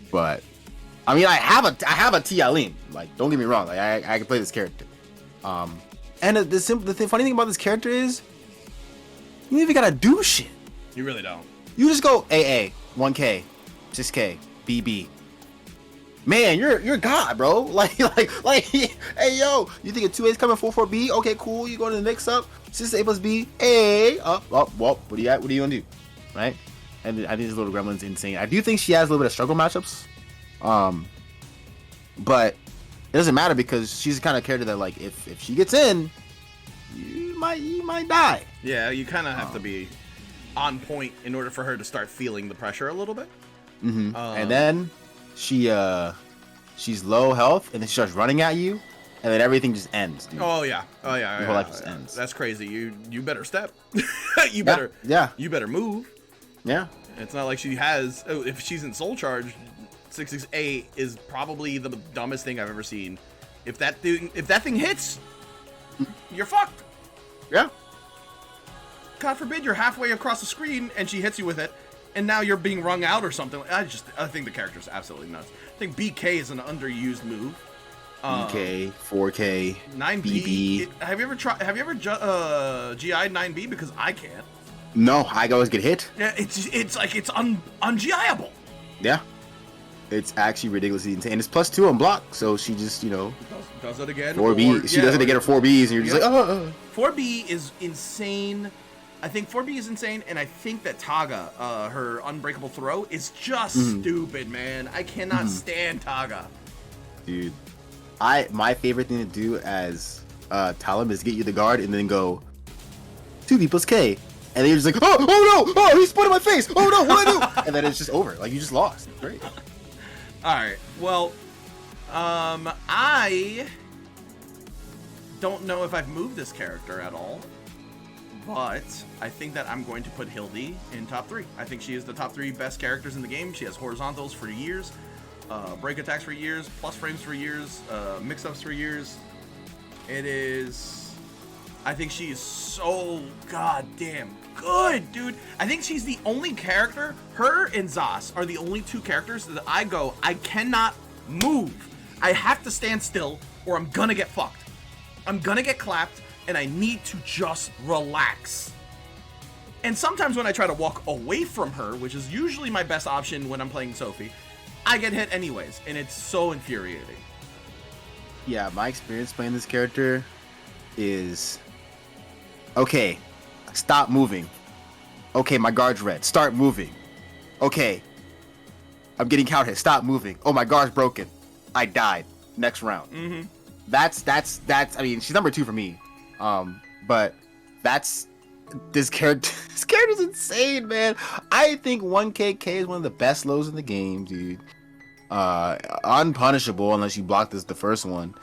But I mean, I have a Talim. Like, don't get me wrong. Like, I can play this character. And the funny thing about this character is, you don't even gotta do shit. You really don't. You just go AA, 1K, 6K, BB. Man, you're God, bro. Like, hey yo, you think a 2A's coming 4-4B? Okay, cool. You go to the next up, 6A plus B, A, up, well, what do you gonna do? Right? And I think this little gremlin's insane. I do think she has a little bit of struggle matchups. But it doesn't matter because she's the kind of character that, like, if she gets in, you might die. Yeah, you kind of have to be on point in order for her to start feeling the pressure a little bit. Mm-hmm. And then she's low health, and then she starts running at you, and then everything just ends, dude. Oh yeah. Your whole life just ends. That's crazy. You better step. You better move. Yeah. It's not like she has. Oh, if she's in soul charge, 668 is probably the dumbest thing I've ever seen. If that thing hits, you're fucked. Yeah. God forbid you're halfway across the screen and she hits you with it, and now you're being wrung out or something. I think the character's absolutely nuts. I think BK is an underused move. BK, 4K, 9B. BB. Have you ever GI'd 9B? Because I can't. No, I always get hit. Yeah, it's like it's un-GIable. Yeah. It's actually ridiculously insane. And it's +2 on block, so she just, does it again. 4B. She does it to get her 4Bs, and you're just like, oh. 4B is insane. I think 4B is insane, and I think that Taga, her unbreakable throw, is just stupid, man. I cannot stand Taga. Dude, my favorite thing to do as Talim is get you the guard and then go 2B plus K, and then you're just like, oh no, oh, he split in my face, oh no, what do I do? And then it's just over, like you just lost. It's great. All right, well, I don't know if I've moved this character at all, but I think that I'm going to put Hilde in top 3. I think she is the top 3 best characters in the game. She has horizontals for years, break attacks for years, plus frames for years, mix-ups for years. I think she is so goddamn good, dude. I think she's the only character, her and Zas are the only 2 characters that I cannot move. I have to stand still or I'm gonna get fucked. I'm gonna get clapped, and I need to just relax. And sometimes when I try to walk away from her, which is usually my best option when I'm playing Sophie, I get hit anyways, and it's so infuriating. Yeah, my experience playing this character is, okay, stop moving. Okay, my guard's red. Start moving. Okay, I'm getting counter hit. Stop moving. Oh, my guard's broken. I died. Next round. Mm-hmm. That's. I mean, she's number 2 for me. But that's this character. This character's insane, man. I think 1KK is one of the best lows in the game, dude. Unpunishable unless you block the first one.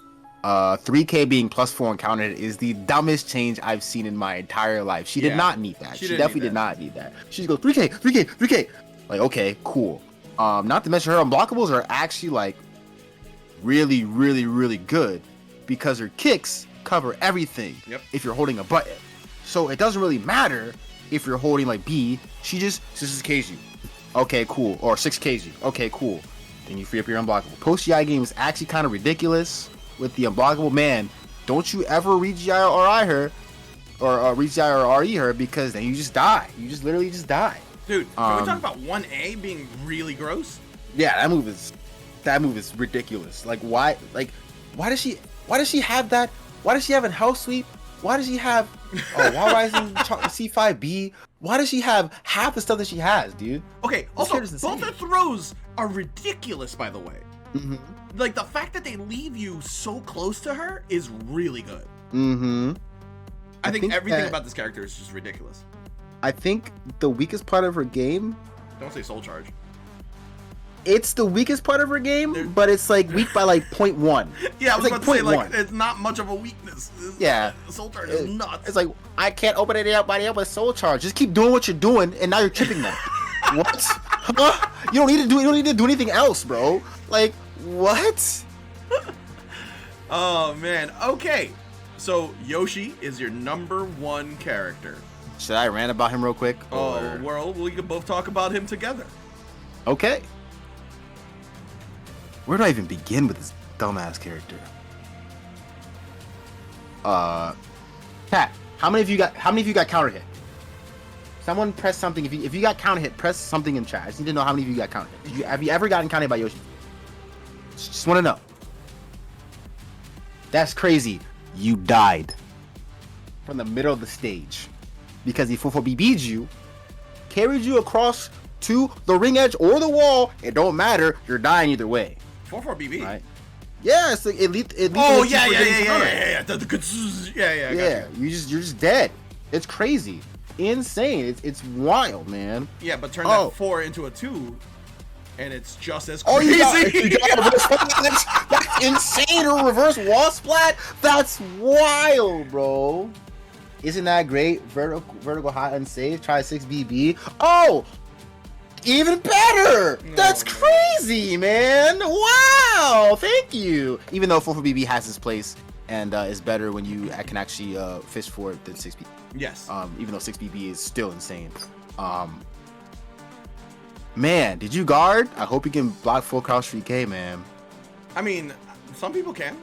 3K being +4 and countered is the dumbest change I've seen in my entire life. She did not need that. She definitely did not need that. She just goes 3K. Like, okay, cool. Not to mention her unblockables are actually like really, really, really good because her kicks cover everything. Yep. If you're holding a button. So it doesn't really matter if you're holding like B. She just 6Ks you. Okay, cool. Or 6Ks you. Okay, cool. Then you free up your unblockable. Post-GI game is actually kind of ridiculous with the unblockable. Man, don't you ever re-GI or RI her, or re-GI or RE her, because then you just die. You just literally just die. Dude, can we talk about 1A being really gross? Yeah, that move is ridiculous. Like, why does she have that? Why does she have a health sweep? Why does she have wall rising C5B? Why does she have half the stuff that she has, dude? Okay, also, both her throws are ridiculous, by the way. Mm-hmm. Like, the fact that they leave you so close to her is really good. Mm-hmm. I think everything about this character is just ridiculous. I think the weakest part of her game... Don't say soul charge. it's the weakest part of her game, but it's like weak by like 0.1. Yeah, I was it's about to say, like, 0.1. it's not much of a weakness. Yeah. Soul Charge is nuts. It's like, I can't open anybody up with Soul Charge. Just keep doing what you're doing, and now you're tripping them. What? Huh? You don't need to do anything else, bro. Like, what? Oh, man. Okay. So, Yoshi is your number 1 character. Should I rant about him real quick? Oh, well, we can both talk about him together. Okay. Where do I even begin with this dumbass character? Cat, how many of you got counter hit? Someone press something. If you got counter hit, press something in chat. I just need to know how many of you got counter hit. Have you ever gotten counter hit by Yoshi? Just want to know. That's crazy. You died from the middle of the stage because he 4-4-BB'd you, carried you across to the ring edge or the wall. It don't matter. You're dying either way. 4-4-BB. Right? Yeah, it's like elite. Oh yeah. You're just dead. It's crazy, insane. It's wild, man. Yeah, but turn that 4 into a 2, and it's just as Oh, crazy. you got that's insane. A reverse wall splat. That's wild, bro. Isn't that great? Vertical high unsafe. Try 6BB. Oh, even better. That's crazy, man. Wow. Thank you. Even though 4-4-BB has its place and is better when you can actually fish for it than 6BB. Yes. Even though 6BB is still insane. Man, did you guard? I hope you can block full crouch 3K, man. I mean, some people can.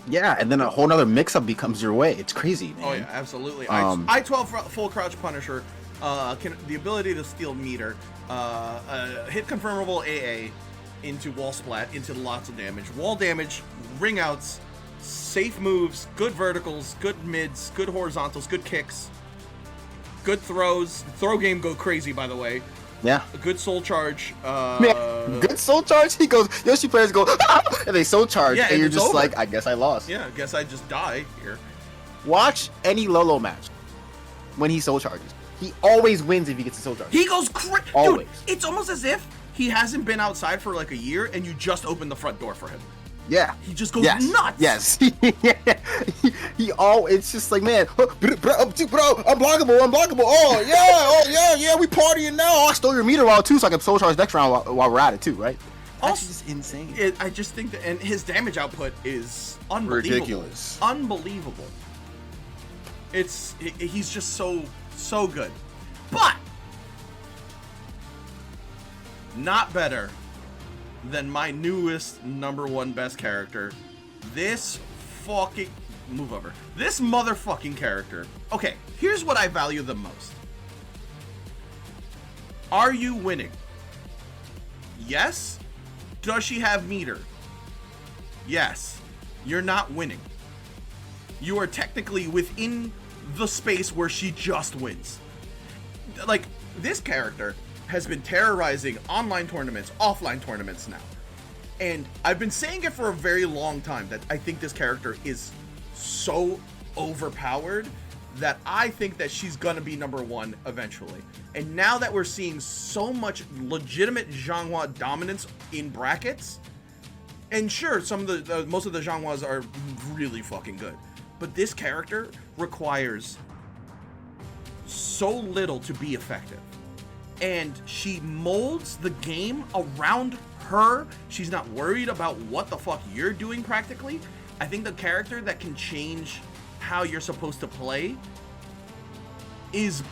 Yeah, and then a whole nother mix-up becomes your way. It's crazy, man. Oh yeah, absolutely. I-12 full crouch Punisher, the ability to steal meter, hit confirmable AA into wall splat, into lots of damage, wall damage, ring outs, safe moves, good verticals, good mids, good horizontals, good kicks, good throws. Throw game go crazy, by the way. Yeah. A good soul charge. Man, good soul charge? He goes, Yoshi players go, and they soul charge, and you're just over. Like, I guess I lost. Yeah, I guess I just die here. Watch any Lolo match when he soul charges. He always wins if he gets a soul charge. He goes crazy. Always. Dude, it's almost as if he hasn't been outside for like a year, and you just opened the front door for him. Yeah. He just goes nuts. Yes. It's just like, man, bro, unblockable. Oh yeah, we partying now. Oh, I stole your meter while too, so I can soul charge next round while we're at it too, right? That's just insane. I just think that, and his damage output is unbelievable. Ridiculous. Unbelievable. He's just so good. But not better than my newest number 1 best character. This motherfucking character. Okay, here's what I value the most. Are you winning? Yes. Does she have meter? Yes. You're not winning. You are technically within the space where she just wins. Like, this character has been terrorizing online tournaments, offline tournaments now. And I've been saying it for a very long time that I think this character is so overpowered that I think that she's gonna be number 1 eventually. And now that we're seeing so much legitimate Xianghua dominance in brackets, and sure, some of the most of the Xianghuas are really fucking good, but this character requires so little to be effective. And she molds the game around her. She's not worried about what the fuck you're doing practically. I think the character that can change how you're supposed to play is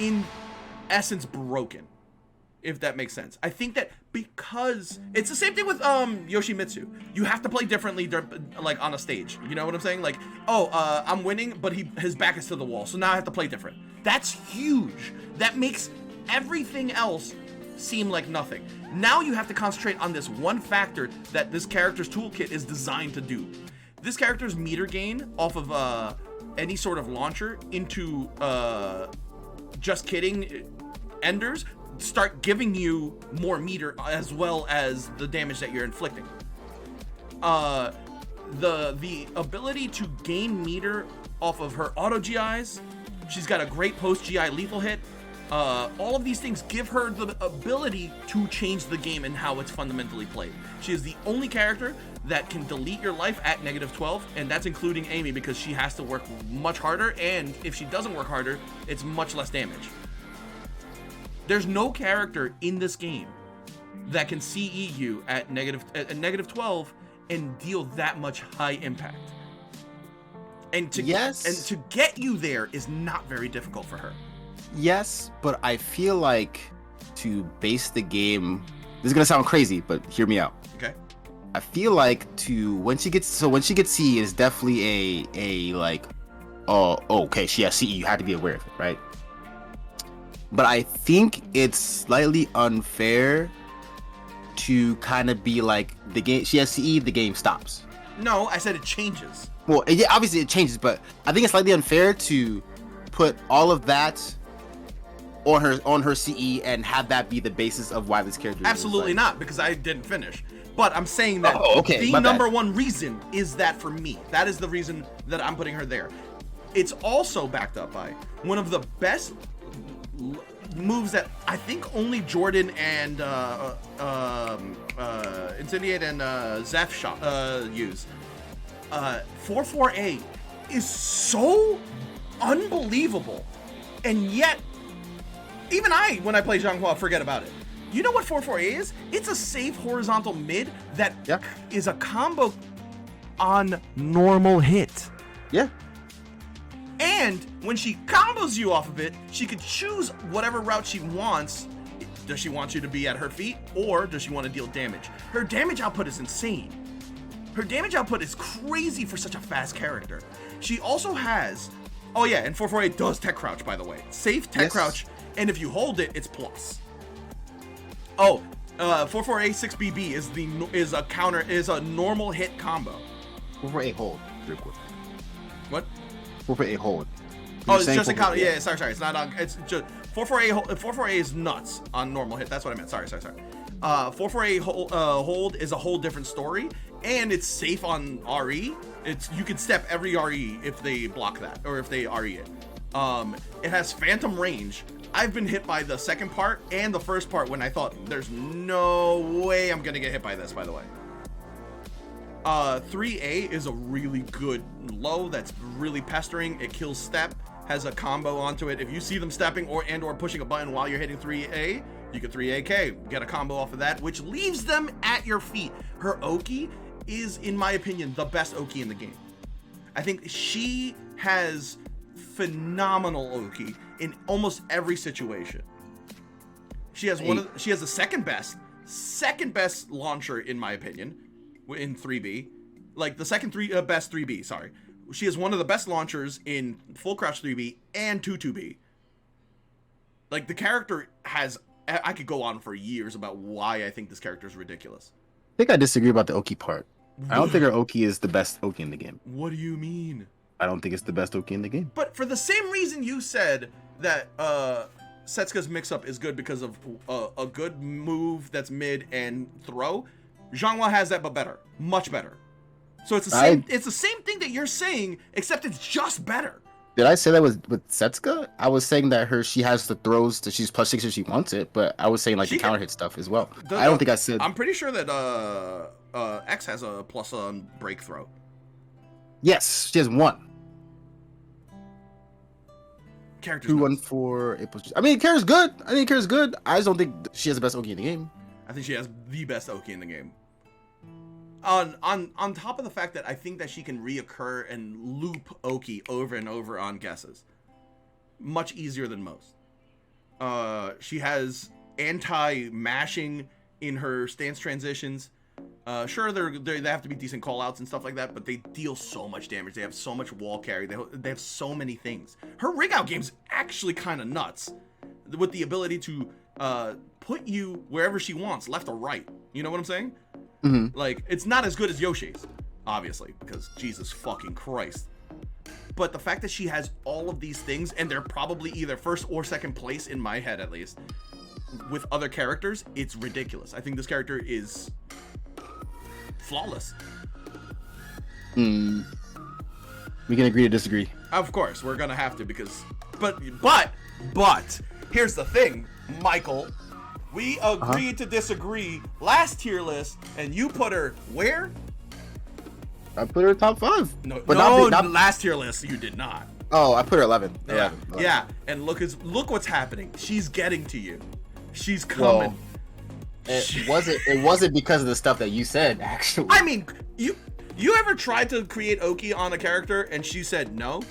in essence broken, if that makes sense. I think that because it's the same thing with Yoshimitsu. You have to play differently like on a stage. You know what I'm saying? Like, I'm winning, but his back is to the wall, so now I have to play different. That's huge. That makes everything else seem like nothing. Now you have to concentrate on this one factor that this character's toolkit is designed to do. This character's meter gain off of any sort of launcher into just kidding enders start giving you more meter as well as the damage that you're inflicting. The ability to gain meter off of her auto GIs. She's got a great post GI lethal hit. All of these things give her the ability to change the game and how it's fundamentally played. She is the only character that can delete your life at -12, and that's including Amy because she has to work much harder, and if she doesn't work harder, it's much less damage. There's no character in this game that can CE you at -12 and deal that much high impact. And to get you there is not very difficult for her. Yes, but I feel like to base the game, this is gonna sound crazy, but hear me out. Okay. I feel like when she gets CE, it's definitely a like, okay, she has CE, you have to be aware of it, right? But I think it's slightly unfair to kind of be like, the game, she has CE, the game stops. No, I said it changes. Well, yeah, obviously it changes, but I think it's slightly unfair to put all of that on her CE and have that be the basis of why this character. Absolutely not, because I didn't finish. But I'm saying that the number one reason is that for me. That is the reason that I'm putting her there. It's also backed up by one of the best moves that I think only Jordan and Incendiate and Zeph use. 4-4A is so unbelievable, and yet even when I play Xianghua, forget about it. You know what 4-4A is? It's a safe horizontal mid that is a combo on normal hit. Yeah. And when she combos you off of it, she could choose whatever route she wants. Does she want you to be at her feet, or does she want to deal damage? Her damage output is insane. Her damage output is crazy for such a fast character. She also has, and 4-4A does tech crouch, by the way. Safe tech crouch, and if you hold it, it's plus. 4-4A 6BB is a normal hit combo. 4-4A hold, real quick. What? 4-4A hold. It's just a counter. Yeah, sorry. It's not on. It's just 4-4A is nuts on normal hit. That's what I meant. Sorry. 4-4A hold is a whole different story, and it's safe on RE. You can step every RE if they block that, or if they RE it. It has phantom range. I've been hit by the second part and the first part when I thought there's no way I'm gonna get hit by this, by the way. 3A is a really good low that's really pestering. It kills step, has a combo onto it. If you see them stepping or pushing a button while you're hitting 3A, you can 3AK, get a combo off of that, which leaves them at your feet. Her Oki is, in my opinion, the best Oki in the game. I think she has phenomenal Oki in almost every situation. She has the second best launcher, in my opinion, in 3B. Like the second best 3B, sorry. She is one of the best launchers in full crouch 3B and 2-2B. Like, the character has, I could go on for years about why I think this character is ridiculous. I think I disagree about the Oki part. I don't think her Oki is the best Oki in the game. What do you mean? I don't think it's the best Oki in the game. But for the same reason you said that Setsuka's mix-up is good because of a good move that's mid and throw, Xianghua has that, but better. Much better. So it's the same thing that you're saying, except it's just better. Did I say that with Setsuka? I was saying that she has the throws that she's +6 if she wants it, but I was saying like the counter hit stuff as well. I don't think I said. I'm pretty sure that X has a plus on break throw. Yes, she has 1. Character's 2-1-4. I mean, character's good. I think character's good. I just don't think she has the best Oki in the game. I think she has the best Oki in the game. On top of the fact that I think that she can reoccur and loop Oki over and over on guesses. Much easier than most. She has anti-mashing in her stance transitions. Sure, they have to be decent callouts and stuff like that, but they deal so much damage. They have so much wall carry. They have so many things. Her rig out game's actually kind of nuts, with the ability to put you wherever she wants, left or right. You know what I'm saying? Mm-hmm. Like, it's not as good as Yoshi's, obviously, because Jesus fucking Christ. But the fact that she has all of these things, and they're probably either first or second place, in my head at least, with other characters, it's ridiculous. I think this character is flawless. We can agree to disagree. Of course, we're gonna have to, because but here's the thing, Michael. We agreed to disagree last tier list, and you put her where? I put her top 5. No, but not last tier list. You did not. Oh, I put her 11. Yeah, 11. yeah. And look what's happening. She's getting to you. She's coming. Well, it wasn't because of the stuff that you said, actually. I mean, you ever tried to create Oki on a character and she said no?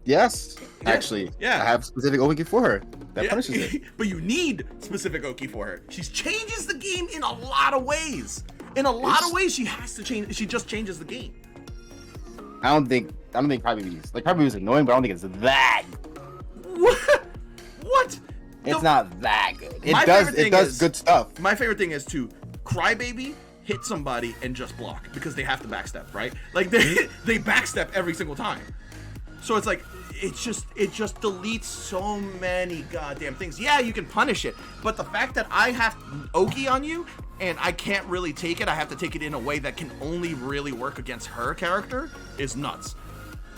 Yes, Yeah. actually. Yeah. I have specific Oki for her that punishes it. But you need specific Oki for her. She changes the game in a lot of ways. In a lot of ways, she has to change. She just changes the game. I don't think Crybaby's Crybaby's annoying, but I don't think it's that. What? It's not that good. It My does favorite thing is- good stuff. My favorite thing is to Crybaby hit somebody and just block because they have to backstep, right? Like they backstep every single time. So it's like it just deletes so many goddamn things. Yeah, you can punish it, but the fact that I have Oki on you and I can't really take it, I have to take it in a way that can only really work against her character is nuts.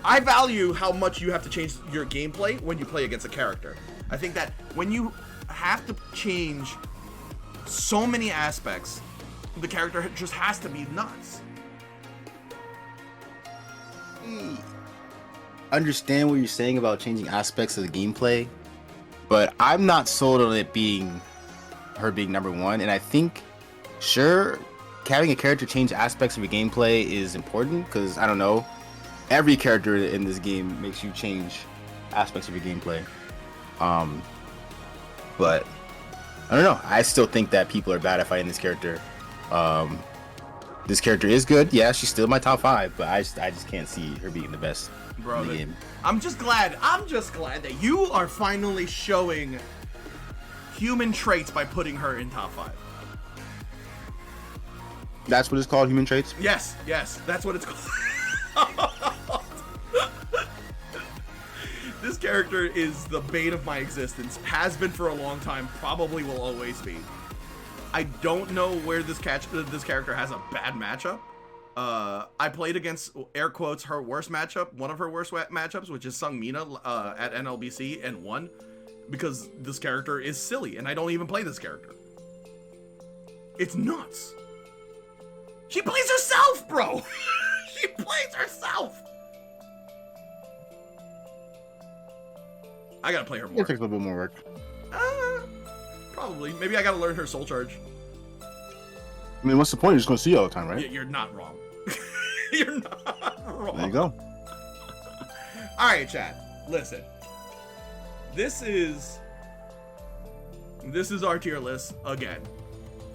I value how much you have to change your gameplay when you play against a character. I think that when you have to change so many aspects, the character just has to be nuts. Understand what you're saying about changing aspects of the gameplay, but I'm not sold on it being her being number 1. And I think, sure, having a character change aspects of your gameplay is important because I don't know, every character in this game makes you change aspects of your gameplay. But I don't know. I still think that people are bad at fighting this character. This character is good. Yeah, she's still my top 5, but I just can't see her being the best in the game. I'm just glad that you are finally showing human traits by putting her in top 5. That's what it's called, human traits? Yes, that's what it's called. This character is the bane of my existence. Has been for a long time. Probably will always be. I don't know where this character has a bad matchup. I played against, air quotes, her worst matchup, one of her worst matchups, which is Sung Mina at NLBC, and won because this character is silly, and I don't even play this character. It's nuts. She plays herself, bro. She plays herself. I gotta play her more. It takes a little bit more work. Probably. Maybe I gotta learn her soul charge. I mean, what's the point? You're just gonna see you all the time, right? You're not wrong. You're not wrong. There you go. All right, chat. Listen. This is our tier list again.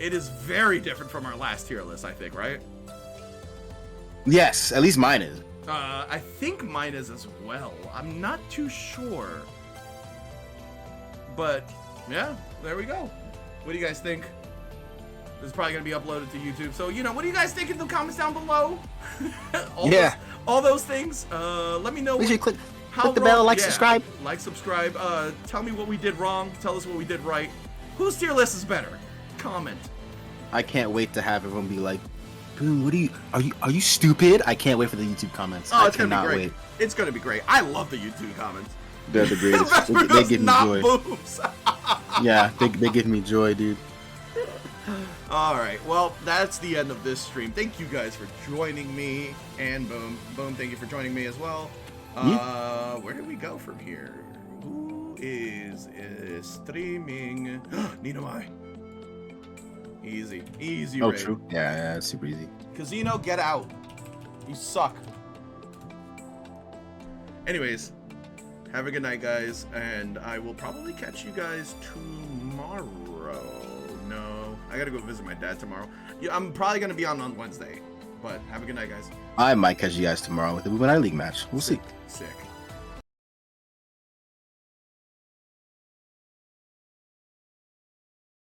It is very different from our last tier list, I think, right? Yes, at least mine is. I think mine is as well. I'm not too sure. But, yeah, there we go. What do you guys think? This is probably going to be uploaded to YouTube. So, what do you guys think in the comments down below? all those things. Let me know. Make sure you click How the bell, wrong- subscribe. Like, subscribe. Tell me what we did wrong. Tell us what we did right. Whose tier list is better? Comment. I can't wait to have everyone be like, Boom, what are you stupid? I can't wait for the YouTube comments. Oh, I it's going to be cannot great. wait. It's going to be great. I love the YouTube comments. They're the greatest. they give me joy. Boobs. Yeah, they give me joy, dude. All right, well, that's the end of this stream. Thank you guys for joining me, and Boom, thank you for joining me as well. Where do we go from here? Who is streaming? Ninamai. Easy Oh, raid. true. Yeah, it's super easy. Casino, get out. You suck. Anyways, have a good night, guys, and I will probably catch you guys tomorrow. No, I gotta go visit my dad tomorrow. Yeah, I'm probably gonna be on Wednesday, but have a good night, guys. I might catch you guys tomorrow with the Illuminati League match. We'll see. Sick.